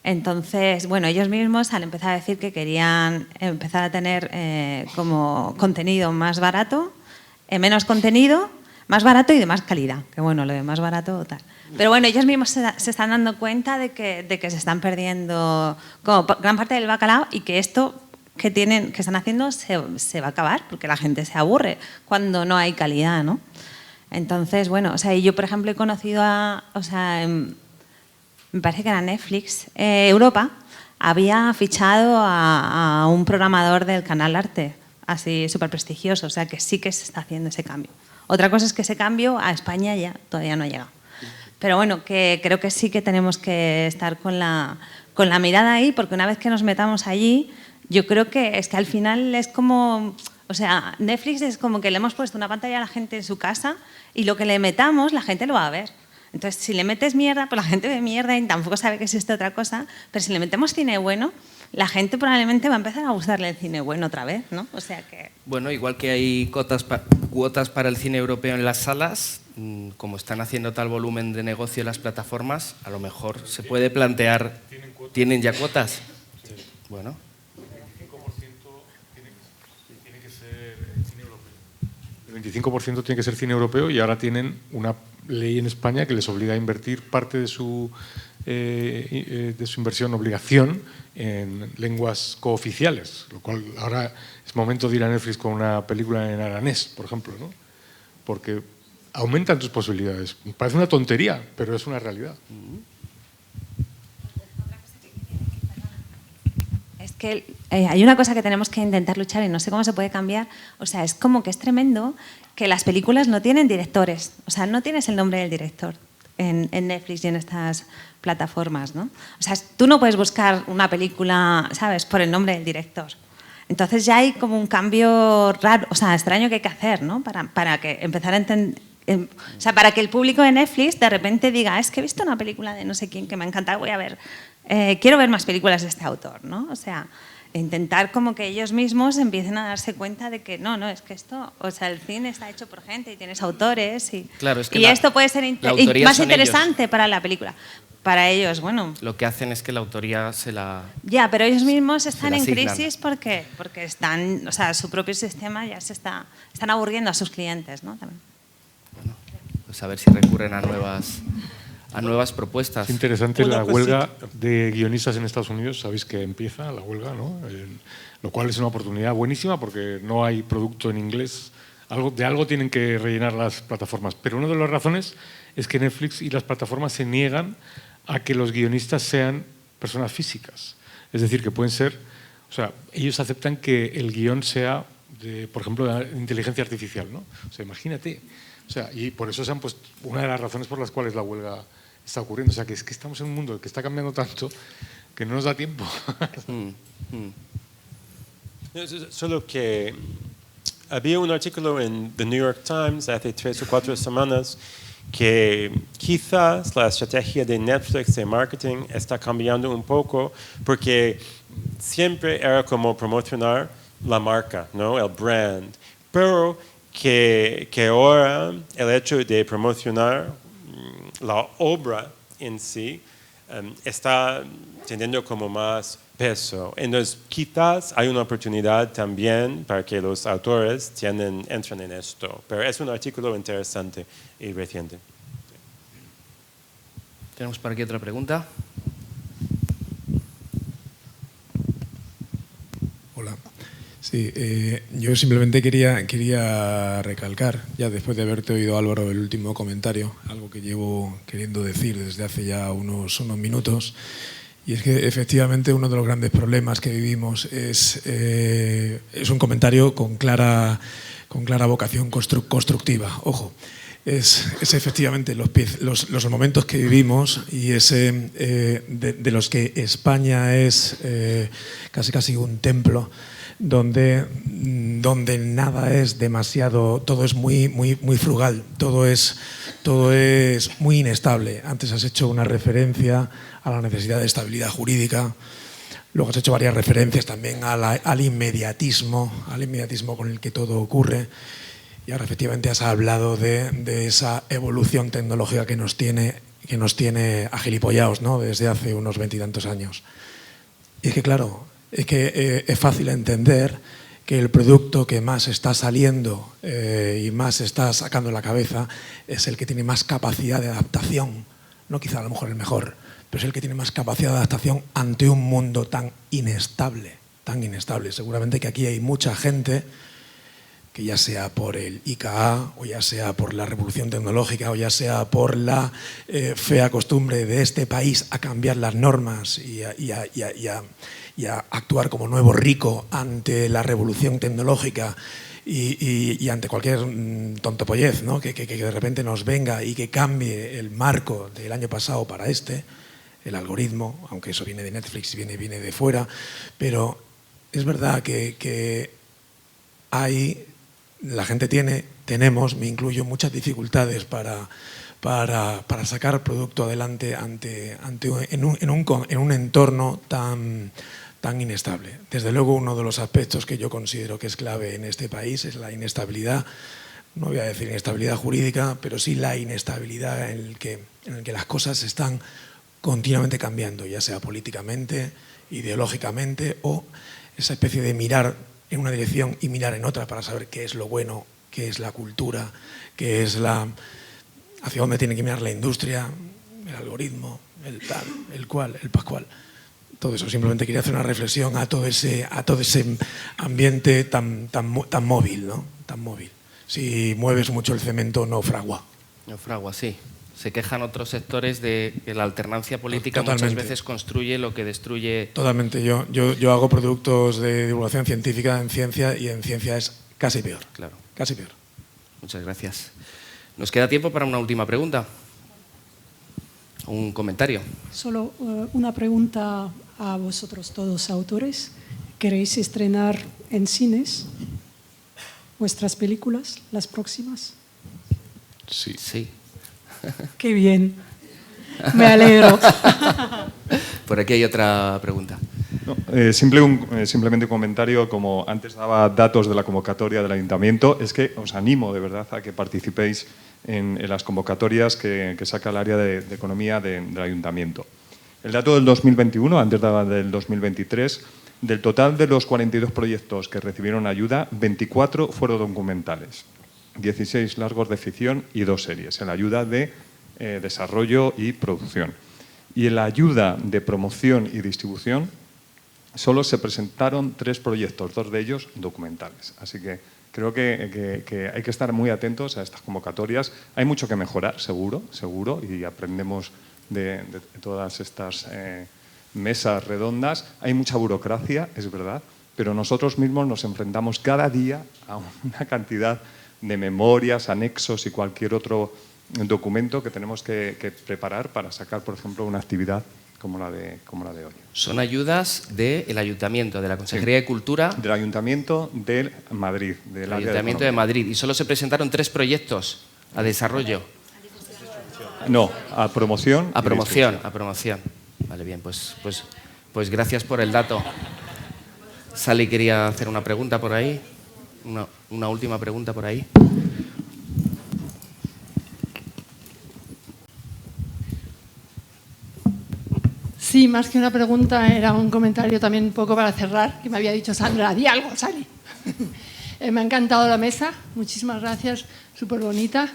Entonces, bueno, ellos mismos al empezar a decir que querían empezar a tener como contenido más barato, menos contenido, más barato y de más calidad, que bueno, lo de más barato tal. Pero bueno, ellos mismos se están dando cuenta de que se están perdiendo como gran parte del bacalao y que esto que están haciendo se va a acabar porque la gente se aburre cuando no hay calidad, ¿no? Entonces, bueno, o sea, yo por ejemplo he conocido me parece que era Netflix, Europa, había fichado a un programador del Canal Arte, así súper prestigioso, o sea que sí que se está haciendo ese cambio. Otra cosa es que ese cambio a España ya todavía no ha llegado. Pero bueno, que creo que sí que tenemos que estar con la mirada ahí, porque una vez que nos metamos allí, yo creo que es que al final es como, o sea, Netflix es como que le hemos puesto una pantalla a la gente en su casa y lo que le metamos la gente lo va a ver. Entonces, si le metes mierda, pues la gente ve mierda y tampoco sabe que existe otra cosa, pero si le metemos cine bueno, la gente probablemente va a empezar a gustarle el cine bueno otra vez, ¿no? O sea que... Bueno, igual que hay cuotas para el cine europeo en las salas, como están haciendo tal volumen de negocio las plataformas, a lo mejor se puede plantear... ¿Tienen ya cuotas? Sí. Bueno. El 25% tiene que ser cine europeo. El 25% tiene que ser cine europeo y ahora tienen una ley en España que les obliga a invertir parte de su inversión, obligación, en lenguas cooficiales, lo cual ahora es momento de ir a Netflix con una película en aranés, por ejemplo, ¿no? Porque aumentan tus posibilidades. Parece una tontería, pero es una realidad. Es que hay una cosa que tenemos que intentar luchar y no sé cómo se puede cambiar. O sea, es como que es tremendo que las películas no tienen directores. O sea, no tienes el nombre del director en Netflix y en estas plataformas, ¿no? O sea, tú no puedes buscar una película, ¿sabes?, por el nombre del director. Entonces ya hay como un cambio raro, o sea, extraño que hay que hacer, ¿no? Para que empezar a entender... O sea, para que el público de Netflix de repente diga, es que he visto una película de no sé quién que me ha encantado, voy a ver, quiero ver más películas de este autor, ¿no? O sea, intentar como que ellos mismos empiecen a darse cuenta de que no, es que esto, o sea, el cine está hecho por gente y tienes autores y, claro, es que esto puede ser más interesante para la película. Para ellos, bueno... Lo que hacen es que la autoría se la... Ya, pero ellos mismos están en crisis porque están, o sea, su propio sistema ya están aburriendo a sus clientes, ¿no? También. Bueno, pues a ver si recurren a nuevas propuestas. Es interesante la huelga de guionistas en Estados Unidos, sabéis que empieza la huelga, ¿no? Lo cual es una oportunidad buenísima porque no hay producto en inglés. De algo tienen que rellenar las plataformas. Pero una de las razones es que Netflix y las plataformas se niegan a que los guionistas sean personas físicas. Es decir, que pueden ser... O sea, ellos aceptan que el guión sea, por ejemplo, de inteligencia artificial, ¿no? O sea, imagínate. O sea, y por eso se han puesto una de las razones por las cuales la huelga está ocurriendo. O sea, que es que estamos en un mundo que está cambiando tanto que no nos da tiempo. Solo que había un artículo en The New York Times hace 3 o 4 semanas que quizás la estrategia de Netflix de marketing está cambiando un poco porque siempre era como promocionar la marca, ¿no? El brand, pero que ahora el hecho de promocionar la obra en sí está teniendo como más peso. Entonces, quizás hay una oportunidad también para que los autores entren en esto. Pero es un artículo interesante y reciente. Tenemos por aquí otra pregunta. Hola. Sí, yo simplemente quería recalcar, ya después de haberte oído, Álvaro, el último comentario, algo que llevo queriendo decir desde hace ya unos minutos, y es que efectivamente uno de los grandes problemas que vivimos es un comentario con clara vocación constructiva. Ojo, es efectivamente los momentos que vivimos y de los que España es casi un templo, donde nada es demasiado, todo es muy frugal, todo es muy inestable. Antes has hecho una referencia a la necesidad de estabilidad jurídica, luego has hecho varias referencias también al inmediatismo con el que todo ocurre, y ahora efectivamente has hablado de esa evolución tecnológica que nos tiene agilipollados, ¿no? Desde hace unos 20 y tantos años. Y es que claro, es fácil entender que el producto que más está saliendo y más está sacando la cabeza es el que tiene más capacidad de adaptación, no quizá a lo mejor el mejor, pero es el que tiene más capacidad de adaptación ante un mundo tan inestable. Seguramente que aquí hay mucha gente que, ya sea por el IKA, o ya sea por la revolución tecnológica, o ya sea por la fea costumbre de este país a cambiar las normas y a actuar como nuevo rico ante la revolución tecnológica y ante cualquier tontopollez, ¿no? que de repente nos venga y que cambie el marco del año pasado para el algoritmo, aunque eso viene de Netflix y viene de fuera, pero es verdad que la gente tenemos, me incluyo, muchas dificultades para sacar producto adelante en un entorno tan inestable. Desde luego, uno de los aspectos que yo considero que es clave en este país es la inestabilidad, no voy a decir inestabilidad jurídica, pero sí la inestabilidad en el que las cosas están continuamente cambiando, ya sea políticamente, ideológicamente, o esa especie de mirar en una dirección y mirar en otra para saber qué es lo bueno, qué es la cultura, qué es hacia dónde tiene que mirar la industria, el algoritmo, el tal, el cual, el pascual. Todo eso. Simplemente quería hacer una reflexión a todo ese ambiente tan móvil, ¿no? Tan móvil. Si mueves mucho el cemento, naufragua. Naufragua, sí. Se quejan otros sectores de que la alternancia política Totalmente. Muchas veces construye lo que destruye. Totalmente. Yo hago productos de divulgación científica en ciencia, y en ciencia es casi peor. Claro. Casi peor. Muchas gracias. Nos queda tiempo para una última pregunta. Un comentario. Solo una pregunta a vosotros todos autores. ¿Queréis estrenar en cines vuestras películas, las próximas? Sí. Sí. Qué bien. Me alegro. Por aquí hay otra pregunta. No, simplemente un comentario, como antes daba datos de la convocatoria del Ayuntamiento, es que os animo de verdad a que participéis en las convocatorias que saca el área de economía del Ayuntamiento. El dato del 2021, antes daba del 2023, del total de los 42 proyectos que recibieron ayuda, 24 fueron documentales, 16 largos de ficción y 2 series, en la ayuda de desarrollo y producción. Y en la ayuda de promoción y distribución solo se presentaron 3 proyectos, 2 de ellos documentales. Así que creo que hay que estar muy atentos a estas convocatorias. Hay mucho que mejorar, seguro, y aprendemos de todas estas mesas redondas. Hay mucha burocracia, es verdad, pero nosotros mismos nos enfrentamos cada día a una cantidad de memorias, anexos y cualquier otro documento que tenemos que preparar para sacar, por ejemplo, una actividad como la de hoy. Son ayudas del Ayuntamiento, de la Consejería de Cultura. Del Ayuntamiento de Madrid. Del Ayuntamiento de Madrid. Y solo se presentaron 3 proyectos a desarrollo. No, a promoción. A promoción. Vale, bien, pues gracias por el dato. Sally quería hacer una pregunta por ahí. Una última pregunta por ahí. Sí, más que una pregunta, era un comentario también un poco para cerrar, que me había dicho Sandra, di algo, Sally. Me ha encantado la mesa, muchísimas gracias, súper bonita.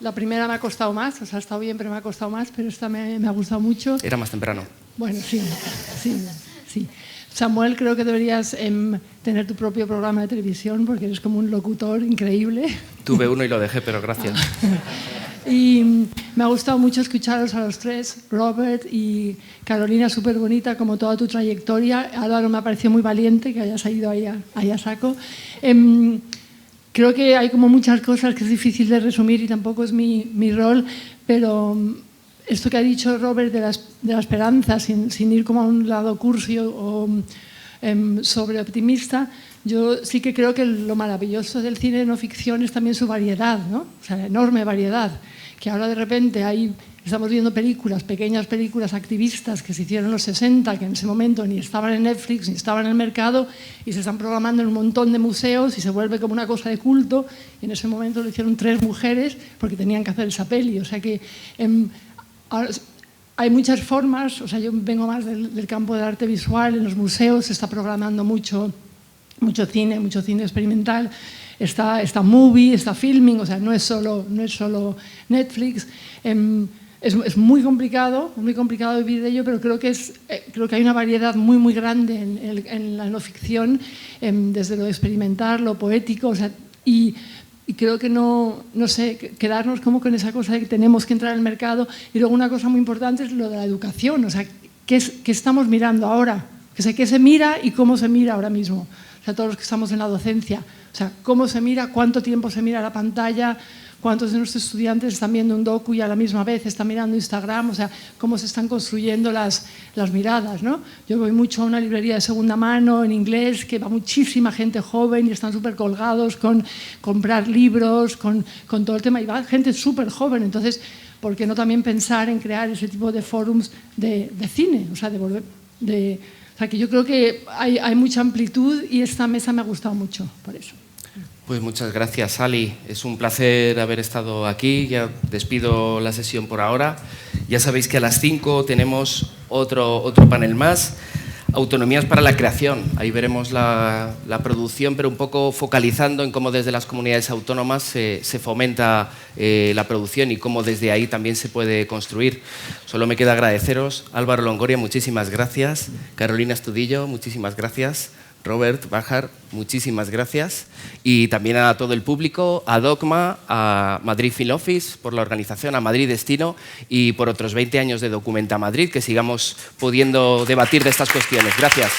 La primera me ha costado más, o sea, ha estado bien, pero me ha costado más, pero esta me ha gustado mucho. Era más temprano. Bueno, sí. Samuel, creo que deberías tener tu propio programa de televisión porque eres como un locutor increíble. Tuve uno y lo dejé, pero gracias. Y me ha gustado mucho escucharos a los 3, Robert y Carolina, súper bonita como toda tu trayectoria. Álvaro, me ha parecido muy valiente que hayas ido ahí a saco. Creo que hay como muchas cosas que es difícil de resumir y tampoco es mi rol, pero esto que ha dicho Robert de la esperanza, sin ir como a un lado cursi o sobreoptimista, yo sí que creo que lo maravilloso del cine de no ficción es también su variedad, ¿no? O sea, la enorme variedad, que ahora de repente estamos viendo pequeñas películas activistas que se hicieron en los 60, que en ese momento ni estaban en Netflix ni estaban en el mercado y se están programando en un montón de museos y se vuelve como una cosa de culto, y en ese momento lo hicieron 3 mujeres porque tenían que hacer esa peli, o sea que ahora, hay muchas formas, o sea, yo vengo más del campo del arte visual, en los museos se está programando mucho cine experimental, está movie, está filming, o sea, no es solo Netflix. Es muy complicado vivir de ello, pero creo que hay una variedad muy grande en la no ficción, desde lo experimental, lo poético, o sea, y creo que no sé, quedarnos como con esa cosa de que tenemos que entrar al mercado. Y luego una cosa muy importante es lo de la educación, o sea, ¿qué estamos mirando ahora? O sea, ¿qué se mira y cómo se mira ahora mismo? O sea, todos los que estamos en la docencia, o sea, ¿cómo se mira? ¿Cuánto tiempo se mira la pantalla? ¿Cuántos de nuestros estudiantes están viendo un docu y a la misma vez están mirando Instagram? O sea, ¿cómo se están construyendo las miradas, ¿no? Yo voy mucho a una librería de segunda mano en inglés, que va muchísima gente joven y están súper colgados con comprar libros, con todo el tema, y va gente súper joven. Entonces, ¿por qué no también pensar en crear ese tipo de forums de cine? O sea, o sea, que yo creo que hay mucha amplitud y esta mesa me ha gustado mucho por eso. Pues muchas gracias, Sally. Es un placer haber estado aquí. Ya despido la sesión por ahora. Ya sabéis que a las 5 tenemos otro panel más. Autonomías para la creación. Ahí veremos la producción, pero un poco focalizando en cómo desde las comunidades autónomas se fomenta la producción y cómo desde ahí también se puede construir. Solo me queda agradeceros. Álvaro Longoria, muchísimas gracias. Carolina Estudillo, muchísimas gracias. Robert Bajar, muchísimas gracias. Y también a todo el público, a Dogma, a Madrid Film Office por la organización, a Madrid Destino y por otros 20 años de Documenta Madrid, que sigamos pudiendo debatir de estas cuestiones. Gracias.